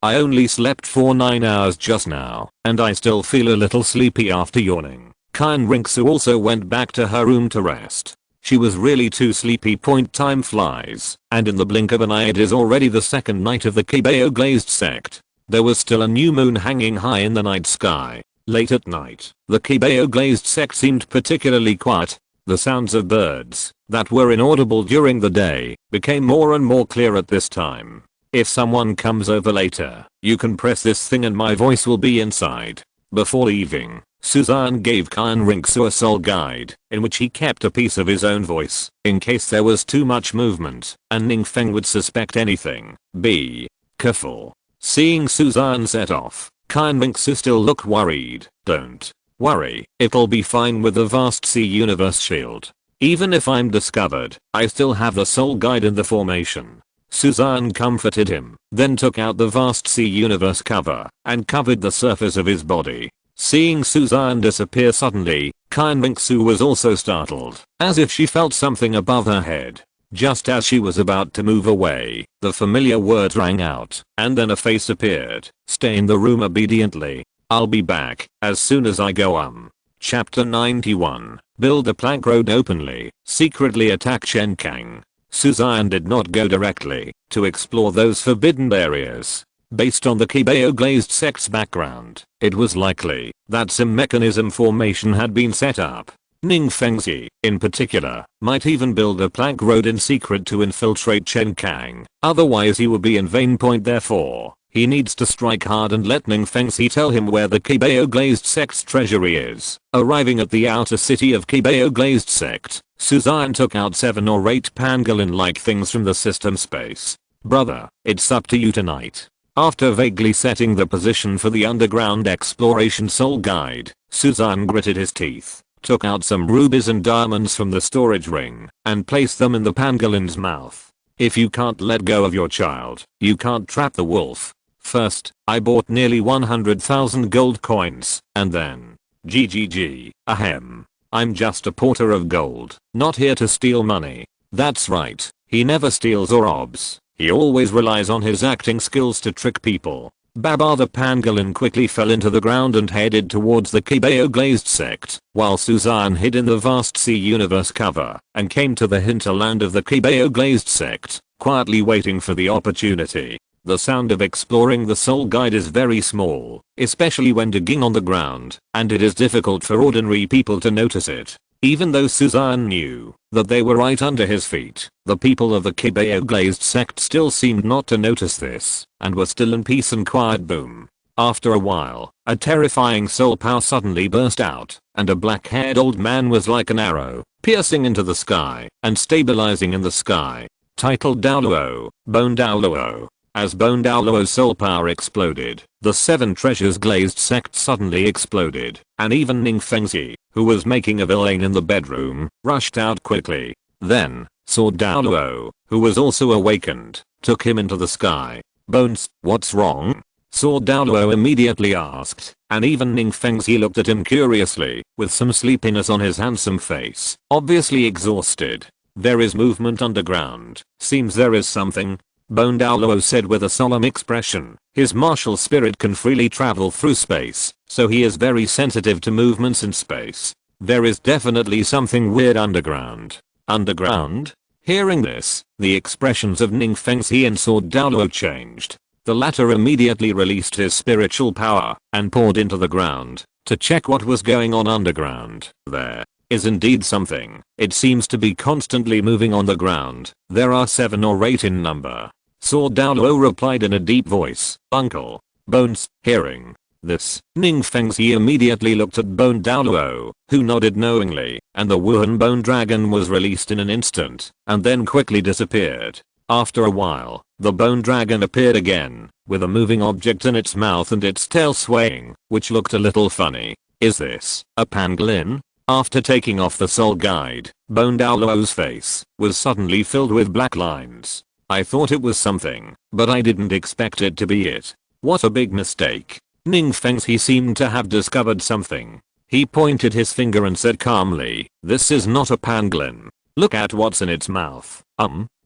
I only slept for 9 hours just now, and I still feel a little sleepy after yawning. Xian Rongsu also went back to her room to rest. She was really too sleepy. Time flies, and in the blink of an eye it is already the second night of the Kibeo glazed sect. There was still a new moon hanging high in the night sky. Late at night, the Kibeo glazed sect seemed particularly quiet. The sounds of birds that were inaudible during the day became more and more clear at this time. If someone comes over later, you can press this thing and my voice will be inside. Before leaving, Suzanne gave Xian Rongsu a soul guide, in which he kept a piece of his own voice, in case there was too much movement, and Ningfeng would suspect anything. Be careful. Seeing Suzanne set off, Xian Rongsu still looked worried. Don't worry, it'll be fine with the vast sea universe shield. Even if I'm discovered, I still have the soul guide in the formation. Suzanne comforted him, then took out the vast sea universe cover and covered the surface of his body. Seeing Suzanne disappear suddenly, Xian Rongsu was also startled, as if she felt something above her head. Just as she was about to move away, the familiar words rang out, and then a face appeared. Stay in the room obediently. I'll be back as soon as I go. Chapter 91. Build a plank road openly, secretly attack Shenkang. Suzanne did not go directly to explore those forbidden areas. Based on the Kibeo glazed sect's background, it was likely that some mechanism formation had been set up. Ningfengzi, in particular, might even build a plank road in secret to infiltrate Shenkang, otherwise he would be in vain. Therefore, he needs to strike hard and let Ningfengzi tell him where the Kibeo glazed sect's treasury is. Arriving at the outer city of Kibeo glazed sect, Suzanne took out 7 or 8 pangolin-like things from the system space. Brother, it's up to you tonight. After vaguely setting the position for the underground exploration soul guide, Suzanne gritted his teeth, took out some rubies and diamonds from the storage ring, and placed them in the pangolin's mouth. If you can't let go of your child, you can't trap the wolf. First, I bought nearly 100,000 gold coins, and then GGG, ahem. I'm just a porter of gold, not here to steal money. That's right, he never steals or robs. He always relies on his acting skills to trick people. Baba the pangolin quickly fell into the ground and headed towards the Kibeo glazed sect, while Suzanne hid in the vast sea universe cover and came to the hinterland of the Kibeo glazed sect, quietly waiting for the opportunity. The sound of exploring the soul guide is very small, especially when digging on the ground, and it is difficult for ordinary people to notice it. Even though Suzanne knew that they were right under his feet, the people of the Kibeo glazed sect still seemed not to notice this, and were still in peace and quiet. Boom. After a while, a terrifying soul power suddenly burst out, and a black-haired old man was like an arrow, piercing into the sky, and stabilizing in the sky. Titled Douluo, Bone Douluo. As Bone Douluo's soul power exploded, the 7 treasures glazed sect suddenly exploded, and even Ning Fengzi, who was making a villain in the bedroom, rushed out quickly. Then, Sword Douluo, who was also awakened, took him into the sky. Bones, what's wrong? Sword Douluo immediately asked, and even Ning Fengzi looked at him curiously, with some sleepiness on his handsome face, obviously exhausted. There is movement underground, seems there is something. Bone Douluo said with a solemn expression. His martial spirit can freely travel through space, so he is very sensitive to movements in space. There is definitely something weird underground. Underground? Hearing this, the expressions of Ning Fengzi and Sword Douluo changed. The latter immediately released his spiritual power and poured into the ground to check what was going on underground. There is indeed something. It seems to be constantly moving on the ground. There are 7 or 8 in number. Sword Douluo replied in a deep voice, Uncle. Bones, hearing this, Ning Fengzi immediately looked at Bone Douluo, who nodded knowingly, and the Wuhan bone dragon was released in an instant, and then quickly disappeared. After a while, the bone dragon appeared again, with a moving object in its mouth and its tail swaying, which looked a little funny. Is this a pangolin? After taking off the soul guide, Bone Douluo's face was suddenly filled with black lines. I thought it was something, but I didn't expect it to be it. What a big mistake. Ning Fengzi seemed to have discovered something. He pointed his finger and said calmly, this is not a pangolin. Look at what's in its mouth.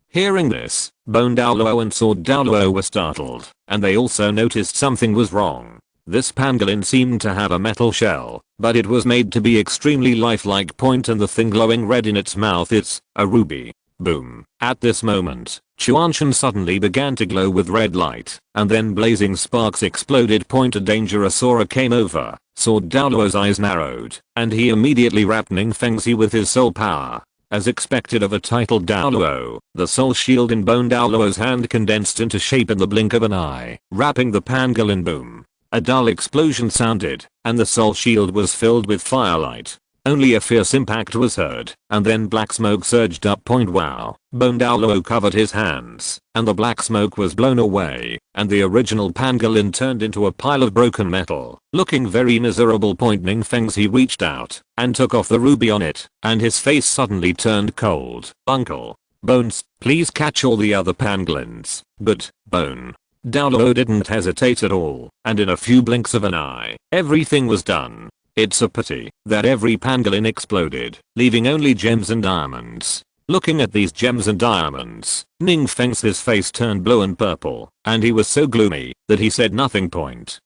Hearing this, Bone Douluo and Sword Douluo were startled, and they also noticed something was wrong. This pangolin seemed to have a metal shell, but it was made to be extremely lifelike. And the thing glowing red in its mouth is a ruby. Boom. At this moment, Chuanshan suddenly began to glow with red light, and then blazing sparks exploded. A dangerous aura came over. Sword Douluo's eyes narrowed, and he immediately wrapped Ning Fengzi with his soul power. As expected of a titled Douluo, the soul shield in Bone Douluo's hand condensed into shape in the blink of an eye, wrapping the pangolin. Boom. A dull explosion sounded, and the soul shield was filled with firelight. Only a fierce impact was heard, and then black smoke surged up. Wow. Bone Douluo covered his hands, and the black smoke was blown away, and the original pangolin turned into a pile of broken metal, looking very miserable. Ning Fengzi reached out and took off the ruby on it, and his face suddenly turned cold. Uncle. Bones, please catch all the other pangolins. But, Bone Douluo didn't hesitate at all, and in a few blinks of an eye, everything was done. It's a pity that every pangolin exploded, leaving only gems and diamonds. Looking at these gems and diamonds, Ning Fengzi's face turned blue and purple, and he was so gloomy that he said nothing.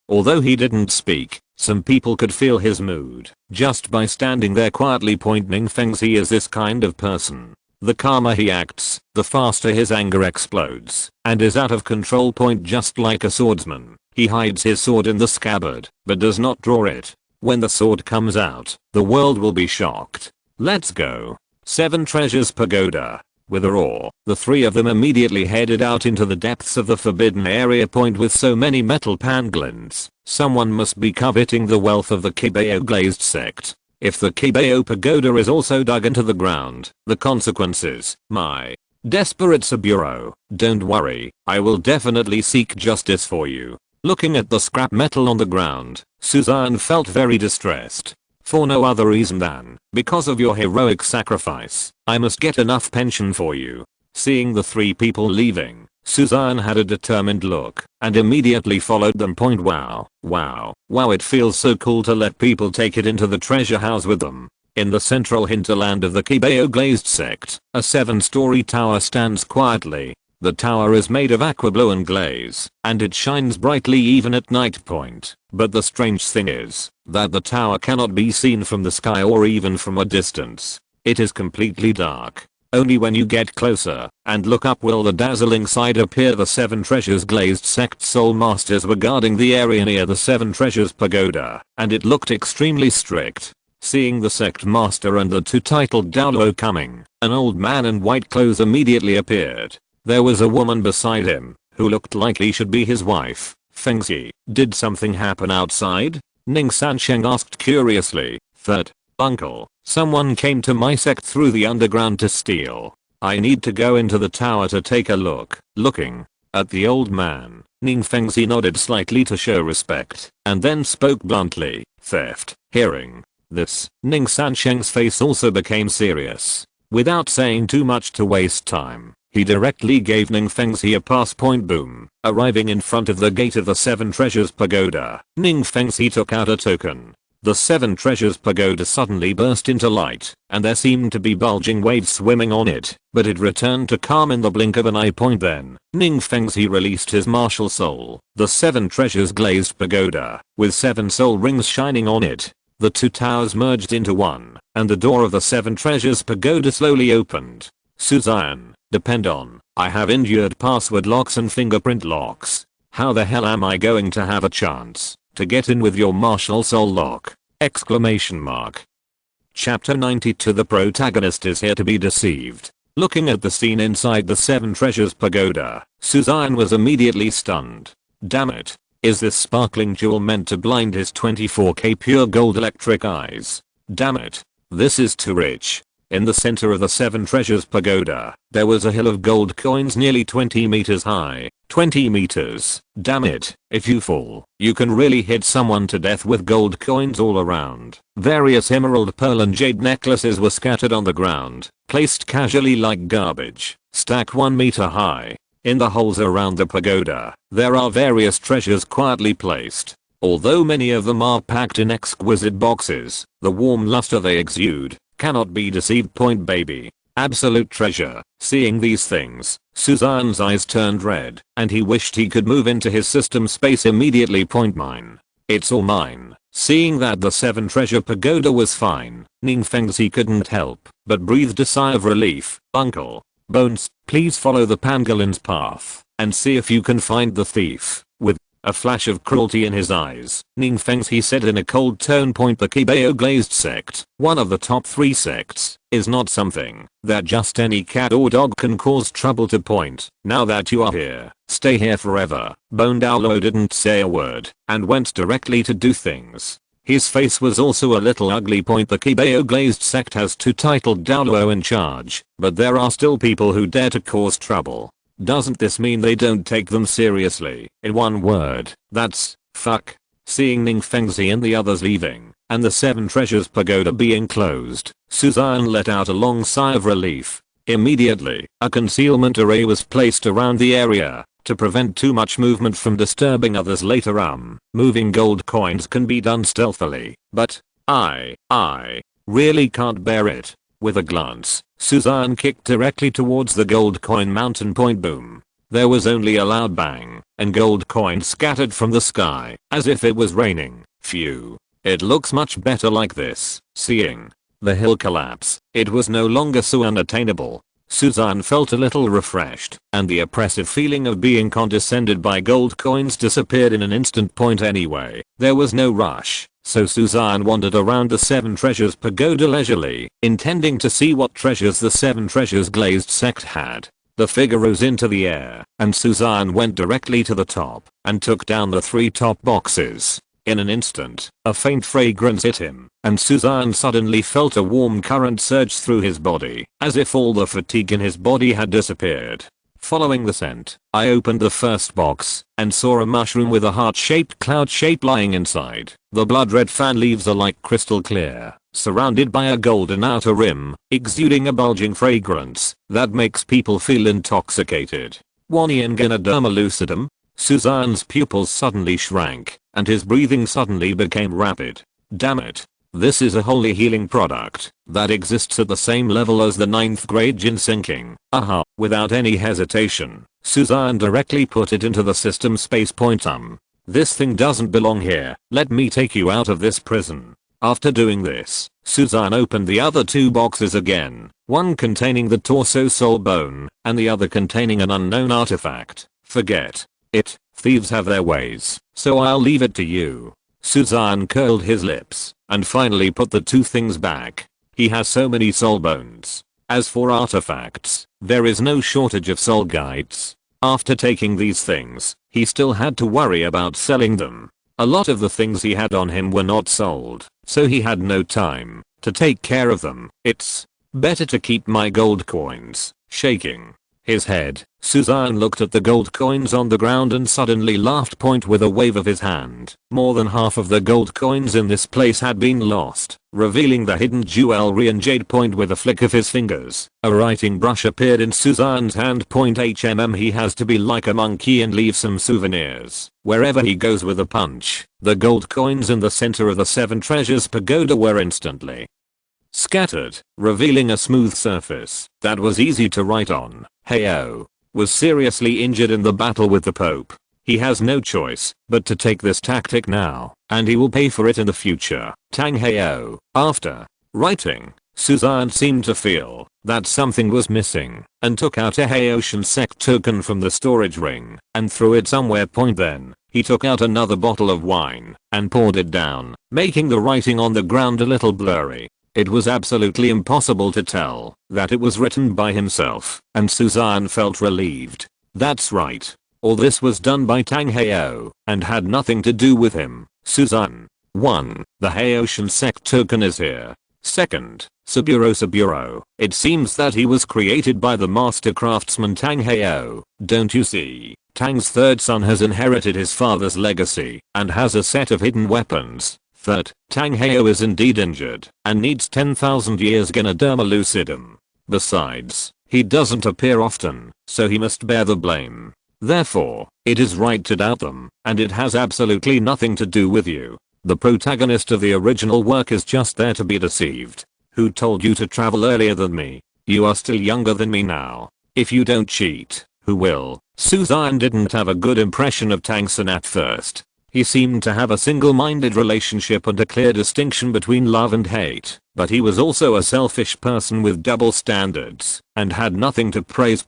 Although he didn't speak, some people could feel his mood just by standing there quietly. Ning Fengzi is this kind of person. The calmer he acts, the faster his anger explodes, and is out of control. Just like a swordsman, he hides his sword in the scabbard, but does not draw it. When the sword comes out, the world will be shocked. Let's go. 7 Treasures Pagoda. With a roar, the 3 of them immediately headed out into the depths of the forbidden area. With so many metal pangolins, someone must be coveting the wealth of the Kibeo glazed sect. If the Kibeo Pagoda is also dug into the ground, the consequences, my desperate Saburo. Don't worry, I will definitely seek justice for you. Looking at the scrap metal on the ground, Suzanne felt very distressed. For no other reason than, because of your heroic sacrifice, I must get enough pension for you. Seeing the 3 people leaving, Suzanne had a determined look, and immediately followed them. Wow, it feels so cool to let people take it into the treasure house with them. In the central hinterland of the Kibeo glazed sect, a 7-story tower stands quietly. The tower is made of aqua blue and glaze, and it shines brightly even at night point. But the strange thing is that the tower cannot be seen from the sky or even from a distance. It is completely dark. Only when you get closer and look up will the dazzling sight appear. The 7 Treasures glazed sect soul masters were guarding the area near the 7 Treasures pagoda, and it looked extremely strict. Seeing the sect master and the 2 titled Douluo coming, an old man in white clothes immediately appeared. There was a woman beside him, who looked like he should be his wife, Fengzi. Did something happen outside? Ning Sansheng asked curiously. Third, uncle, someone came to my sect through the underground to steal. I need to go into the tower to take a look. Looking at the old man, Ning Fengzi nodded slightly to show respect, and then spoke bluntly. Theft. Hearing this, Ning Sansheng's face also became serious. Without saying too much to waste time, he directly gave Ning Fengzi a pass. Point boom. Arriving in front of the gate of the 7 Treasures pagoda, Ning Fengzi took out a token. The 7 Treasures pagoda suddenly burst into light, and there seemed to be bulging waves swimming on it, but it returned to calm in the blink of an eye. Point then, Ning Fengzi released his martial soul. The 7 Treasures glazed pagoda, with 7 soul rings shining on it. The 2 towers merged into one, and the door of the 7 Treasures pagoda slowly opened. Suzanne, depend on, I have endured password locks and fingerprint locks. How the hell am I going to have a chance to get in with your martial soul lock? Exclamation mark. Chapter 92. The protagonist is here to be deceived. Looking at the scene inside the 7 Treasures pagoda, Suzanne was immediately stunned. Damn it. Is this sparkling jewel meant to blind his 24K pure gold electric eyes? Damn it. This is too rich. In the center of the 7 Treasures pagoda, there was a hill of gold coins nearly 20 meters high. 20 meters. Damn it. If you fall, you can really hit someone to death with gold coins all around. Various emerald, pearl and jade necklaces were scattered on the ground, placed casually like garbage, stacked 1 meter high. In the holes around the pagoda, there are various treasures quietly placed. Although many of them are packed in exquisite boxes, the warm luster they exude cannot be deceived. Point baby. Absolute treasure. Seeing these things, Suzanne's eyes turned red, and he wished he could move into his system space immediately. Point mine. It's all mine. Seeing that the 7 Treasure pagoda was fine, Ning Fengzi couldn't help but breathed a sigh of relief. Uncle Bones, please follow the pangolin's path and see if you can find the thief. With a flash of cruelty in his eyes, Ning Fengzi said in a cold tone. Point the Kibeo glazed sect, one of the top 3 sects, is not something that just any cat or dog can cause trouble to. Point. Now that you are here, stay here forever. Bone Douluo didn't say a word and went directly to do things. His face was also a little ugly. Point the Kibeo glazed sect has 2 titled Douluo in charge, but there are still people who dare to cause trouble. Doesn't this mean they don't take them seriously? In one word, that's fuck. Seeing Ning Fengzi and the others leaving, and the 7 Treasures pagoda being closed, Suzanne let out a long sigh of relief. Immediately, a concealment array was placed around the area to prevent too much movement from disturbing others later. Moving gold coins can be done stealthily, but I really can't bear it. With a glance, Suzanne kicked directly towards the gold coin mountain. Point boom. There was only a loud bang, and gold coins scattered from the sky, as if it was raining. Phew. It looks much better like this. Seeing the hill collapse, it was no longer so unattainable. Suzanne felt a little refreshed, and the oppressive feeling of being condescended by gold coins disappeared in an instant. Point anyway, there was no rush, so Suzanne wandered around the 7 Treasures pagoda leisurely, intending to see what treasures the 7 Treasures glazed sect had. The figure rose into the air, and Suzanne went directly to the top and took down the 3 top boxes. In an instant, a faint fragrance hit him, and Suzanne suddenly felt a warm current surge through his body, as if all the fatigue in his body had disappeared. Following the scent, I opened the first box and saw a mushroom with a heart-shaped cloud shape lying inside. The blood-red fan leaves are like crystal clear, surrounded by a golden outer rim, exuding a bulging fragrance that makes people feel intoxicated. Wanian Ganoderma lucidum? Suzanne's pupils suddenly shrank, and his breathing suddenly became rapid. Damn it. This is a holy healing product that exists at the same level as the 9th grade ginsenking. Aha. Without any hesitation, Suzanne directly put it into the system space point. This thing doesn't belong here. Let me take you out of this prison. After doing this, Suzanne opened the other 2 boxes again, one containing the torso soul bone, and the other containing an unknown artifact. Forget it, thieves have their ways, so I'll leave it to you. Suzanne curled his lips, and finally put the 2 things back. He has so many soul bones. As for artifacts, there is no shortage of soul guides. After taking these things, he still had to worry about selling them. A lot of the things he had on him were not sold, so he had no time to take care of them. It's better to keep my gold coins. Shaking his head, Suzanne looked at the gold coins on the ground and suddenly laughed with a wave of his hand. More than half of the gold coins in this place had been lost, revealing the hidden jewelry and jade with a flick of his fingers. A writing brush appeared in Suzanne's hand. He has to be like a monkey and leave some souvenirs wherever he goes with a punch. The gold coins in the center of the 7 treasures pagoda were instantly scattered, revealing a smooth surface that was easy to write on. Heyo was seriously injured in the battle with the Pope. He has no choice but to take this tactic now, and he will pay for it in the future. Tang Heyo. After writing, Suzanne seemed to feel that something was missing and took out a Haitian sect token from the storage ring and threw it somewhere. Then he took out another bottle of wine and poured it down, making the writing on the ground a little blurry. It was absolutely impossible to tell that it was written by himself, and Suzanne felt relieved. That's right. All this was done by Tang Heyo and had nothing to do with him. Suzanne. 1. The Haitian sect token is here. 2nd, Saburo. It seems that he was created by the master craftsman Tang Heyo. Don't you see? Tang's 3rd son has inherited his father's legacy and has a set of hidden weapons. 3rd, Tang Heyo is indeed injured and needs 10,000 years Ganoderma lucidum. Besides, he doesn't appear often, so he must bear the blame. Therefore, it is right to doubt them, and it has absolutely nothing to do with you. The protagonist of the original work is just there to be deceived. Who told you to travel earlier than me? You are still younger than me now. If you don't cheat, who will? Suzanne didn't have a good impression of Tang San at first. He seemed to have a single-minded relationship and a clear distinction between love and hate, but he was also a selfish person with double standards and had nothing to praise.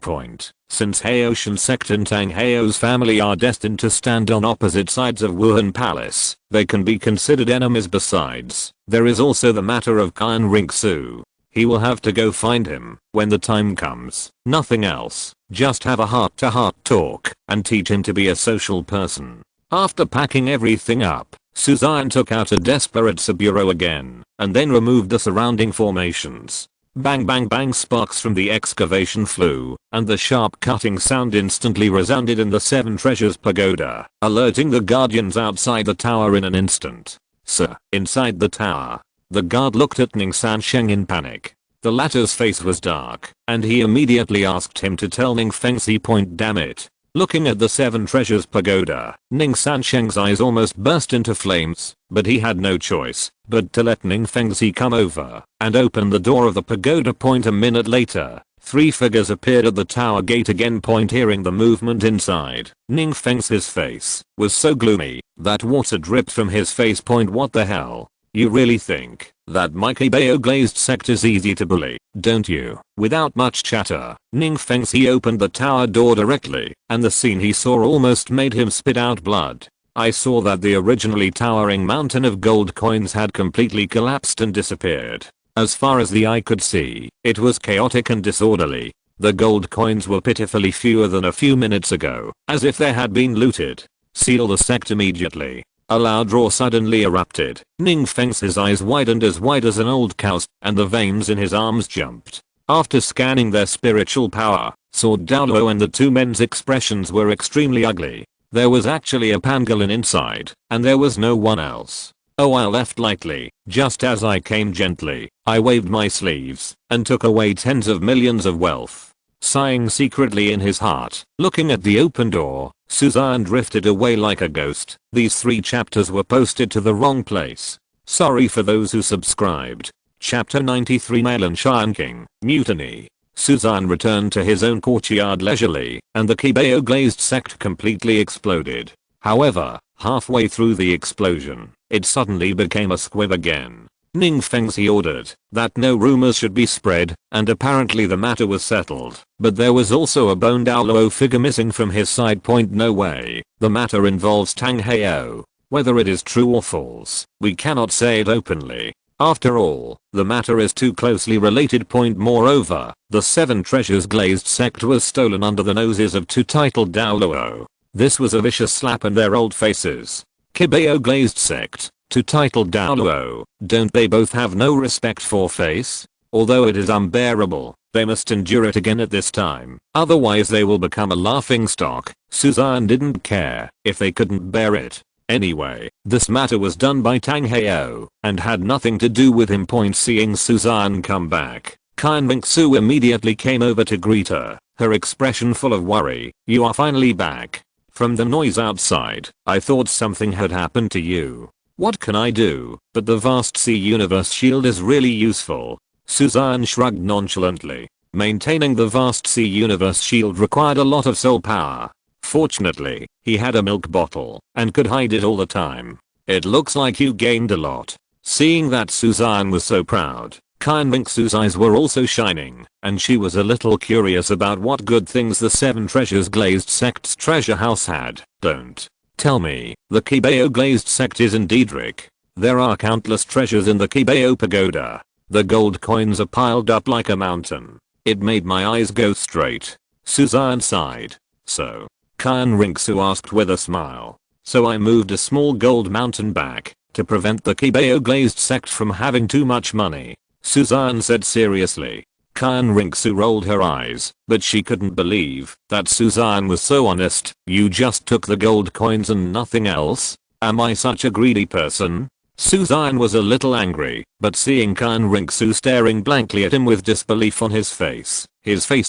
Since Haitian sect and Tang Heyo's family are destined to stand on opposite sides of Wuhan Palace, they can be considered enemies. Besides, there is also the matter of Xian Ringsu. He will have to go find him when the time comes. Nothing else. Just have a heart-to-heart talk and teach him to be a social person. After packing everything up, Suzanne took out a desperate Saburo again, and then removed the surrounding formations. Bang bang bang, sparks from the excavation flew, and the sharp cutting sound instantly resounded in the 7 treasures pagoda, alerting the guardians outside the tower in an instant. Sir, inside the tower. The guard looked at Ning Sansheng in panic. The latter's face was dark, and he immediately asked him to tell Ning Fengzi. Damn it. Looking at the 7 treasures pagoda, Ning Sansheng's eyes almost burst into flames, but he had no choice but to let Ning Fengzi come over and open the door of the pagoda. A minute later, 3 figures appeared at the tower gate again. Hearing the movement inside, Ning Fengzi's face was so gloomy that water dripped from his face. What the hell? You really think that Mikey Bayo glazed sect is easy to bully, don't you? Without much chatter, Ning Fengzi opened the tower door directly, and the scene he saw almost made him spit out blood. I saw that the originally towering mountain of gold coins had completely collapsed and disappeared. As far as the eye could see, it was chaotic and disorderly. The gold coins were pitifully fewer than a few minutes ago, as if they had been looted. Seal the sect immediately. A loud roar suddenly erupted. Ning Fengzi's eyes widened as wide as an old cow's, and the veins in his arms jumped. After scanning their spiritual power, saw Douluo and the 2 men's expressions were extremely ugly. There was actually a pangolin inside, and there was no one else. Oh, I left lightly, just as I came gently. I waved my sleeves and took away tens of millions of wealth. Sighing secretly in his heart, looking at the open door, Suzanne drifted away like a ghost. These 3 chapters were posted to the wrong place. Sorry for those who subscribed. Chapter 93 Male and Xian King, Mutiny. Suzan returned to his own courtyard leisurely, and the Kibeo glazed sect completely exploded. However, halfway through the explosion, it suddenly became a squib again. Ning Feng's he ordered that no rumors should be spread, and apparently the matter was settled. But there was also a bone Douluo figure missing from his side. No way. The matter involves Tang Heo. Whether it is true or false, we cannot say it openly. After all, the matter is too closely related. Moreover, the 7 treasures glazed sect was stolen under the noses of 2 titled Douluo. This was a vicious slap in their old faces. Kibeo glazed sect, 2 titled Douluo, don't they both have no respect for face? Although it is unbearable, they must endure it again at this time, otherwise they will become a laughingstock. Suzan didn't care if they couldn't bear it. Anyway, this matter was done by Tang Heo, and had nothing to do with him. Seeing Suzan come back, Xian Mingsu immediately came over to greet her, her expression full of worry. You are finally back. From the noise outside, I thought something had happened to you. What can I do? But the vast sea universe shield is really useful. Suzan shrugged nonchalantly. Maintaining the vast sea universe shield required a lot of soul power. Fortunately, he had a milk bottle and could hide it all the time. It looks like you gained a lot. Seeing that Suzan was so proud, Xian Mingsu's eyes were also shining, and she was a little curious about what good things the 7 treasures glazed sect's treasure house had. Don't tell me the Kibeo glazed sect is in Diedrich. There are countless treasures in the Kibeo pagoda. The gold coins are piled up like a mountain. It made my eyes go straight. Suzan sighed. So? Xian Mingsu asked with a smile. So I moved a small gold mountain back to prevent the Kibeo glazed sect from having too much money. Suzan said seriously. Xian Mingsu rolled her eyes, but she couldn't believe that Suzan was so honest. You just took the gold coins and nothing else? Am I such a greedy person? Suzan was a little angry, but seeing Xian Mingsu staring blankly at him with disbelief on his face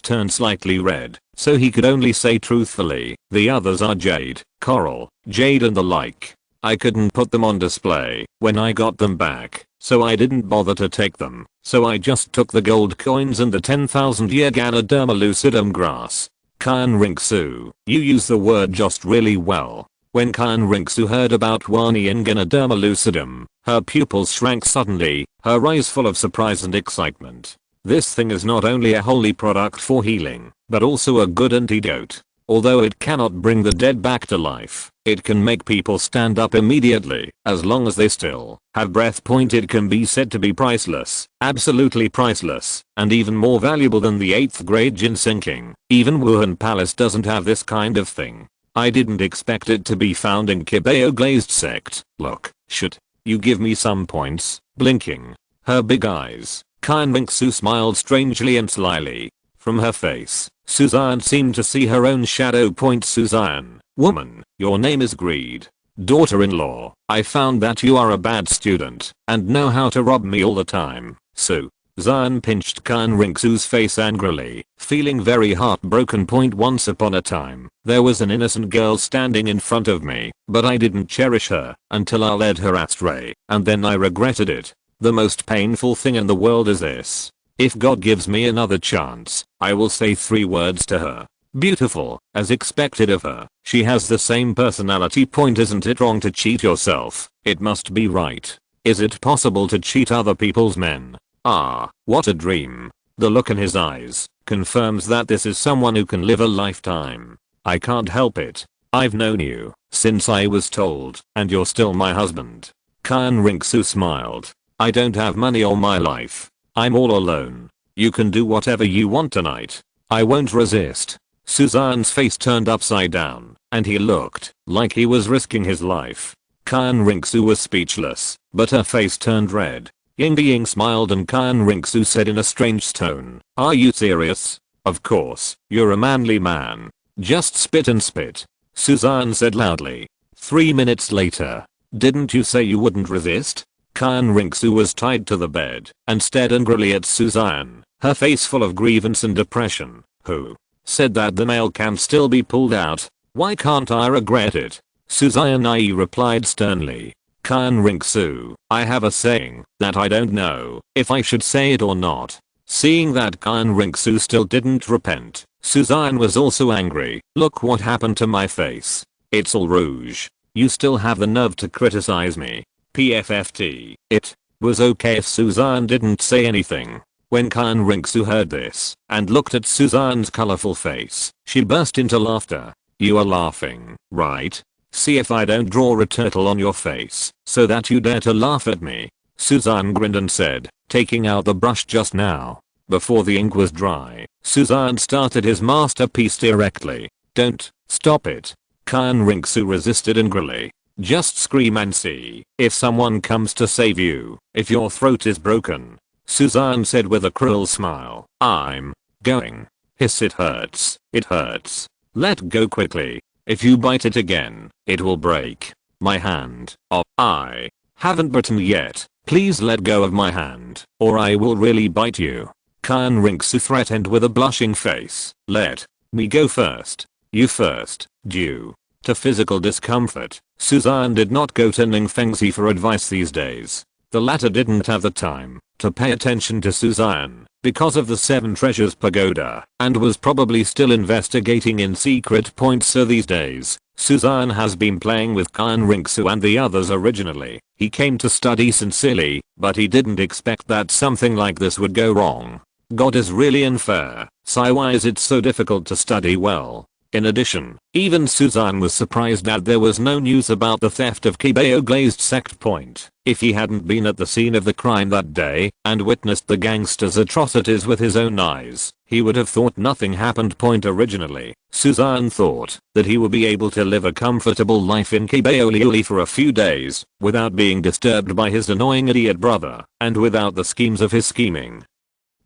turned slightly red, so he could only say truthfully, the others are jade, coral, jade and the like. I couldn't put them on display when I got them back, so I didn't bother to take them, so I just took the gold coins and the 10,000-year Ganoderma lucidum grass. Xian Mingsu, you use the word just really well. When Xian Mingsu heard about Wani and Ganoderma lucidum, her pupils shrank suddenly, her eyes full of surprise and excitement. This thing is not only a holy product for healing, but also a good antidote. Although it cannot bring the dead back to life, it can make people stand up immediately, as long as they still have breath. It can be said to be priceless, absolutely priceless, and even more valuable than the 8th grade ginseng king. Even Wuhan Palace doesn't have this kind of thing. I didn't expect it to be found in Kibeo glazed sect. Look, should you give me some points? Blinking her big eyes, Xian Mingsu smiled strangely and slyly. From her face, Suzan seemed to see her own shadow. Suzan, woman, your name is Greed. Daughter-in-law, I found that you are a bad student and know how to rob me all the time. Suzan pinched Xian Mingsu's face angrily, feeling very heartbroken. Once upon a time, there was an innocent girl standing in front of me, but I didn't cherish her until I led her astray, and then I regretted it. The most painful thing in the world is this. If God gives me another chance, I will say 3 words to her. Beautiful, as expected of her. She has the same personality. Isn't it wrong to cheat yourself? It must be right. Is it possible to cheat other people's men? Ah, what a dream. The look in his eyes confirms that this is someone who can live a lifetime. I can't help it. I've known you since I was told, and you're still my husband. Xian Mingsu smiled. I don't have money all my life. I'm all alone. You can do whatever you want tonight. I won't resist. Suzan's face turned upside down, and he looked like he was risking his life. Xian Mingsu was speechless, but her face turned red. Ying smiled and Xian Mingsu said in a strange tone, are you serious? Of course, you're a manly man. Just spit and spit. Suzan said loudly. 3 minutes later. Didn't you say you wouldn't resist? Xian Mingsu was tied to the bed and stared angrily at Suzan, her face full of grievance and depression. Who said that the nail can still be pulled out? Why can't I regret it? Suzan replied sternly. Xian Ringsu, I have a saying that I don't know if I should say it or not. Seeing that Xian Ringsu still didn't repent, Suzanne was also angry. Look what happened to my face. It's all rouge. You still have the nerve to criticize me. PFFT. It was okay if Suzanne didn't say anything. When Xian Ringsu heard this and looked at Suzanne's colorful face, she burst into laughter. You are laughing, right? See if I don't draw a turtle on your face so that you dare to laugh at me. Suzanne grinned and said, taking out the brush just now. Before the ink was dry, Suzanne started his masterpiece directly. Don't stop it. Xian Ringsu resisted angrily. Just scream and see if someone comes to save you if your throat is broken. Suzanne said with a cruel smile. I'm going. Hiss, it hurts. It hurts. Let go quickly. If you bite it again, it will break. My hand. Oh, I haven't bitten yet. Please let go of my hand or I will really bite you. Xian Ringsu threatened with a blushing face. Let me go first. You first. Due to physical discomfort, Suzanne did not go to Ning Fengzi for advice these days. The latter didn't have the time to pay attention to Suzanne because of the Seven Treasures Pagoda and was probably still investigating in secret points, so these days, Suzanne has been playing with Xian Ringsu and the others originally. He came to study sincerely, but he didn't expect that something like this would go wrong. God is really unfair. So why is it so difficult to study well? In addition, even Suzanne was surprised that there was no news about the theft of Kibeo Glazed Sect Point. If he hadn't been at the scene of the crime that day and witnessed the gangsters' atrocities with his own eyes, he would have thought nothing happened. Point originally, Suzanne thought that he would be able to live a comfortable life in Kibeo Liuli for a few days without being disturbed by his annoying idiot brother and without the schemes of his scheming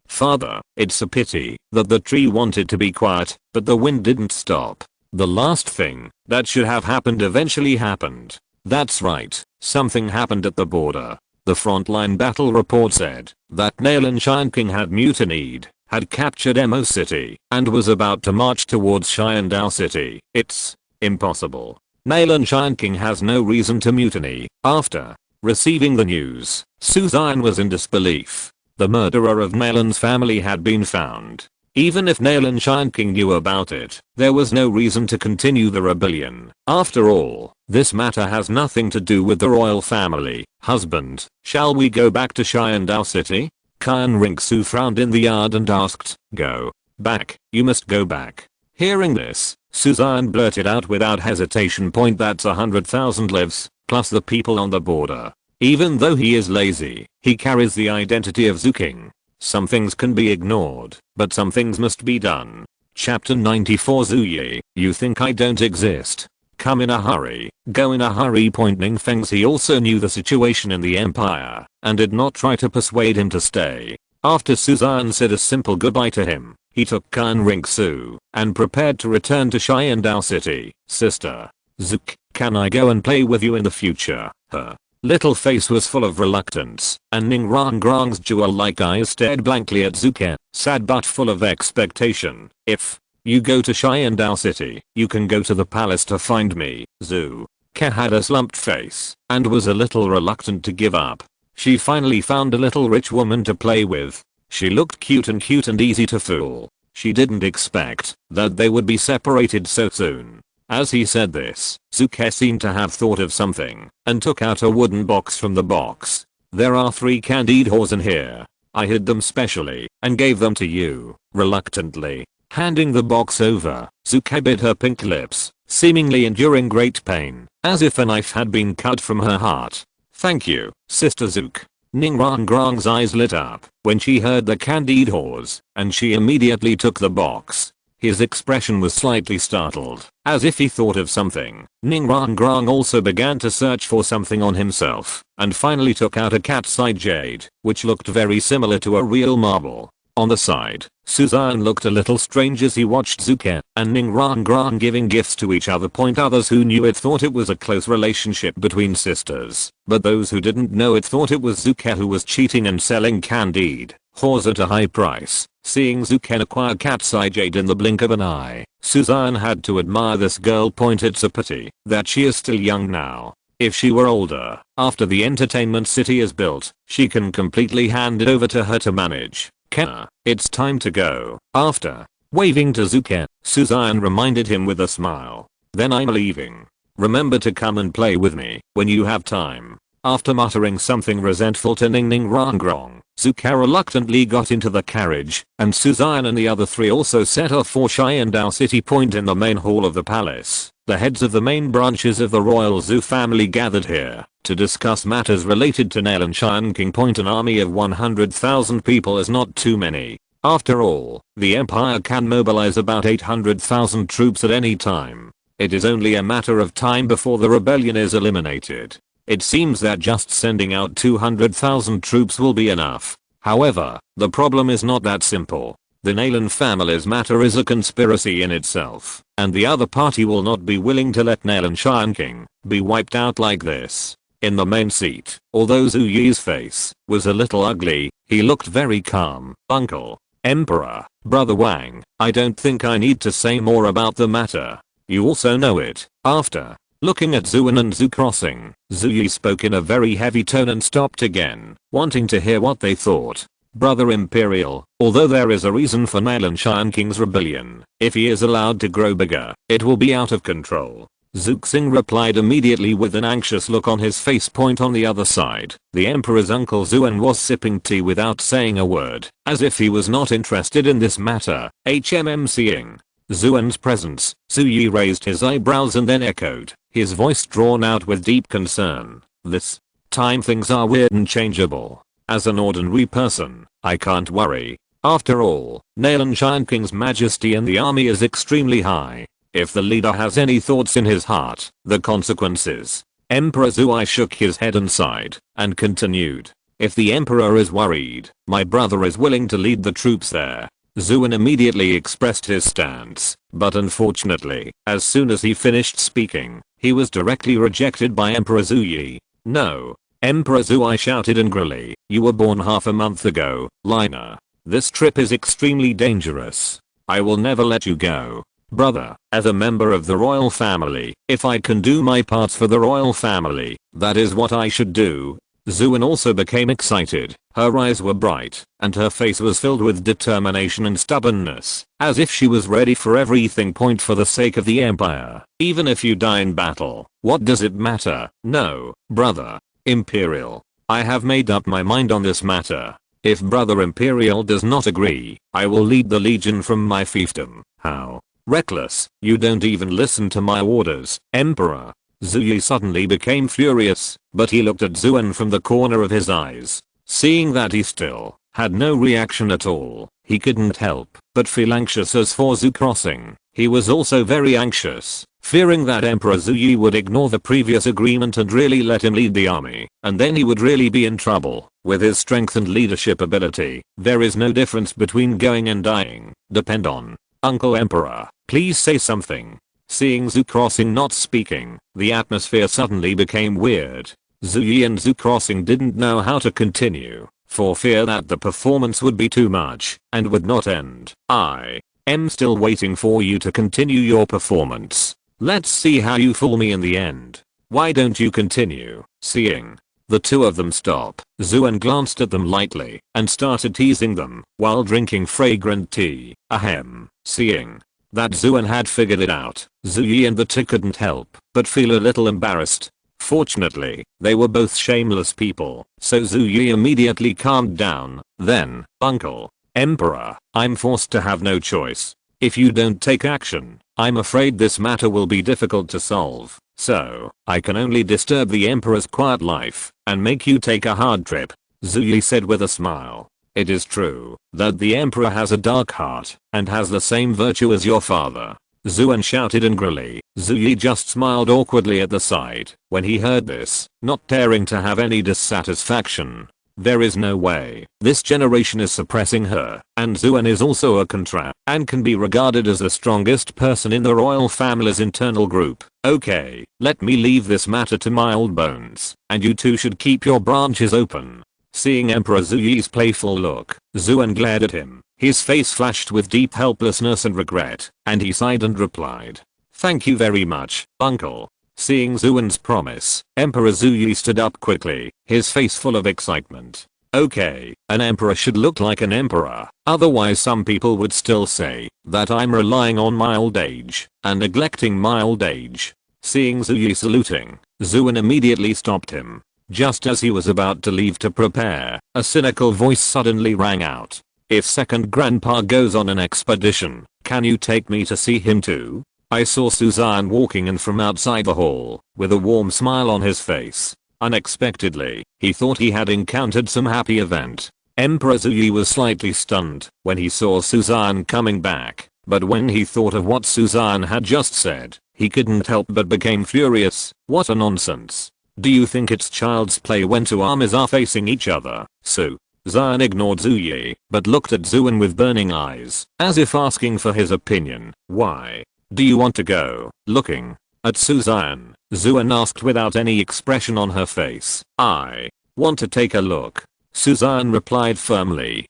father. It's a pity that the tree wanted to be quiet, but the wind didn't stop. The last thing that should have happened eventually happened. That's right, something happened at the border. The frontline battle report said that Xue Qinghe had mutinied, had captured Mo City, and was about to march towards Xiandao City. It's impossible. Xue Qinghe has no reason to mutiny. After receiving the news, Suzanne was in disbelief. The murderer of Nalan's family had been found. Even if Xue Qinghe knew about it, there was no reason to continue the rebellion. After all, this matter has nothing to do with the royal family. Husband, shall we go back to Xiandao City? Xian Ringsu frowned in the yard and asked. Go back, you must go back. Hearing this, Suzanne blurted out without hesitation. That's 100,000 lives, plus the people on the border. Even though he is lazy, he carries the identity of Xue Qinghe. Some things can be ignored, but some things must be done. Chapter 94. Zuyi, you think I don't exist? Come in a hurry, go in a hurry. Ning Fengzi also knew the situation in the empire, and did not try to persuade him to stay. After Suzanne said a simple goodbye to him, he took Xian Ringsu and prepared to return to Xiandao City. Sister Zuke, can I go and play with you in the future? Her little face was full of reluctance, and Ning Rangrang's jewel-like eyes stared blankly at Zuke, sad but full of expectation. If you go to Xiandao City, you can go to the palace to find me. Zuke had a slumped face and was a little reluctant to give up. She finally found a little rich woman to play with. She looked cute and easy to fool. She didn't expect that they would be separated so soon. As he said this, Zuke seemed to have thought of something and took out a wooden box from the box. There are 3 candied haws in here. I hid them specially and gave them to you. Reluctantly handing the box over, Zuke bit her pink lips, seemingly enduring great pain, as if a knife had been cut from her heart. Thank you, Sister Zuke. Ning Rangrang's eyes lit up when she heard the candied haws, and she immediately took the box. His expression was slightly startled, as if he thought of something. Ning Rangrang also began to search for something on himself, and finally took out a cat's-eye jade, which looked very similar to a real marble. On the side, Suzanne looked a little strange as he watched Zuke and Ning Rangrang giving gifts to each other. Others who knew it thought it was a close relationship between sisters, but those who didn't know it thought it was Zuke who was cheating and selling candied haws at a high price. Seeing Zuke acquire cat's eye jade in the blink of an eye, Suzanne had to admire this girl. It's a pity that she is still young now. If she were older, after the entertainment city is built, she can completely hand it over to her to manage. Kenna, it's time to go. After waving to Zuke, Suzanne reminded him with a smile. Then I'm leaving. Remember to come and play with me when you have time. After muttering something resentful to Ning Ning Rang Rong, Zuka reluctantly got into the carriage, and Suzanne and the other three also set off for Xiandao City Point in the main hall of the palace. The heads of the main branches of the royal zoo family gathered here to discuss matters related to Nail and Xian King Point. An army of 100,000 people is not too many. After all, the empire can mobilize about 800,000 troops at any time. It is only a matter of time before the rebellion is eliminated. It seems that just sending out 200,000 troops will be enough. However, the problem is not that simple. The Nalan family's matter is a conspiracy in itself, and the other party will not be willing to let Nail and Xian King be wiped out like this. In the main seat, although Zhu Yi's face was a little ugly, he looked very calm. Uncle, Emperor, Brother Wang, I don't think I need to say more about the matter. You also know it. After looking at Zuan and Zhu Crossing, Zhu Yi spoke in a very heavy tone and stopped again, wanting to hear what they thought. Brother Imperial, although there is a reason for Nail and Xian King's rebellion, if he is allowed to grow bigger, it will be out of control. Zhu Xing replied immediately with an anxious look on his face. Point on the other side, the Emperor's uncle Zuan was sipping tea without saying a word, as if he was not interested in this matter. Seeing Zuan's presence, Zhu Yi raised his eyebrows and then echoed, his voice drawn out with deep concern. This time things are weird and changeable. As an ordinary person, I can't worry. After all, Nail and Xian King's majesty in the army is extremely high. If the leader has any thoughts in his heart, the consequences. Emperor Zhuai shook his head and sighed, and continued. If the emperor is worried, my brother is willing to lead the troops there. Zuan immediately expressed his stance, but unfortunately, as soon as he finished speaking, he was directly rejected by Emperor Zhu Yi. No. Emperor Zhuai shouted angrily, you were born half a month ago, Lina. This trip is extremely dangerous. I will never let you go. Brother, as a member of the royal family, if I can do my parts for the royal family, that is what I should do. Zuan also became excited. Her eyes were bright, and her face was filled with determination and stubbornness, as if she was ready for everything. Point for the sake of the empire. Even if you die in battle, what does it matter? No, brother Imperial. I have made up my mind on this matter. If Brother Imperial does not agree, I will lead the legion from my fiefdom. How reckless, you don't even listen to my orders, Emperor. Zhu Yi suddenly became furious, but he looked at Zuan from the corner of his eyes. Seeing that he still had no reaction at all, he couldn't help but feel anxious. As for Zhu Crossing, he was also very anxious, fearing that Emperor Zhu Yi would ignore the previous agreement and really let him lead the army, and then he would really be in trouble. With his strength and leadership ability, there is no difference between going and dying. Depend on Uncle Emperor, please say something. Seeing Zhu Crossing not speaking, the atmosphere suddenly became weird. Zhu Yi and Zhu Crossing didn't know how to continue, for fear that the performance would be too much and would not end. I am still waiting for you to continue your performance. Let's see how you fool me in the end. Why don't you continue? Seeing the two of them stop, Zuan glanced at them lightly and started teasing them while drinking fragrant tea. Ahem. Seeing that Zuan had figured it out, Zhu Yi and the two couldn't help but feel a little embarrassed. Fortunately, they were both shameless people, so Zhu Yi immediately calmed down. Then, Uncle Emperor, I'm forced to have no choice. If you don't take action, I'm afraid this matter will be difficult to solve. So, I can only disturb the Emperor's quiet life and make you take a hard trip. Zhu Yi said with a smile. It is true that the Emperor has a dark heart and has the same virtue as your father. Zuan shouted angrily. Zhu Yi just smiled awkwardly at the side when he heard this, not daring to have any dissatisfaction. There is no way this generation is suppressing her, and Zuan is also a contra and can be regarded as the strongest person in the royal family's internal group. Okay, let me leave this matter to my old bones, and you two should keep your branches open. Seeing Emperor Zhu Yi's playful look, Zuan glared at him. His face flashed with deep helplessness and regret, and he sighed and replied, thank you very much, Uncle Seeing Xuan's promise, Emperor Zhuyi stood up quickly, his face full of excitement. Okay, an emperor should look like an emperor, otherwise some people would still say that I'm relying on my old age and neglecting my old age. Seeing Zhuyi saluting, Xuan immediately stopped him. Just as he was about to leave to prepare, a cynical voice suddenly rang out. If second grandpa goes on an expedition, can you take me to see him too? I saw Suzanne walking in from outside the hall, with a warm smile on his face. Unexpectedly, he thought he had encountered some happy event. Emperor Zhuyi was slightly stunned when he saw Suzanne coming back, but when he thought of what Suzanne had just said, he couldn't help but became furious. What a nonsense. Do you think it's child's play when two armies are facing each other? Suzanne ignored Zhuyi, but looked at Xuan with burning eyes, as if asking for his opinion. Why do you want to go? Looking at Suzanne, Xuan asked without any expression on her face. I want to take a look. Suzanne replied firmly.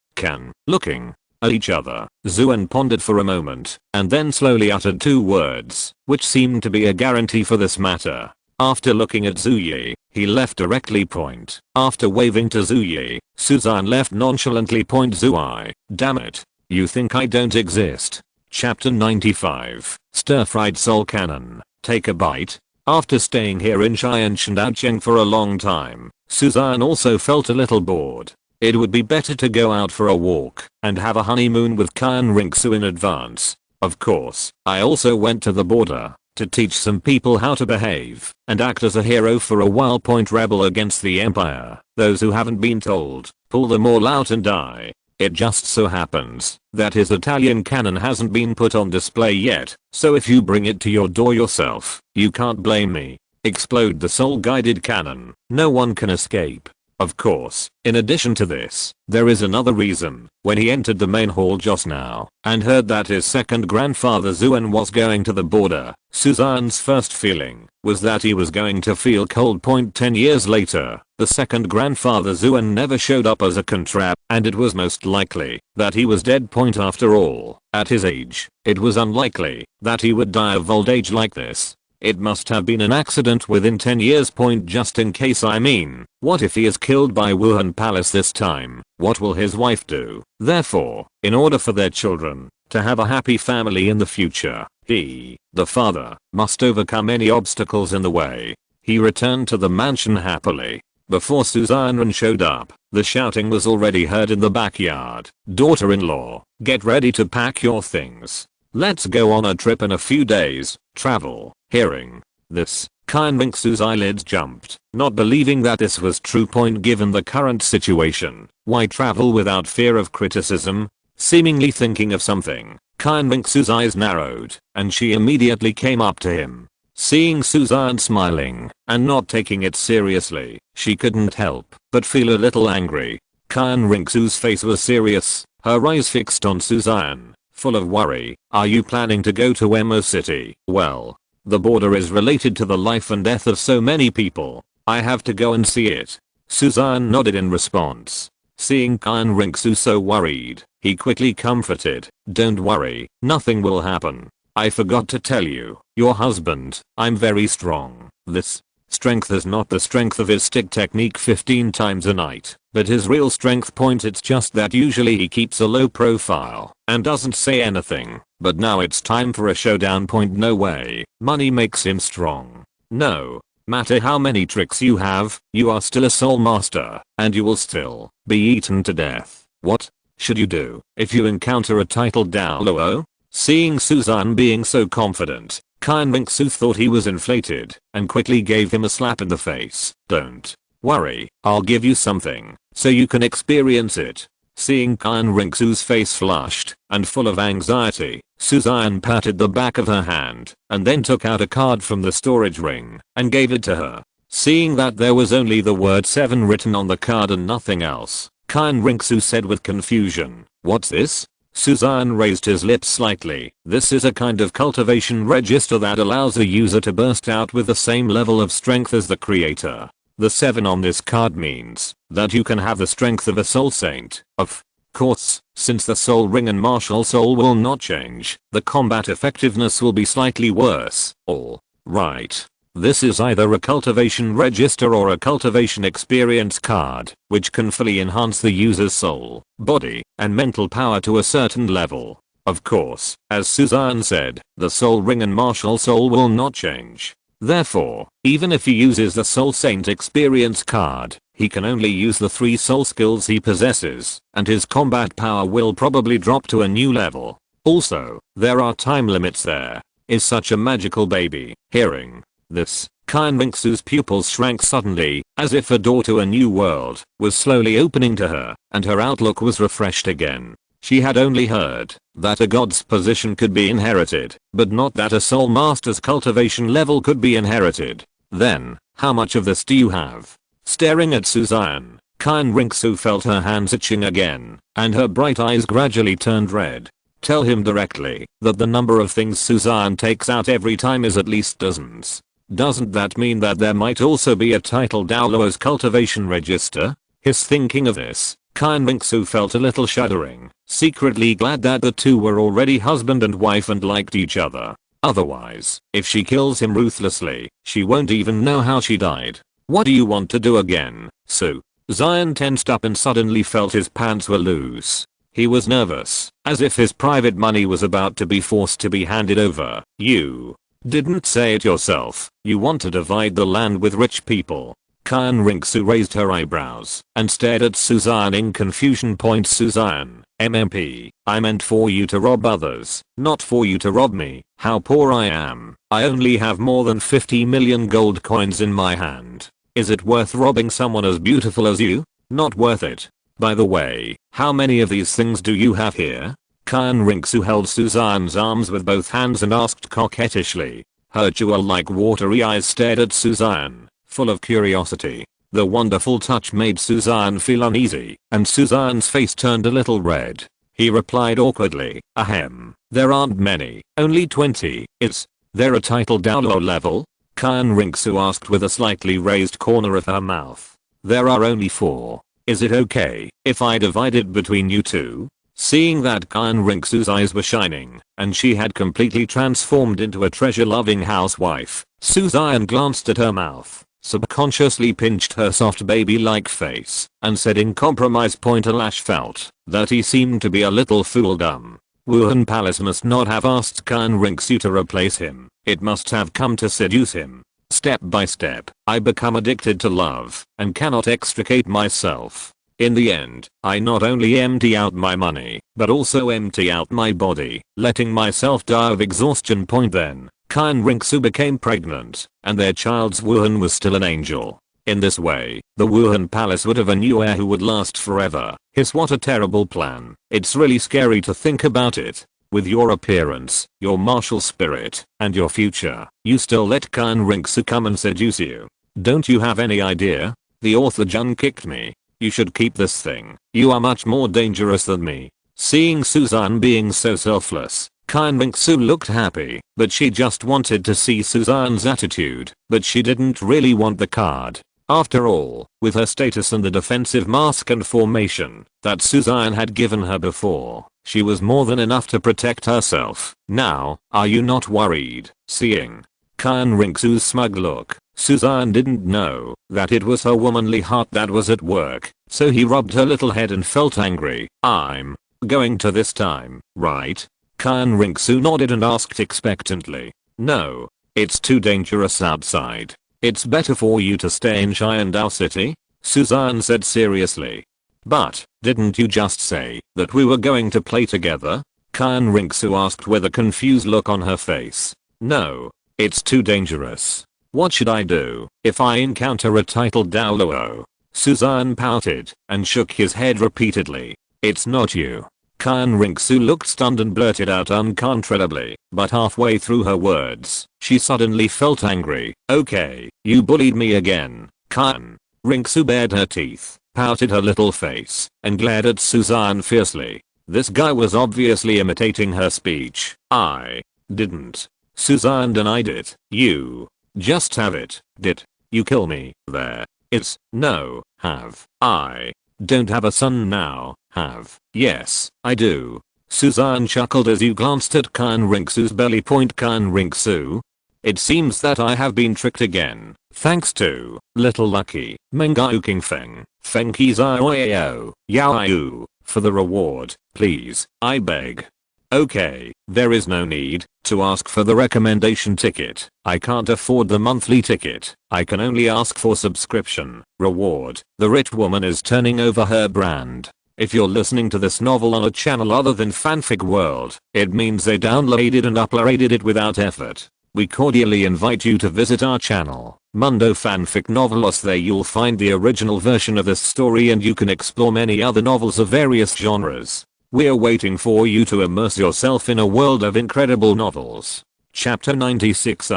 Looking at each other. Xuan pondered for a moment, and then slowly uttered two words, which seemed to be a guarantee for this matter. After looking at Zhuyi, he left directly point. After waving to Zhuyi, Suzanne left nonchalantly point Zhuyi. Damn it. You think I don't exist? Chapter 95. Stir-fried soul cannon. Take a bite. After staying here in Xian Shandaocheng for a long time, Suzanne also felt a little bored. It would be better to go out for a walk and have a honeymoon with Qian Ringsu in advance. Of course, I also went to the border to teach some people how to behave and act as a hero for a while. Rebel against the empire. Those who haven't been told, pull them all out and die. It just so happens that his Italian cannon hasn't been put on display yet, so if you bring it to your door yourself, you can't blame me. Explode the soul-guided cannon. No one can escape. Of course, in addition to this, there is another reason. When he entered the main hall just now and heard that his second grandfather Xuan was going to the border, Suzanne's first feeling was that he was going to feel cold. 10 years later, the second grandfather Xuan never showed up as a contrap, and it was most likely that he was dead. After all, at his age, it was unlikely that he would die of old age like this. It must have been an accident within 10 years. Just in case, I mean, what if he is killed by Wuhan Palace this time? What will his wife do? Therefore, in order for their children to have a happy family in the future, he, the father, must overcome any obstacles in the way. He returned to the mansion happily. Before Suzanne showed up, the shouting was already heard in the backyard. Daughter-in-law, get ready to pack your things. Let's go on a trip in a few days. Travel. Hearing this, Qian Ringsu's eyelids jumped, not believing that this was true. Given the current situation, why travel without fear of criticism? Seemingly thinking of something, Qian Ringsu's eyes narrowed, and she immediately came up to him. Seeing Suzanne smiling and not taking it seriously, she couldn't help but feel a little angry. Qian Ringsu's face was serious, her eyes fixed on Suzanne, full of worry. Are you planning to go to Emo City? Well, the border is related to the life and death of so many people. I have to go and see it. Suzanne nodded in response. Seeing Qian Ringsu so worried, he quickly comforted. Don't worry, nothing will happen. I forgot to tell you, your husband, I'm very strong. This strength is not the strength of his stick technique 15 times a night, but his real strength. It's just that usually he keeps a low profile and doesn't say anything, but now it's time for a showdown. No way, money makes him strong. No matter how many tricks you have, you are still a soul master, and you will still be eaten to death. What should you do if you encounter a titled Douluo? Seeing Suzanne being so confident, Qian Ringsu thought he was inflated and quickly gave him a slap in the face. Don't worry, I'll give you something so you can experience it. Seeing Qian Ringsu's face flushed and full of anxiety, Suzanne patted the back of her hand and then took out a card from the storage ring and gave it to her. Seeing that there was only the word 7 written on the card and nothing else, Qian Ringsu said with confusion, "What's this?" Suzanne raised his lips slightly. This is a kind of cultivation register that allows a user to burst out with the same level of strength as the creator. The 7 on this card means that you can have the strength of a soul saint. Of course, since the soul ring and martial soul will not change, the combat effectiveness will be slightly worse. All right. This is either a cultivation register or a cultivation experience card, which can fully enhance the user's soul, body, and mental power to a certain level. Of course, as Suzanne said, the soul ring and martial soul will not change. Therefore, even if he uses the Soul Saint experience card, he can only use the 3 soul skills he possesses, and his combat power will probably drop to a new level. Also, there are time limits there. Is such a magical baby. Hearing this, Xian Ringsu's pupils shrank suddenly, as if a door to a new world was slowly opening to her, and her outlook was refreshed again. She had only heard that a god's position could be inherited, but not that a soul master's cultivation level could be inherited. Then, how much of this do you have? Staring at Suzanne, Xian Ringsu felt her hands itching again, and her bright eyes gradually turned red. Tell him directly that the number of things Suzanne takes out every time is at least dozens. Doesn't that mean that there might also be a title Douluo's cultivation register? His thinking of this, Xian Ringsu felt a little shuddering, secretly glad that the two were already husband and wife and liked each other. Otherwise, if she kills him ruthlessly, she won't even know how she died. What do you want to do again, Su? Xian tensed up and suddenly felt his pants were loose. He was nervous, as if his private money was about to be forced to be handed over. You didn't say it yourself. You want to divide the land with rich people. Xian Ringsu raised her eyebrows and stared at Suzanne in confusion. Suzanne, MMP, I meant for you to rob others, not for you to rob me. How poor I am. I only have more than 50 million gold coins in my hand. Is it worth robbing someone as beautiful as you? Not worth it. By the way, how many of these things do you have here? Xian Ringsu held Suzanne's arms with both hands and asked coquettishly. Her jewel-like watery eyes stared at Suzanne, full of curiosity. The wonderful touch made Suzanne feel uneasy, and Suzanne's face turned a little red. He replied awkwardly, ahem, there aren't many, only 20. Is there a title Douluo level? Xian Ringsu asked with a slightly raised corner of her mouth. There are only 4. Is it okay if I divide it between you two? Seeing that Xian Ringsu's eyes were shining, and she had completely transformed into a treasure-loving housewife, Suzanne glanced at her mouth, subconsciously pinched her soft baby-like face, and said in compromise. Alash felt that he seemed to be a little fool dumb. Wuhan Palace must not have asked Xian Ringsu to replace him. It must have come to seduce him. Step by step, I become addicted to love and cannot extricate myself. In the end, I not only empty out my money, but also empty out my body, letting myself die of exhaustion. Then, Xian Ringsu became pregnant, and their child's Wuhan was still an angel. In this way, the Wuhan Palace would have a new heir who would last forever. What a terrible plan. It's really scary to think about it. With your appearance, your martial spirit, and your future, you still let Xian Ringsu come and seduce you. Don't you have any idea? The author Jun kicked me. You should keep this thing. You are much more dangerous than me. Seeing Suzanne being so selfless, Xian Ringsu looked happy, but she just wanted to see Suzanne's attitude, but she didn't really want the card. After all, with her status and the defensive mask and formation that Suzanne had given her before, she was more than enough to protect herself. Now, are you not worried? Seeing Xian Ringsu's smug look, Suzanne didn't know that it was her womanly heart that was at work, so he rubbed her little head and felt angry. I'm going to this time, right? Xian Ringsu nodded and asked expectantly. No. It's too dangerous outside. It's better for you to stay in Xiandao City? Suzanne said seriously. But, didn't you just say that we were going to play together? Xian Ringsu asked with a confused look on her face. No. It's too dangerous. What should I do if I encounter a titled Douluo? Suzanne pouted and shook his head repeatedly. It's not you. Xian Ringsu looked stunned and blurted out uncontrollably, but halfway through her words, she suddenly felt angry. Okay, you bullied me again. Xian Ringsu bared her teeth, pouted her little face, and glared at Suzanne fiercely. This guy was obviously imitating her speech. I didn't. Suzanne denied it. You just have it. Did you kill me? There. It's no. Have. I don't have a son now. Have. Yes, I do. Suzanne chuckled as you glanced at Xian Ringsu's belly. Xian Ringsu It seems that I have been tricked again. Thanks to Little Lucky, Mengao Kingfeng, Fengki Zioyao, Yaoyu, for the reward, please, I beg. Okay, there is no need to ask for the recommendation ticket. I can't afford the monthly ticket. I can only ask for subscription. Reward. The rich woman is turning over her brand. If you're listening to this novel on a channel other than Fanfic World, it means they downloaded and uploaded it without effort. We cordially invite you to visit our channel, Mundo Fanfic Novelos. There you'll find the original version of this story and you can explore many other novels of various genres. We're waiting for you to immerse yourself in a world of incredible novels. Chapter 96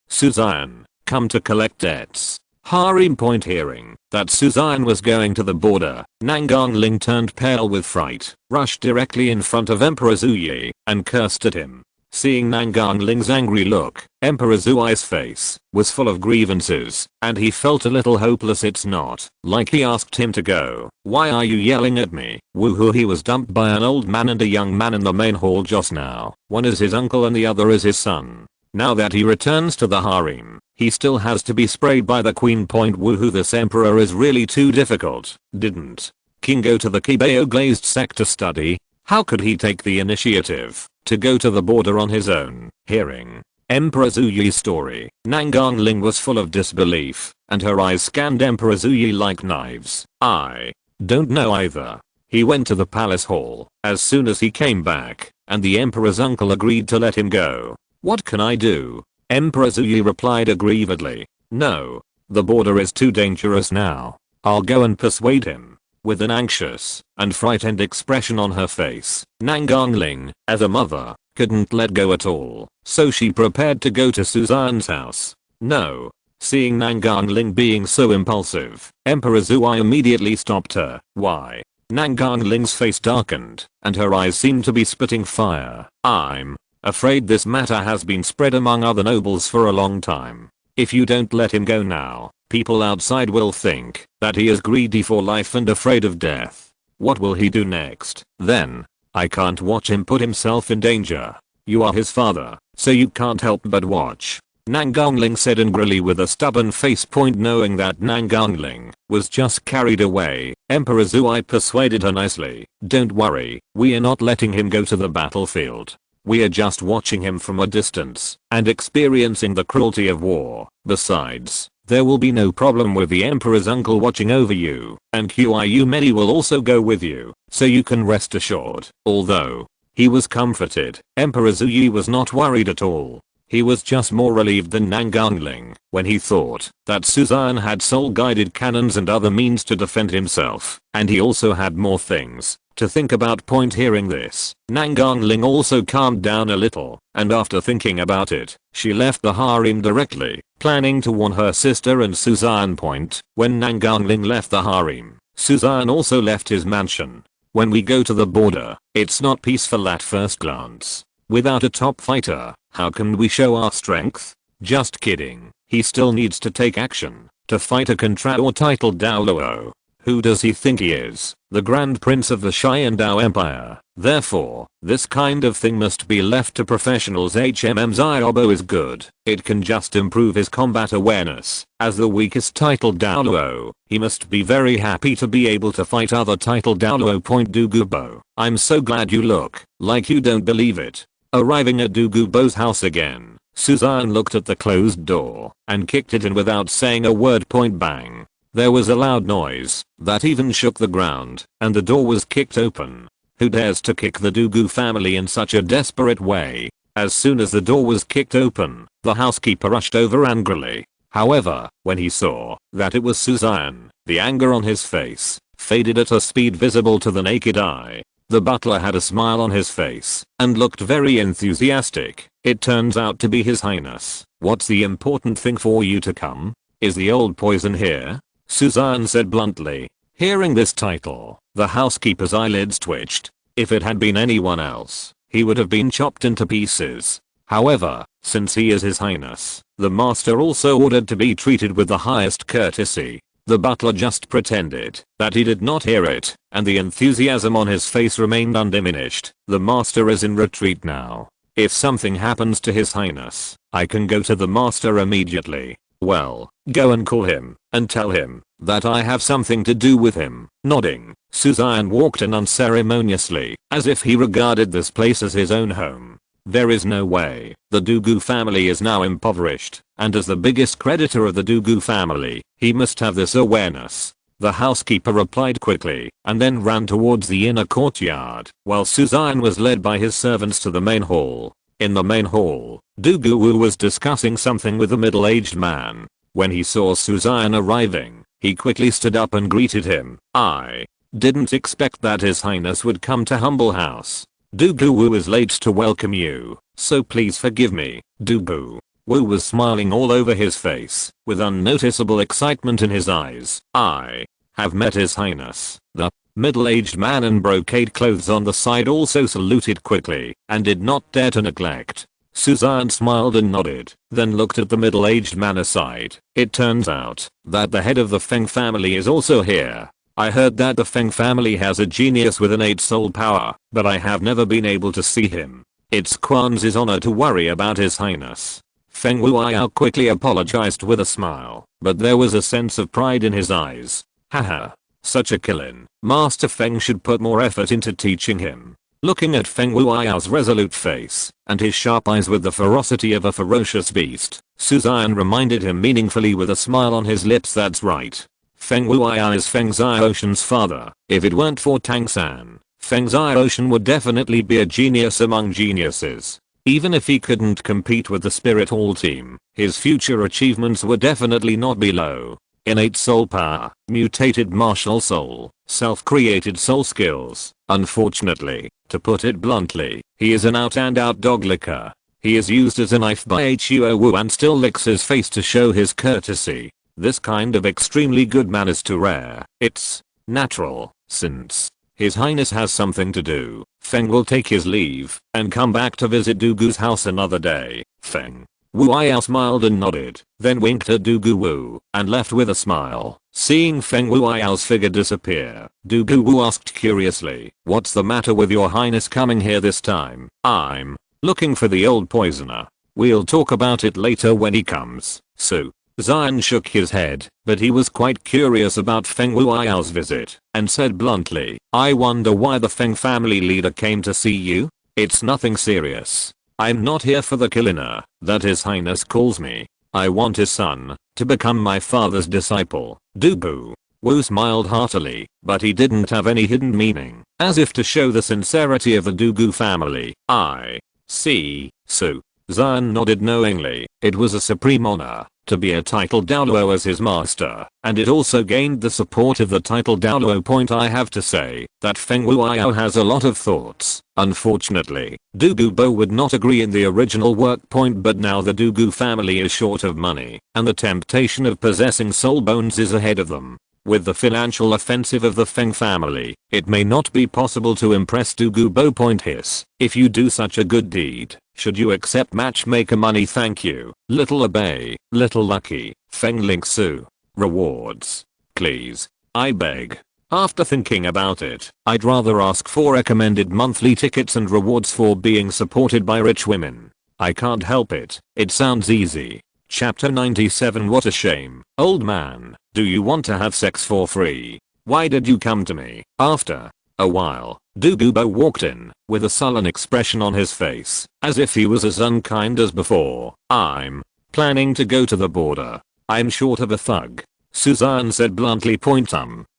Suzanne, come to collect debts. Harem point. Hearing that Suzanne was going to the border, Nangongling turned pale with fright, rushed directly in front of Emperor Zhuyi, and cursed at him. Seeing Nangongling's angry look, Emperor Zhuyi's face was full of grievances, and he felt a little hopeless. It's not like he asked him to go. Why are you yelling at me? Woohoo, he was dumped by an old man and a young man in the main hall just now. One is his uncle and the other is his son. Now that he returns to the harem, he still has to be sprayed by the queen. Woohoo, this emperor is really too difficult. Didn't King go to the Kibeo glazed sector study? How could he take the initiative to go to the border on his own? Hearing Emperor Zhuyi's story, Nangongling was full of disbelief, and her eyes scanned Emperor Zhuyi like knives. I don't know either. He went to the palace hall as soon as he came back, and the emperor's uncle agreed to let him go. What can I do? Emperor Zhuyi replied aggrievedly. No, the border is too dangerous now. I'll go and persuade him. With an anxious and frightened expression on her face, Nangongling, as a mother, couldn't let go at all, so she prepared to go to Suzanne's house. No. Seeing Nangongling being so impulsive, Emperor Zhuyi immediately stopped her. Why? Nangongling's face darkened, and her eyes seemed to be spitting fire. I'm afraid this matter has been spread among other nobles for a long time. If you don't let him go now, people outside will think that he is greedy for life and afraid of death. What will he do next? Then, I can't watch him put himself in danger. You are his father, so you can't help but watch. Nangongling said angrily with a stubborn face. Knowing that Nangongling was just carried away, Emperor Zhuyi persuaded her nicely. Don't worry, we are not letting him go to the battlefield. We are just watching him from a distance and experiencing the cruelty of war. Besides, there will be no problem with the emperor's uncle watching over you, and Qiu Many will also go with you, so you can rest assured. Although he was comforted, Emperor Zhuyi was not worried at all. He was just more relieved than Nangongling when he thought that Suzanne had soul-guided cannons and other means to defend himself, and he also had more things to think about. Hearing this, Nangongling also calmed down a little, and after thinking about it, she left the harem directly, planning to warn her sister and Suzanne. When Nangongling left the harem, Suzanne also left his mansion. When we go to the border, it's not peaceful at first glance. Without a top fighter, how can we show our strength? Just kidding. He still needs to take action to fight a contract titled Douluo. Who does he think he is? The Grand Prince of the Xian Dao Empire. Therefore, this kind of thing must be left to professionals. Ziobo is good. It can just improve his combat awareness. As the weakest titled Douluo, he must be very happy to be able to fight other titled Douluo. Dugubo. I'm so glad you look like you don't believe it. Arriving at Dugubo's house again, Suzanne looked at the closed door and kicked it in without saying a word. Bang. There was a loud noise that even shook the ground, and the door was kicked open. Who dares to kick the Dugu family in such a desperate way? As soon as the door was kicked open, the housekeeper rushed over angrily. However, when he saw that it was Suzanne, the anger on his face faded at a speed visible to the naked eye. The butler had a smile on his face and looked very enthusiastic. It turns out to be His Highness. What's the important thing for you to come? Is the old poison here? Suzanne said bluntly. Hearing this title, the housekeeper's eyelids twitched. If it had been anyone else, he would have been chopped into pieces. However, since he is His Highness, the master also ordered to be treated with the highest courtesy. The butler just pretended that he did not hear it, and the enthusiasm on his face remained undiminished. The master is in retreat now. If something happens to His Highness, I can go to the master immediately. Well, go and call him, and tell him that I have something to do with him. Nodding, Xian walked in unceremoniously, as if he regarded this place as his own home. There is no way. The Douluo family is now impoverished, and as the biggest creditor of the Douluo family, he must have this awareness. The housekeeper replied quickly, and then ran towards the inner courtyard, while Xian was led by his servants to the main hall. In the main hall, Douluo was discussing something with a middle-aged man. When he saw Xian arriving, he quickly stood up and greeted him. I didn't expect that His Highness would come to humble house. Douluo is late to welcome you, so please forgive me. Douluo was smiling all over his face, with unnoticeable excitement in his eyes. I have met His Highness. The middle-aged man in brocade clothes on the side also saluted quickly, and did not dare to neglect. Xian smiled and nodded, then looked at the middle-aged man aside. It turns out that the head of the Feng family is also here. I heard that the Feng family has a genius with an 8 soul power, but I have never been able to see him. It's Quan's honor to worry about His Highness. Feng Wuyiao quickly apologized with a smile, but there was a sense of pride in his eyes. Haha. Such a killin. Master Feng should put more effort into teaching him. Looking at Feng Wuyiao's resolute face, and his sharp eyes with the ferocity of a ferocious beast, Xian reminded him meaningfully with a smile on his lips. That's right. Feng Wuyiao is Feng Xiaoshan's father. If it weren't for Tang San, Feng Xiaoshan would definitely be a genius among geniuses. Even if he couldn't compete with the Spirit Hall team, his future achievements would definitely not be low. Innate soul power, mutated martial soul, self-created soul skills. Unfortunately, to put it bluntly, he is an out-and-out dog licker. He is used as a knife by Huo Wu and still licks his face to show his courtesy. This kind of extremely good man is too rare. It's natural, since His Highness has something to do. Feng will take his leave and come back to visit Douluo's house another day. Feng Wuyiao smiled and nodded, then winked at Douluo and left with a smile. Seeing Feng Wuyiao's figure disappear, Douluo asked curiously, "What's the matter with your highness coming here this time?" "I'm looking for the old poisoner. We'll talk about it later when he comes." So Xian shook his head, but he was quite curious about Feng Wuyiao's visit, and said bluntly, "I wonder why the Feng family leader came to see you?" "It's nothing serious. I'm not here for the killiner that His Highness calls me. I want his son to become my father's disciple." Douluo smiled heartily, but he didn't have any hidden meaning, as if to show the sincerity of the Douluo family. "I see." So Xian nodded knowingly. It was a supreme honor to be a titled Douluo as his master, and it also gained the support of the titled Douluo point. I have to say that Feng Wuyiao has a lot of thoughts. Unfortunately, Douluo would not agree in the original work point, but now the Douluo family is short of money, and the temptation of possessing soul bones is ahead of them. With the financial offensive of the Feng family, it may not be possible to impress Douluo point hiss. "If you do such a good deed, should you accept matchmaker money?" "Thank you, little obey, little lucky." Feng Lingsu. "Rewards. Please. I beg." After thinking about it, I'd rather ask for recommended monthly tickets and rewards for being supported by rich women. I can't help it. It sounds easy. Chapter 97. What a shame. "Old man, do you want to have sex for free? Why did you come to me?" After a while, Douluo walked in, with a sullen expression on his face, as if he was as unkind as before. "I'm planning to go to the border. I'm short of a thug," Xian said bluntly.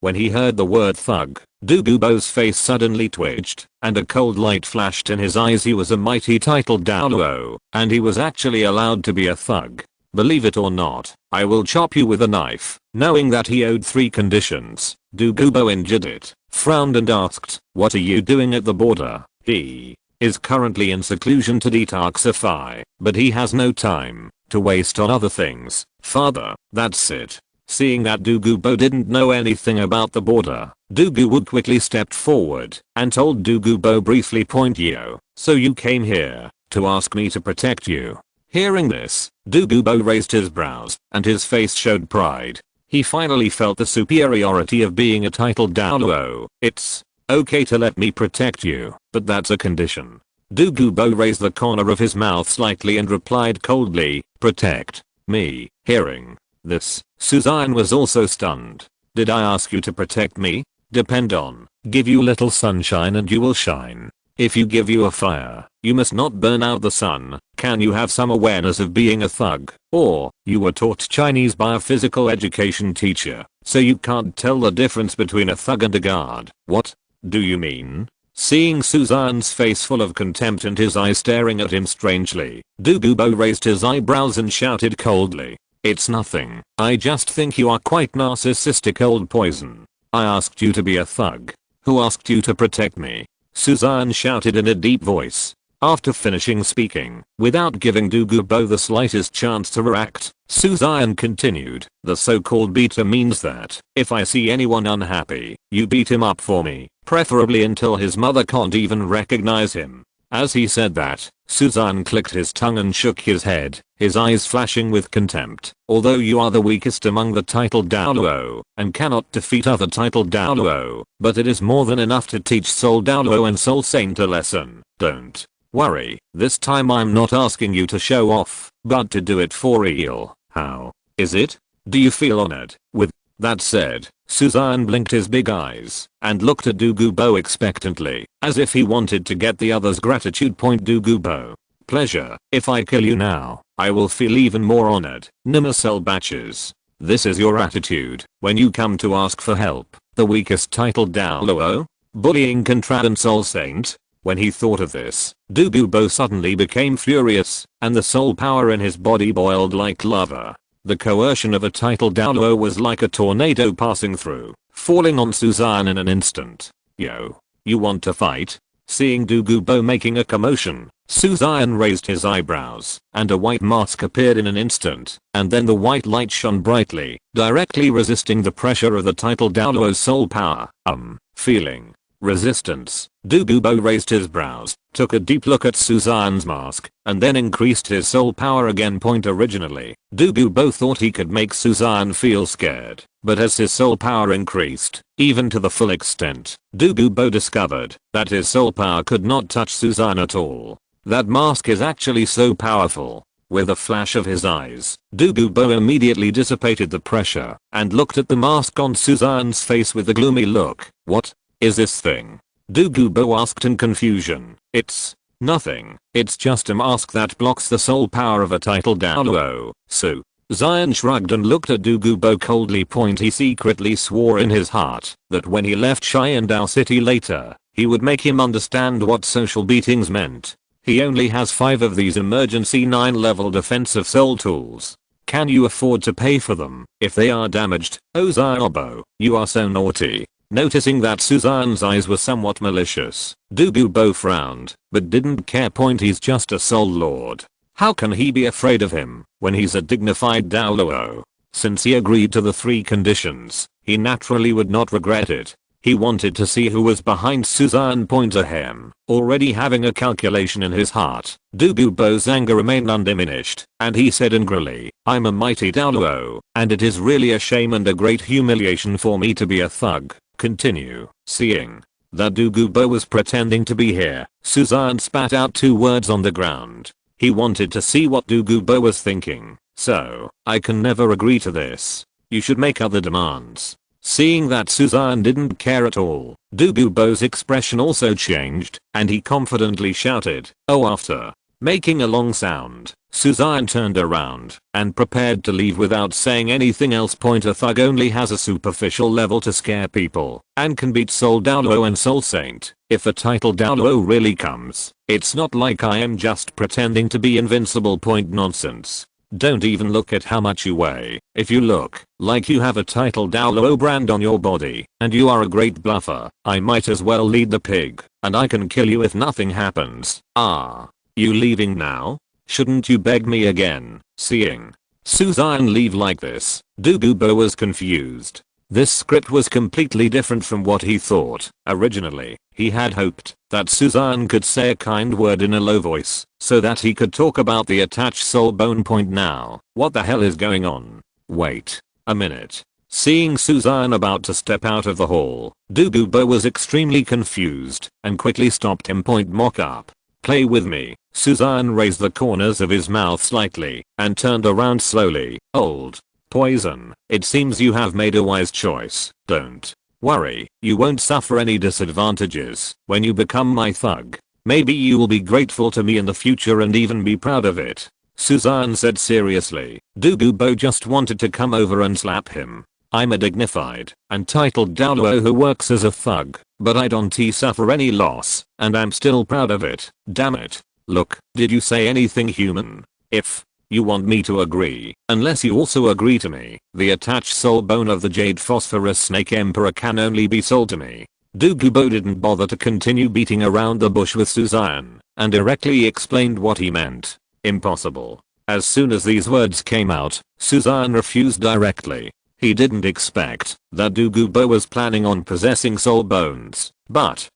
When he heard the word thug, Douluo's face suddenly twitched, and a cold light flashed in his eyes. He was a mighty titled Douluo, and he was actually allowed to be a thug. "Believe it or not, I will chop you with a knife." Knowing that he owed 3 conditions, Douluo injured it, frowned and asked, "What are you doing at the border?" He is currently in seclusion to detoxify, but he has no time to waste on other things. "Father, that's it." Seeing that Douluo didn't know anything about the border, Douluo quickly stepped forward and told Douluo briefly. "Yo, so you came here to ask me to protect you?" Hearing this, Douluo raised his brows, and his face showed pride. He finally felt the superiority of being a titled Douluo. "It's okay to let me protect you, but that's a condition." Douluo raised the corner of his mouth slightly and replied coldly, "Protect me." Hearing this, Suzanne was also stunned. "Did I ask you to protect me? Depend on, give you little sunshine and you will shine. If you give you a fire, you must not burn out the sun. Can you have some awareness of being a thug? Or, you were taught Chinese by a physical education teacher, so you can't tell the difference between a thug and a guard. What do you mean?" Seeing Suzanne's face full of contempt and his eyes staring at him strangely, Douluo raised his eyebrows and shouted coldly, "It's nothing. I just think you are quite narcissistic old poison. I asked you to be a thug. Who asked you to protect me?" Suzanne shouted in a deep voice. After finishing speaking, without giving Douluo the slightest chance to react, Suzanne continued, "The so-called beater means that, if I see anyone unhappy, you beat him up for me, preferably until his mother can't even recognize him." As he said that, Suzanne clicked his tongue and shook his head, his eyes flashing with contempt. "Although you are the weakest among the titled Douluo, and cannot defeat other titled Douluo, but it is more than enough to teach Soul Douluo and Soul Saint a lesson. Don't worry, this time I'm not asking you to show off, but to do it for real. How is it? Do you feel honored?" With that said, Suzanne blinked his big eyes and looked at Douluo expectantly, as if he wanted to get the other's gratitude. Douluo, "Pleasure. If I kill you now, I will feel even more honored." Nimacel batches. This is your attitude when you come to ask for help, the weakest titled Douluo? Bullying Contradant Soul Saint? When he thought of this, Douluo suddenly became furious, and the soul power in his body boiled like lava. The coercion of a titled Douluo was like a tornado passing through, falling on Suzanne in an instant. "Yo, you want to fight?" Seeing Douluo making a commotion, Suzanne raised his eyebrows, and a white mask appeared in an instant, and then the white light shone brightly, directly resisting the pressure of the titled Douluo's soul power. Feeling resistance, Douluo raised his brows, took a deep look at Suzanne's mask, and then increased his soul power again. Originally, Douluo thought he could make Suzanne feel scared, but as his soul power increased, even to the full extent, Douluo discovered that his soul power could not touch Suzanne at all. That mask is actually so powerful. With a flash of his eyes, Douluo immediately dissipated the pressure, and looked at the mask on Suzanne's face with a gloomy look. "What is this thing?" Douluo asked in confusion. "It's nothing. It's just a mask that blocks the soul power of a titled Douluo." Xian shrugged and looked at Douluo coldly. He secretly swore in his heart that when he left Xiandao City later, he would make him understand what social beatings meant. He only has 5 of these emergency 9-level defensive soul tools. Can you afford to pay for them if they are damaged? "Oh Xiaobo, you are so naughty." Noticing that Suzanne's eyes were somewhat malicious, Douluo frowned, but didn't care. He's just a soul lord. How can he be afraid of him when he's a dignified Douluo? Since he agreed to the 3 conditions, he naturally would not regret it. He wanted to see who was behind Suzanne. Ahem. Already having a calculation in his heart, Douluo's anger remained undiminished, and he said angrily, "I'm a mighty Douluo, and it is really a shame and a great humiliation for me to be a thug." Continue. Seeing that Douluo was pretending to be here, Suzanne spat out 2 words on the ground. He wanted to see what Douluo was thinking. "So, I can never agree to this. You should make other demands." Seeing that Suzanne didn't care at all, Douluo's expression also changed, and he confidently shouted, "Oh." After making a long sound, Suzanne turned around and prepared to leave without saying anything else. A thug only has a superficial level to scare people and can beat Soul Douluo and Soul Saint. If a title Douluo really comes, it's not like I am just pretending to be invincible. Nonsense. Don't even look at how much you weigh. If you look like you have a title Douluo brand on your body and you are a great bluffer, I might as well lead the pig, and I can kill you if nothing happens. "Ah. You leaving now? Shouldn't you beg me again?" Seeing Suzanne leave like this, Douluo was confused. This script was completely different from what he thought. Originally, he had hoped that Suzanne could say a kind word in a low voice, so that he could talk about the attached soul bone. Now, what the hell is going on? Wait a minute. Seeing Suzanne about to step out of the hall, Douluo was extremely confused and quickly stopped him. Mock up. Play with me. Suzanne raised the corners of his mouth slightly and turned around slowly. Old poison. It seems you have made a wise choice. Don't worry, you won't suffer any disadvantages when you become my thug. Maybe you will be grateful to me in the future and even be proud of it. Suzanne said seriously. Douluo just wanted to come over and slap him. I'm a dignified and titled Douluo who works as a thug, but I don't suffer any loss, and I'm still proud of it. Damn it. Look, did you say anything human? If you want me to agree, unless you also agree to me, the attached soul bone of the Jade Phosphorus Snake Emperor can only be sold to me. Douluo didn't bother to continue beating around the bush with Suzanne, and directly explained what he meant. Impossible. As soon as these words came out, Suzanne refused directly. He didn't expect that Douluo was planning on possessing soul bones. But,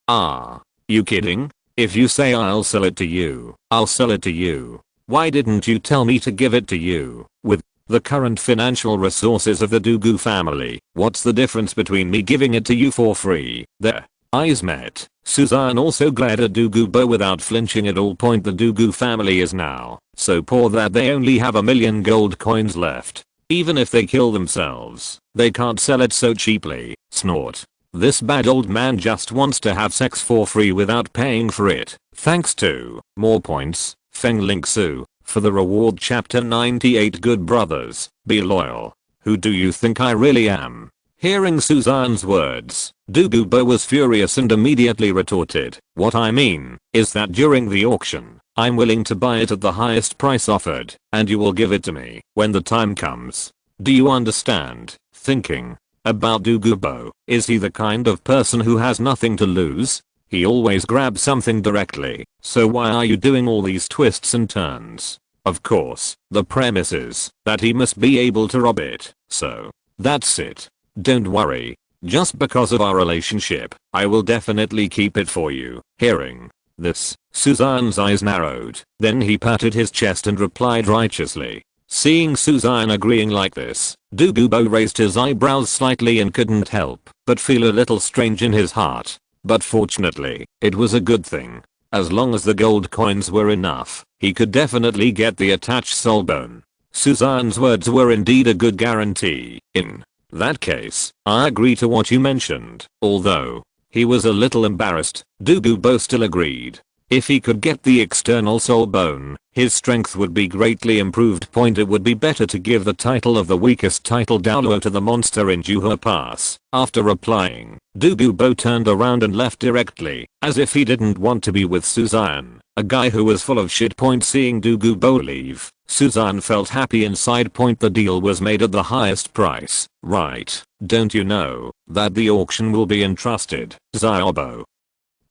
you kidding? If you say I'll sell it to you, I'll sell it to you. Why didn't you tell me to give it to you? With the current financial resources of the Douluo family, what's the difference between me giving it to you for free? Their eyes met. Suzanne also glared at Douluo without flinching at all. The Douluo family is now so poor that they only have 1,000,000 gold coins left. Even if they kill themselves, they can't sell it so cheaply. Snort. This bad old man just wants to have sex for free without paying for it. Thanks to more points, Feng Lingsu, for the reward. Chapter 98. Good brothers, be loyal. Who do you think I really am? Hearing Suzanne's words, Douluo was furious and immediately retorted, what I mean is that during the auction, I'm willing to buy it at the highest price offered, and you will give it to me when the time comes. Do you understand? Thinking about Douluo, is he the kind of person who has nothing to lose? He always grabs something directly, so why are you doing all these twists and turns? Of course, the premise is that he must be able to rob it, so that's it. Don't worry. Just because of our relationship, I will definitely keep it for you. Hearing this, Suzanne's eyes narrowed. Then he patted his chest and replied righteously. Seeing Suzanne agreeing like this, Douluo raised his eyebrows slightly and couldn't help but feel a little strange in his heart. But fortunately, it was a good thing. As long as the gold coins were enough, he could definitely get the attached soul bone. Suzanne's words were indeed a good guarantee. In that case, I agree to what you mentioned. Although he was a little embarrassed, Douluo still agreed. If he could get the external soul bone, his strength would be greatly improved. It would be better to give the title of the weakest title Douluo to the monster in Juhe Pass. After replying, Douluo turned around and left directly, as if he didn't want to be with Suzanne, a guy who was full of shit. Seeing Douluo leave, Suzanne felt happy inside. The deal was made at the highest price, right? Don't you know that the auction will be entrusted, Xiaobo?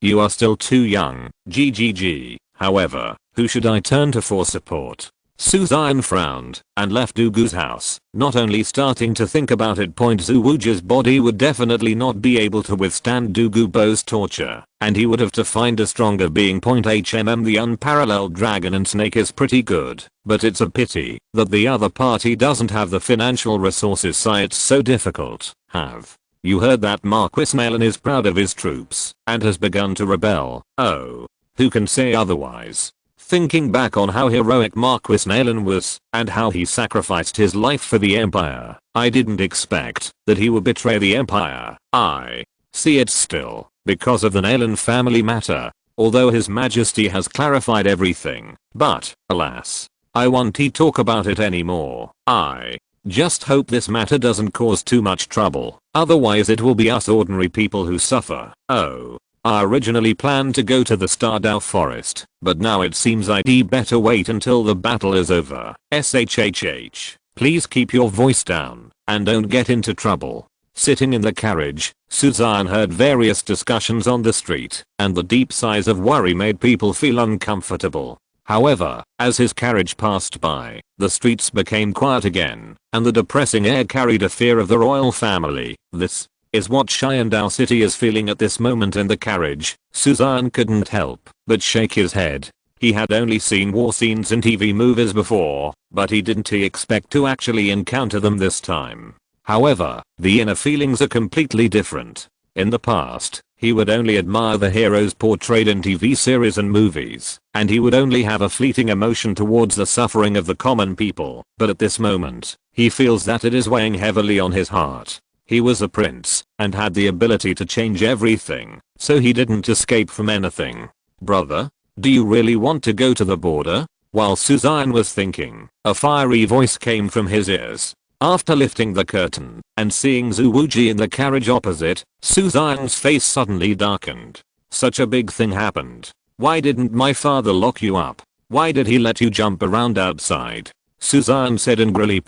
You are still too young, GGG. However, who should I turn to for support? Suzanne frowned and left Douluo's house, not only starting to think about it. Xuewuji's body would definitely not be able to withstand Douluo's torture, and he would have to find a stronger being. The unparalleled dragon and snake is pretty good, but it's a pity that the other party doesn't have the financial resources, so it's so difficult. Have you heard that Marquis Malin is proud of his troops and has begun to rebel? Oh, who can say otherwise? Thinking back on how heroic Marquis Malin was and how he sacrificed his life for the empire, I didn't expect that he would betray the empire. I see it still because of the Malin family matter, although his majesty has clarified everything. But, alas, I won't talk about it anymore. I just hope this matter doesn't cause too much trouble, otherwise it will be us ordinary people who suffer. Oh. I originally planned to go to the Stardow Forest, but now it seems I'd better wait until the battle is over. SHHH. Please keep your voice down and don't get into trouble. Sitting in the carriage, Suzanne heard various discussions on the street, and the deep sighs of worry made people feel uncomfortable. However, as his carriage passed by, the streets became quiet again, and the depressing air carried a fear of the royal family. This is what Xiandao City is feeling at this moment. In the carriage, Suzanne couldn't help but shake his head. He had only seen war scenes in TV movies before, but he didn't expect to actually encounter them this time. However, the inner feelings are completely different. In the past, He would only admire the heroes portrayed in TV series and movies, and he would only have a fleeting emotion towards the suffering of the common people. But at this moment, he feels that it is weighing heavily on his heart. He was a prince, and had the ability to change everything, so he didn't escape from anything. Brother, do you really want to go to the border? While Suzanne was thinking, a fiery voice came from his ears. After lifting the curtain and seeing Xue Wuji in the carriage opposite, Suzanne's face suddenly darkened. Such a big thing happened. Why didn't my father lock you up? Why did he let you jump around outside? Suzanne said angrily.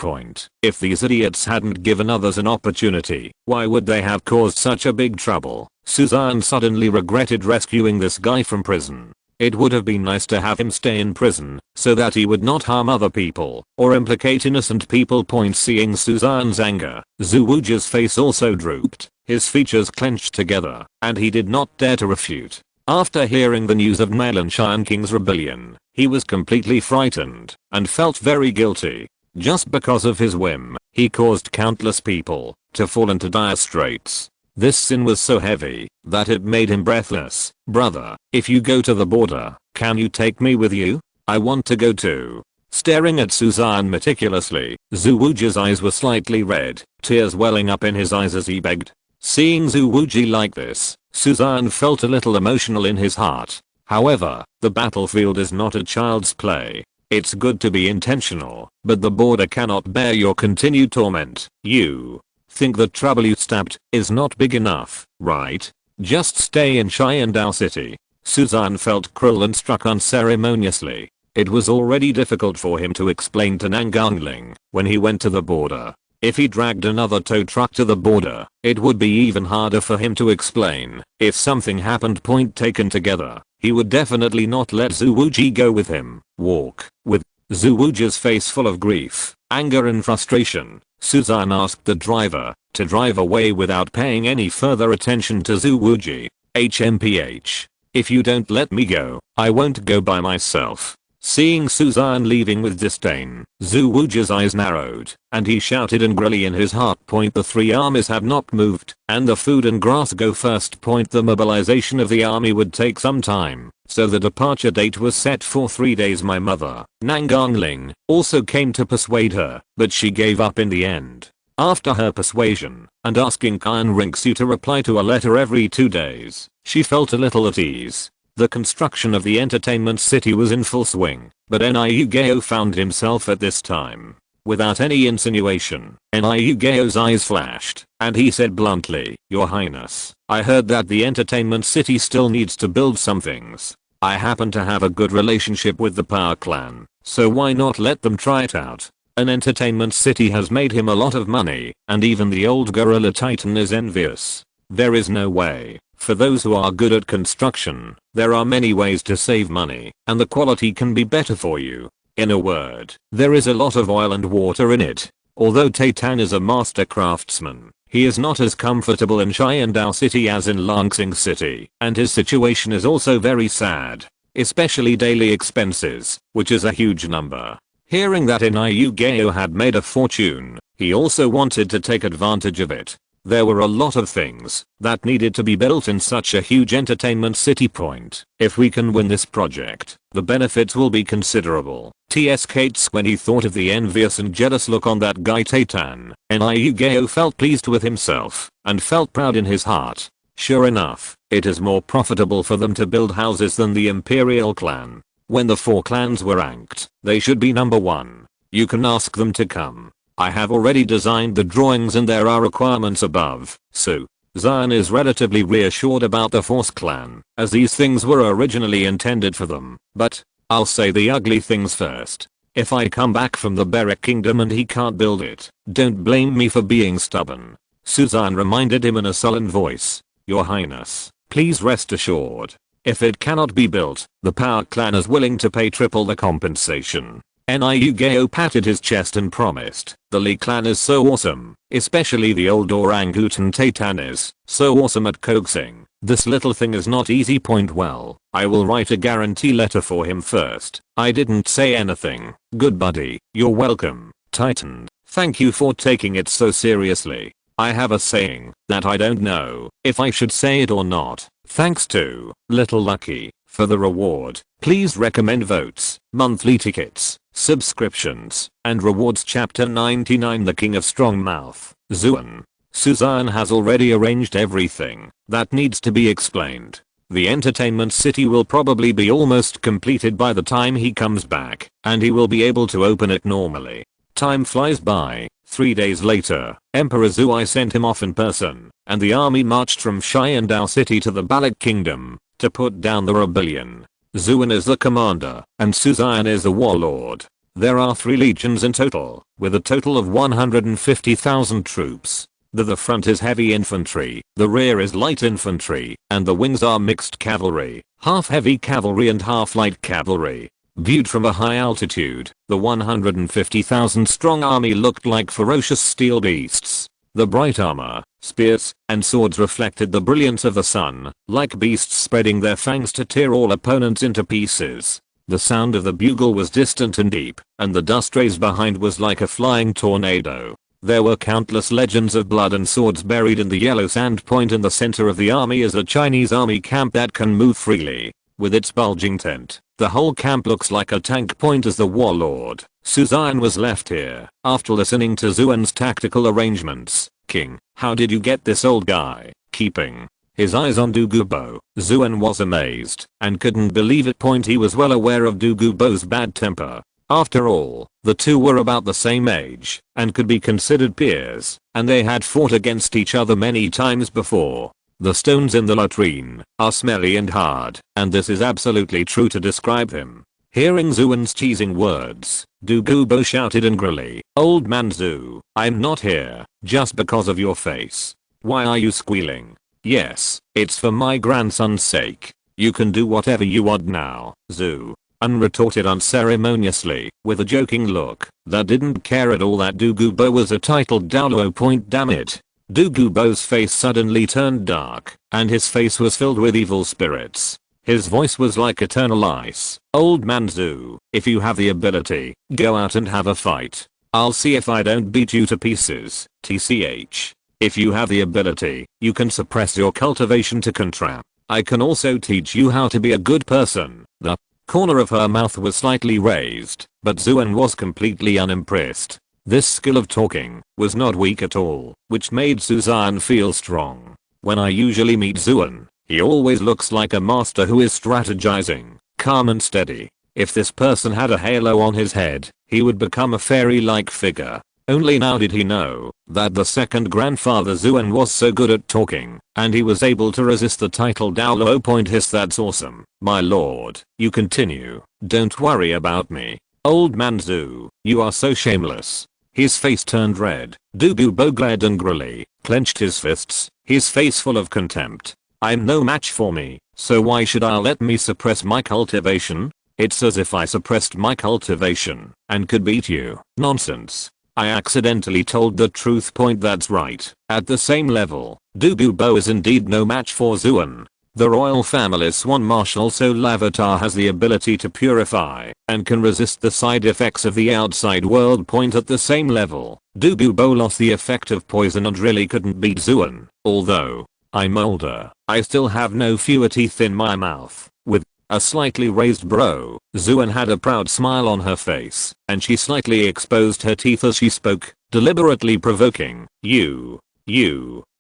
If these idiots hadn't given others an opportunity, why would they have caused such a big trouble? Suzanne suddenly regretted rescuing this guy from prison. It would have been nice to have him stay in prison, so that he would not harm other people, or implicate innocent people. Seeing Suzanne's anger, Xue Wuji's face also drooped, his features clenched together, and he did not dare to refute. After hearing the news of Malin Xian King's rebellion, he was completely frightened, and felt very guilty. Just because of his whim, he caused countless people to fall into dire straits. This sin was so heavy that it made him breathless. Brother, if you go to the border, can you take me with you? I want to go too. Staring at Suzanne meticulously, Xue Wuji's eyes were slightly red, tears welling up in his eyes as he begged. Seeing Xue Wuji like this, Suzanne felt a little emotional in his heart. However, the battlefield is not a child's play. It's good to be intentional, but the border cannot bear your continued torment. You think the trouble you stopped is not big enough, right? Just stay in Xiandao City. Suzanne felt cruel and struck unceremoniously. It was already difficult for him to explain to Nangangling when he went to the border. If he dragged another tow truck to the border, it would be even harder for him to explain. If something happened. Taken together, he would definitely not let Xue Wuji go with him. Walk with Xue Wuji's face full of grief, anger and frustration. Suzanne asked the driver to drive away without paying any further attention to Xue Wuji. HMPH. If you don't let me go, I won't go by myself. Seeing Suzanne leaving with disdain, Xue Wuji's eyes narrowed, and he shouted angrily in his heart. The three armies have not moved, and the food and grass go first. The mobilization of the army would take some time, so the departure date was set for 3 days. My mother, Nangangling, also came to persuade her, but she gave up in the end. After her persuasion, and asking Qian Rinxu to reply to a letter every 2 days, she felt a little at ease. The construction of the entertainment city was in full swing, but Niu Gao found himself at this time. Without any insinuation, Niu Gao's eyes flashed, and he said bluntly, Your Highness, I heard that the entertainment city still needs to build some things. I happen to have a good relationship with the Power Clan, so why not let them try it out? An entertainment city has made him a lot of money, and even the old gorilla titan is envious. There is no way. For those who are good at construction, there are many ways to save money, and the quality can be better for you. In a word, there is a lot of oil and water in it. Although Titan is a master craftsman, he is not as comfortable in Xiandao City as in Langsing City, and his situation is also very sad. Especially daily expenses, which is a huge number. Hearing that Niu Gao had made a fortune, he also wanted to take advantage of it. There were a lot of things that needed to be built in such a huge entertainment city. If we can win this project, the benefits will be considerable. T.S. Kates when he thought of the envious and jealous look on that guy Titan, Niu Gao felt pleased with himself, and felt proud in his heart. Sure enough, it is more profitable for them to build houses than the Imperial clan. When the 4 clans were ranked, they should be number 1. You can ask them to come. I have already designed the drawings and there are requirements above, so Xian is relatively reassured about the Force clan, as these things were originally intended for them. But I'll say the ugly things first. If I come back from the Beric Kingdom and he can't build it, don't blame me for being stubborn. Suzanne reminded him in a sullen voice. Your Highness, please rest assured. If it cannot be built, the Power Clan is willing to pay triple the compensation. Niu Gao patted his chest and promised. The Li clan is so awesome, especially the old orangutan Titan is so awesome at coaxing. This little thing is not easy. Well, I will write a guarantee letter for him first. I didn't say anything. Good buddy. You're welcome, Titan. Thank you for taking it so seriously. I have a saying that I don't know if I should say it or not. Thanks to Little Lucky for the reward. Please recommend votes, monthly tickets, subscriptions, and rewards. Chapter 99 The King of Strong Mouth. Xuan. Suzanne has already arranged everything that needs to be explained. The entertainment city will probably be almost completed by the time he comes back, and he will be able to open it normally. Time flies by. 3 days later, Emperor Xue sent him off in person, and the army marched from Xian city to the Balak kingdom to put down the rebellion. Xuan is the commander, and Suzanne is the warlord. There are 3 legions in total, with a total of 150,000 troops. The front is heavy infantry, the rear is light infantry, and the wings are mixed cavalry, half heavy cavalry and half light cavalry. Viewed from a high altitude, the 150,000 strong army looked like ferocious steel beasts. The bright armor, spears, and swords reflected the brilliance of the sun, like beasts spreading their fangs to tear all opponents into pieces. The sound of the bugle was distant and deep, and the dust rays behind was like a flying tornado. There were countless legends of blood and swords buried in the yellow sand. Point in the center of the army is a Chinese army camp that can move freely. With its bulging tent, the whole camp looks like a tank. Point as the warlord. Suzanne was left here, after listening to Xuan's tactical arrangements. King, how did you get this old guy? Keeping his eyes on Douluo, Xuan was amazed, and couldn't believe it. Point he was well aware of Douluo's bad temper. After all, the two were about the same age, and could be considered peers, and they had fought against each other many times before. The stones in the latrine are smelly and hard, and this is absolutely true to describe him. Hearing Xuan's teasing words, Douluo shouted angrily, "Old man Xue, I'm not here just because of your face. Why are you squealing? Yes, it's for my grandson's sake. You can do whatever you want now, Xue." Retorted unceremoniously, with a joking look that didn't care at all that Douluo was a titled Douluo. Point damn it. Douluo's face suddenly turned dark, and his face was filled with evil spirits. His voice was like eternal ice. "Old man Xue, if you have the ability, go out and have a fight. I'll see if I don't beat you to pieces. TCH. If you have the ability, you can suppress your cultivation to contract. I can also teach you how to be a good person." The corner of her mouth was slightly raised, but Xuan was completely unimpressed. This skill of talking was not weak at all, which made Suzanne feel strong. When I usually meet Xuan, he always looks like a master who is strategizing, calm and steady. If this person had a halo on his head, he would become a fairy-like figure. Only now did he know that the second grandfather Xuan was so good at talking, and he was able to resist the title Douluo. Point hiss, "That's awesome, my lord. You continue. Don't worry about me." "Old man Xue, you are so shameless." His face turned red. Douluo glared angrily, clenched his fists, his face full of contempt. "I'm no match for me, so why should I let me suppress my cultivation? It's as if I suppressed my cultivation and could beat you." "Nonsense. I accidentally told the truth." Point that's right. At the same level, Douluo is indeed no match for Xuan. The royal family's Swan Marshal Soul Avatar has the ability to purify and can resist the side effects of the outside world. Point at the same level, Douluo lost the effect of poison and really couldn't beat Xuan. Although I'm older, I still have no fewer teeth in my mouth. With a slightly raised brow, Xuan had a proud smile on her face, and she slightly exposed her teeth as she spoke, deliberately provoking. You,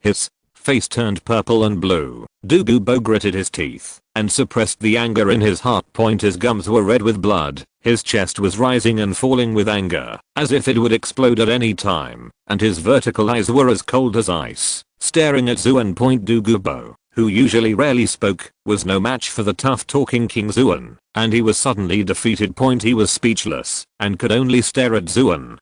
his face turned purple and blue. Douluo gritted his teeth and suppressed the anger in his heart. Point his gums were red with blood, his chest was rising and falling with anger, as if it would explode at any time, and his vertical eyes were as cold as ice, staring at Xuan. Point Douluo, who usually rarely spoke, was no match for the tough-talking King Xuan, and he was suddenly defeated. Point he was speechless and could only stare at Xuan,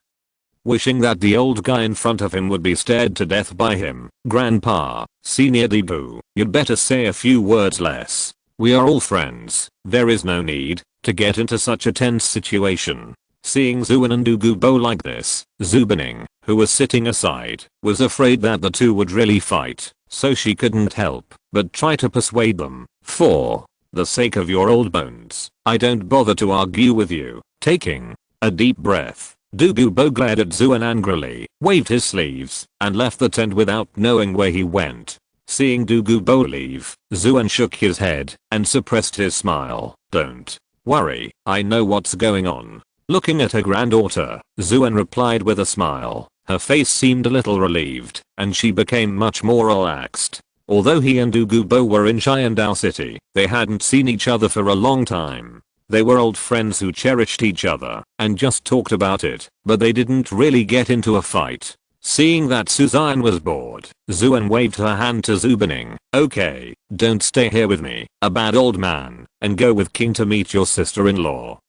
wishing that the old guy in front of him would be stared to death by him. "Grandpa, Senior Douluo, you'd better say a few words less. We are all friends. There is no need to get into such a tense situation." Seeing Xuan and Douluo like this, Xuening, who was sitting aside, was afraid that the two would really fight, so she couldn't help but try to persuade them. "For the sake of your old bones, I don't bother to argue with you." Taking a deep breath, Douluo glared at Xuan angrily, waved his sleeves, and left the tent without knowing where he went. Seeing Douluo leave, Xuan shook his head and suppressed his smile. Don't worry, I know what's going on. Looking at her granddaughter, Xuan replied with a smile. Her face seemed a little relieved, and she became much more relaxed. Although he and Douluo were in Xian City, they hadn't seen each other for a long time. They were old friends who cherished each other and just talked about it, but they didn't really get into a fight. Seeing that Suzanne was bored, Xuan waved her hand to Xue Qinghe. Okay, don't stay here with me, a bad old man, and go with King to meet your sister-in-law.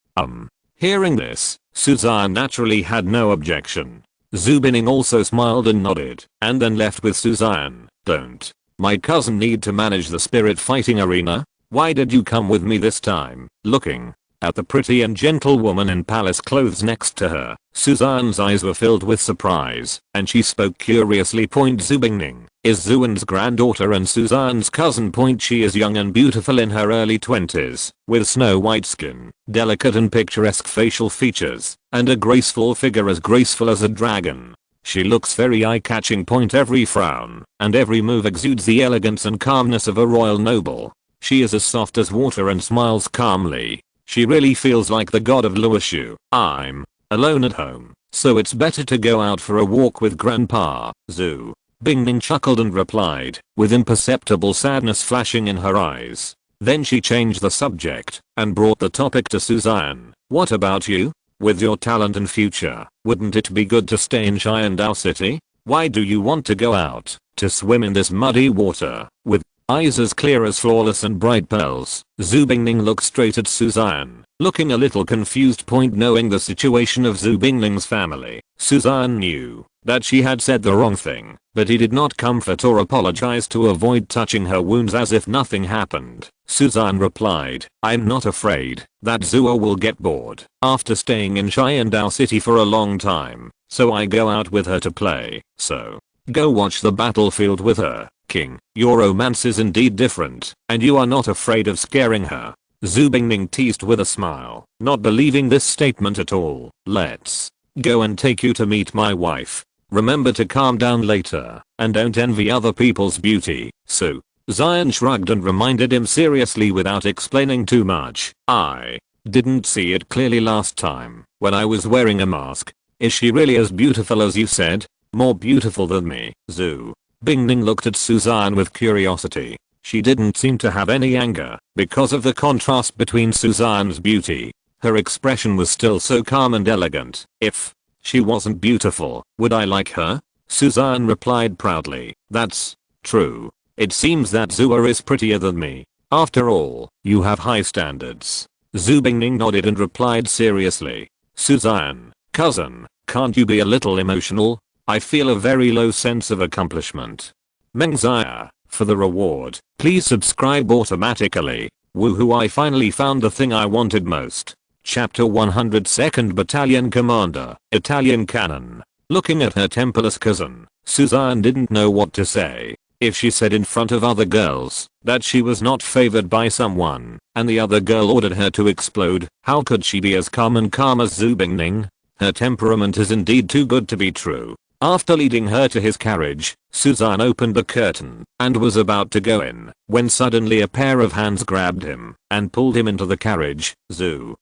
Hearing this, Suzanne naturally had no objection. Xue Qinghe also smiled and nodded, and then left with Suzanne. Don't my cousin need to manage the spirit fighting arena? Why did you come with me this time? Looking at the pretty and gentle woman in palace clothes next to her, Suzanne's eyes were filled with surprise, and she spoke curiously. Xue Qinghe is Xuan's granddaughter and Suzanne's cousin. She is young and beautiful in her early 20s, with snow white skin, delicate and picturesque facial features, and a graceful figure as graceful as a dragon. She looks very eye-catching. Every frown and every move exudes the elegance and calmness of a royal noble. She is as soft as water and smiles calmly. She really feels like the god of Luoshu. I'm alone at home, so it's better to go out for a walk with Grandpa. Xue Qinghe chuckled and replied, with imperceptible sadness flashing in her eyes. Then she changed the subject and brought the topic to Suzanne. What about you? With your talent and future, wouldn't it be good to stay in Xian City? Why do you want to go out to swim in this muddy water? With eyes as clear as flawless and bright pearls, Xue Qinghe looked straight at Suzanne, looking a little confused. Knowing the situation of Xue Qinghe's family, Suzanne knew that she had said the wrong thing, but he did not comfort or apologize to avoid touching her wounds as if nothing happened. Suzanne replied, I'm not afraid that Xue will get bored after staying in Xian City for a long time, so I go out with her to play. So go watch the battlefield with her. King, your romance is indeed different, and you are not afraid of scaring her. Xue Qinghe teased with a smile, not believing this statement at all. Let's go and take you to meet my wife. Remember to calm down later, and don't envy other people's beauty. So Xian shrugged and reminded him seriously without explaining too much. I didn't see it clearly last time when I was wearing a mask. Is she really as beautiful as you said? More beautiful than me? Xue Qinghe looked at Suzanne with curiosity. She didn't seem to have any anger because of the contrast between Suzanne's beauty. Her expression was still so calm and elegant. If she wasn't beautiful, would I like her? Suzanne replied proudly. That's true. It seems that Xue is prettier than me. After all, you have high standards. Xue Qinghe nodded and replied seriously. Suzanne, cousin, can't you be a little emotional? I feel a very low sense of accomplishment. Mengzia, for the reward, please subscribe automatically. Woohoo, I finally found the thing I wanted most. Chapter 102nd Battalion Commander, Italian Cannon. Looking at her temperless cousin, Suzanne didn't know what to say. If she said in front of other girls that she was not favored by someone, and the other girl ordered her to explode, how could she be as calm as Xue Qinghe? Her temperament is indeed too good to be true. After leading her to his carriage, Suzanne opened the curtain and was about to go in when suddenly a pair of hands grabbed him and pulled him into the carriage. Xue,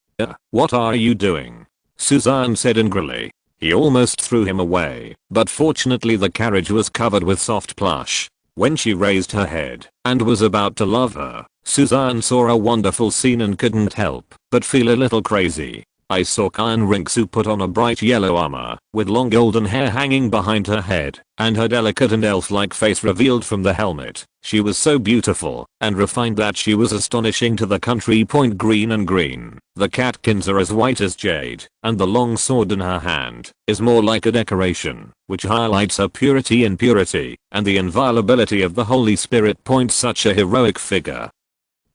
what are you doing? Suzanne said angrily. He almost threw him away, but fortunately the carriage was covered with soft plush. When she raised her head and was about to love her, Suzanne saw a wonderful scene and couldn't help but feel a little crazy. I saw Xian Rinxu put on a bright yellow armor, with long golden hair hanging behind her head, and her delicate and elf-like face revealed from the helmet. She was so beautiful and refined that she was astonishing to the country. Green and green. The catkins are as white as jade, and the long sword in her hand is more like a decoration, which highlights her purity and purity, and the inviolability of the Holy Spirit. Such a heroic figure,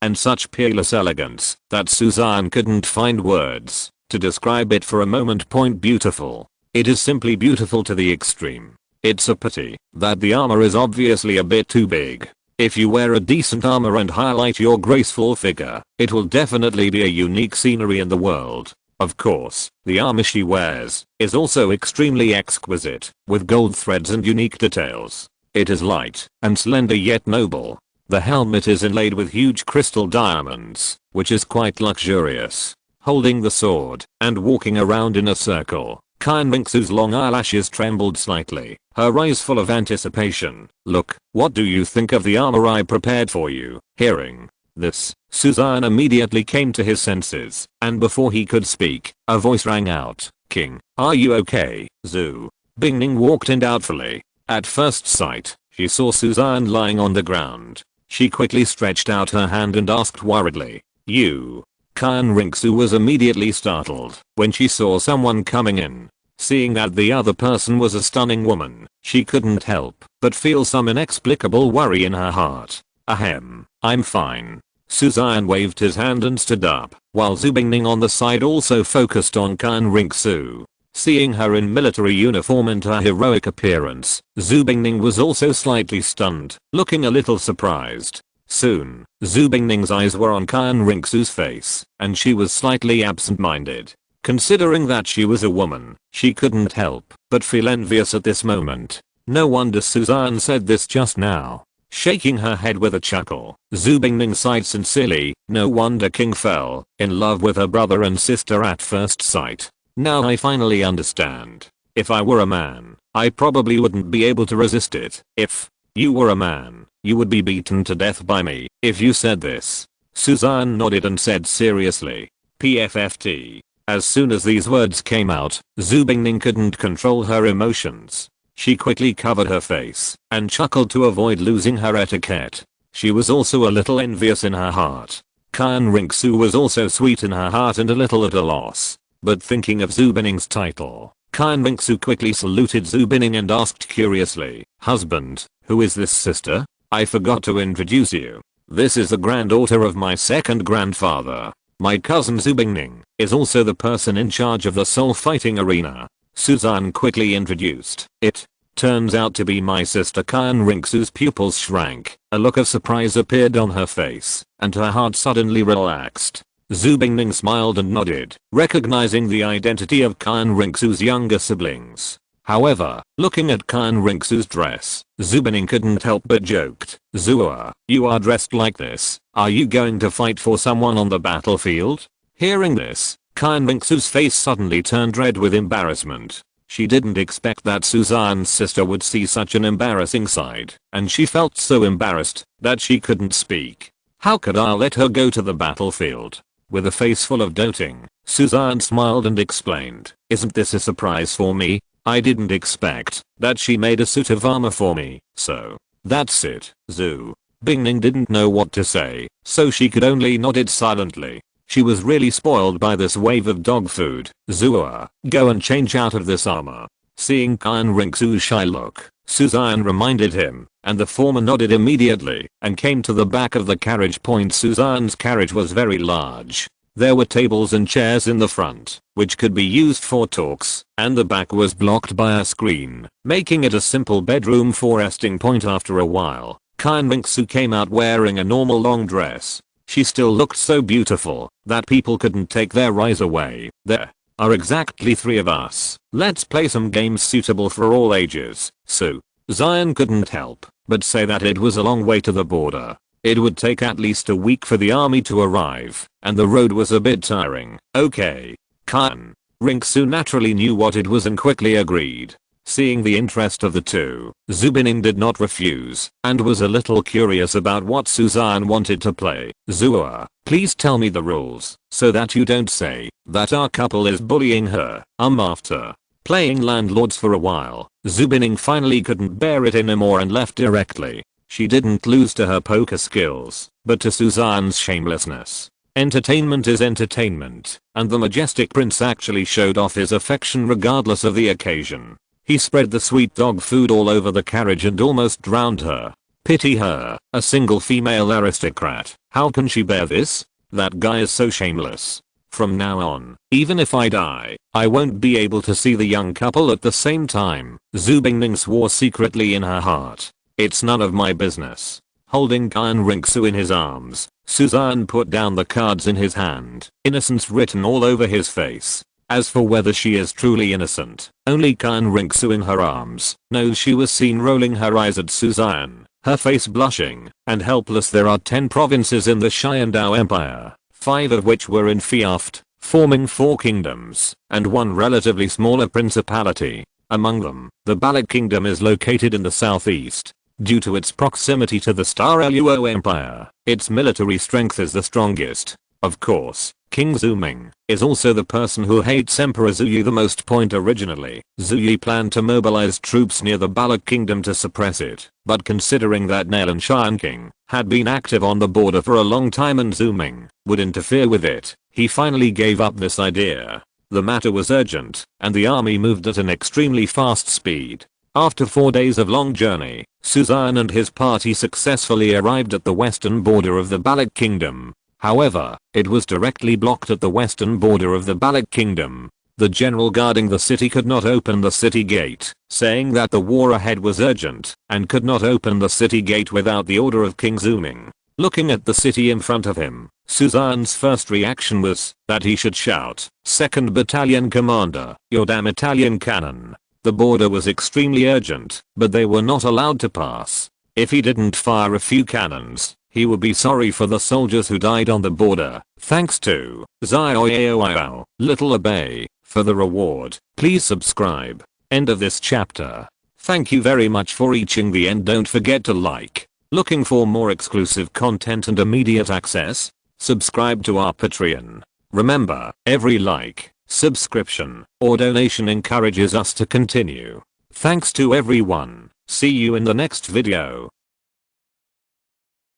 and such peerless elegance, that Suzanne couldn't find words to describe it for a moment. Beautiful. It is simply beautiful to the extreme. It's a pity that the armor is obviously a bit too big. If you wear a decent armor and highlight your graceful figure, it will definitely be a unique scenery in the world. Of course, the armor she wears is also extremely exquisite, with gold threads and unique details. It is light and slender yet noble. The helmet is inlaid with huge crystal diamonds, which is quite luxurious. Holding the sword and walking around in a circle, Xian Ringsu's long eyelashes trembled slightly, her eyes full of anticipation. "Look, what do you think of the armor I prepared for you?" Hearing this, Xian immediately came to his senses, and before he could speak, a voice rang out, "King, are you okay?" Xue Bingning walked in doubtfully. At first sight, she saw Xian lying on the ground. She quickly stretched out her hand and asked worriedly, "You?" Xian Ringsu was immediately startled when she saw someone coming in. Seeing that the other person was a stunning woman, she couldn't help but feel some inexplicable worry in her heart. "Ahem, I'm fine." Xian waved his hand and stood up, while Xue Bingning on the side also focused on Xian Ringsu. Seeing her in military uniform and her heroic appearance, Xue Bingning was also slightly stunned, looking a little surprised. Soon, Xue Bingning's eyes were on Xian Ringsu's face, and she was slightly absent-minded. Considering that she was a woman, she couldn't help but feel envious at this moment. No wonder Xian said this just now. Shaking her head with a chuckle, Xue Bingning sighed sincerely. No wonder King fell in love with her brother and sister at first sight. Now I finally understand. If I were a man, I probably wouldn't be able to resist it. If you were a man, you would be beaten to death by me. If you said this. Xian nodded and said seriously, "PFFT." As soon as these words came out, Xue Bingning couldn't control her emotions. She quickly covered her face and chuckled to avoid losing her etiquette. She was also a little envious in her heart. Xian Ringsu was also sweet in her heart and a little at a loss. But thinking of Xue Binning's title, Xian Ringsu quickly saluted Xue Binning and asked curiously, "Husband, who is this sister? I forgot to introduce you. This is the granddaughter of my second grandfather. My cousin Xue Bingning is also the person in charge of the soul fighting arena." Xian quickly introduced. "It turns out to be my sister." Xian Ringsu's pupils shrank, a look of surprise appeared on her face, and her heart suddenly relaxed. Xue Bingning smiled and nodded, recognizing the identity of Xian Ringsu's younger siblings. However, looking at Xian Ringsu's dress, Xue Bingning couldn't help but joked, "Xue, you are dressed like this. Are you going to fight for someone on the battlefield?" Hearing this, Xian Ringsu's face suddenly turned red with embarrassment. She didn't expect that Xian's sister would see such an embarrassing side, and she felt so embarrassed that she couldn't speak. How could I let her go to the battlefield? With a face full of doting, Xian smiled and explained, "Isn't this a surprise for me? I didn't expect that she made a suit of armor for me, so that's it." Xue Bingning didn't know what to say, so she could only nod silently. She was really spoiled by this wave of dog food. "Xue, go and change out of this armor." Seeing Xian Ringsu's shy look, Xian reminded him, and the former nodded immediately and came to the back of the carriage. Xian's carriage was very large. There were tables and chairs in the front, which could be used for talks, and the back was blocked by a screen, making it a simple bedroom for resting. After a while, Xian Ringsu came out wearing a normal long dress. She still looked so beautiful that people couldn't take their eyes away. "There are exactly 3 of us. Let's play some games suitable for all ages." So, Xian couldn't help but say that it was a long way to the border. It would take at least a week for the army to arrive, and the road was a bit tiring. "Okay." Xian Ringsu naturally knew what it was and quickly agreed. Seeing the interest of the two, Xue Bingning did not refuse, and was a little curious about what Xian wanted to play. "Xue, please tell me the rules, so that you don't say that our couple is bullying her." After playing landlords for a while, Xue Bingning finally couldn't bear it anymore and left directly. She didn't lose to her poker skills, but to Xian's shamelessness. Entertainment is entertainment, and the majestic prince actually showed off his affection regardless of the occasion. He spread the sweet dog food all over the carriage and almost drowned her. Pity her, a single female aristocrat. How can she bear this? That guy is so shameless. From now on, even if I die, I won't be able to see the young couple at the same time. Xue Bingning swore secretly in her heart. It's none of my business. Holding Xian Ringsu in his arms, Suzanne put down the cards in his hand, innocence written all over his face. As for whether she is truly innocent, only Xian wrinkling her arms knows she was seen rolling her eyes at Suzanne, her face blushing and helpless. There are 10 provinces in the Xiandao Empire, 5 of which were in Fiaft, forming 4 kingdoms, and 1 relatively smaller principality. Among them, the Balik Kingdom is located in the southeast. Due to its proximity to the Star Luo Empire, its military strength is the strongest. Of course, King Zuming is also the person who hates Emperor Zuyi the most. Originally, Zuyi planned to mobilize troops near the Balik Kingdom to suppress it, but considering that Nail and Xian King had been active on the border for a long time and Zuming would interfere with it, he finally gave up this idea. The matter was urgent, and the army moved at an extremely fast speed. After 4 days of long journey, Suzanne and his party successfully arrived at the western border of the Balik Kingdom. However, it was directly blocked at the western border of the Balik Kingdom. The general guarding the city could not open the city gate, saying that the war ahead was urgent and could not open the city gate without the order of King Zuming. Looking at the city in front of him, Suzanne's first reaction was that he should shout, "2nd Battalion Commander, your damn Italian cannon." The border was extremely urgent, but they were not allowed to pass. If he didn't fire a few cannons, he would be sorry for the soldiers who died on the border. Thanks to Xiao Little Obey for the reward. Please subscribe. End of this chapter. Thank you very much for reaching the end. Don't forget to like. Looking for more exclusive content and immediate access? Subscribe to our Patreon. Remember, every like, subscription, or donation encourages us to continue. Thanks to everyone. See you in the next video.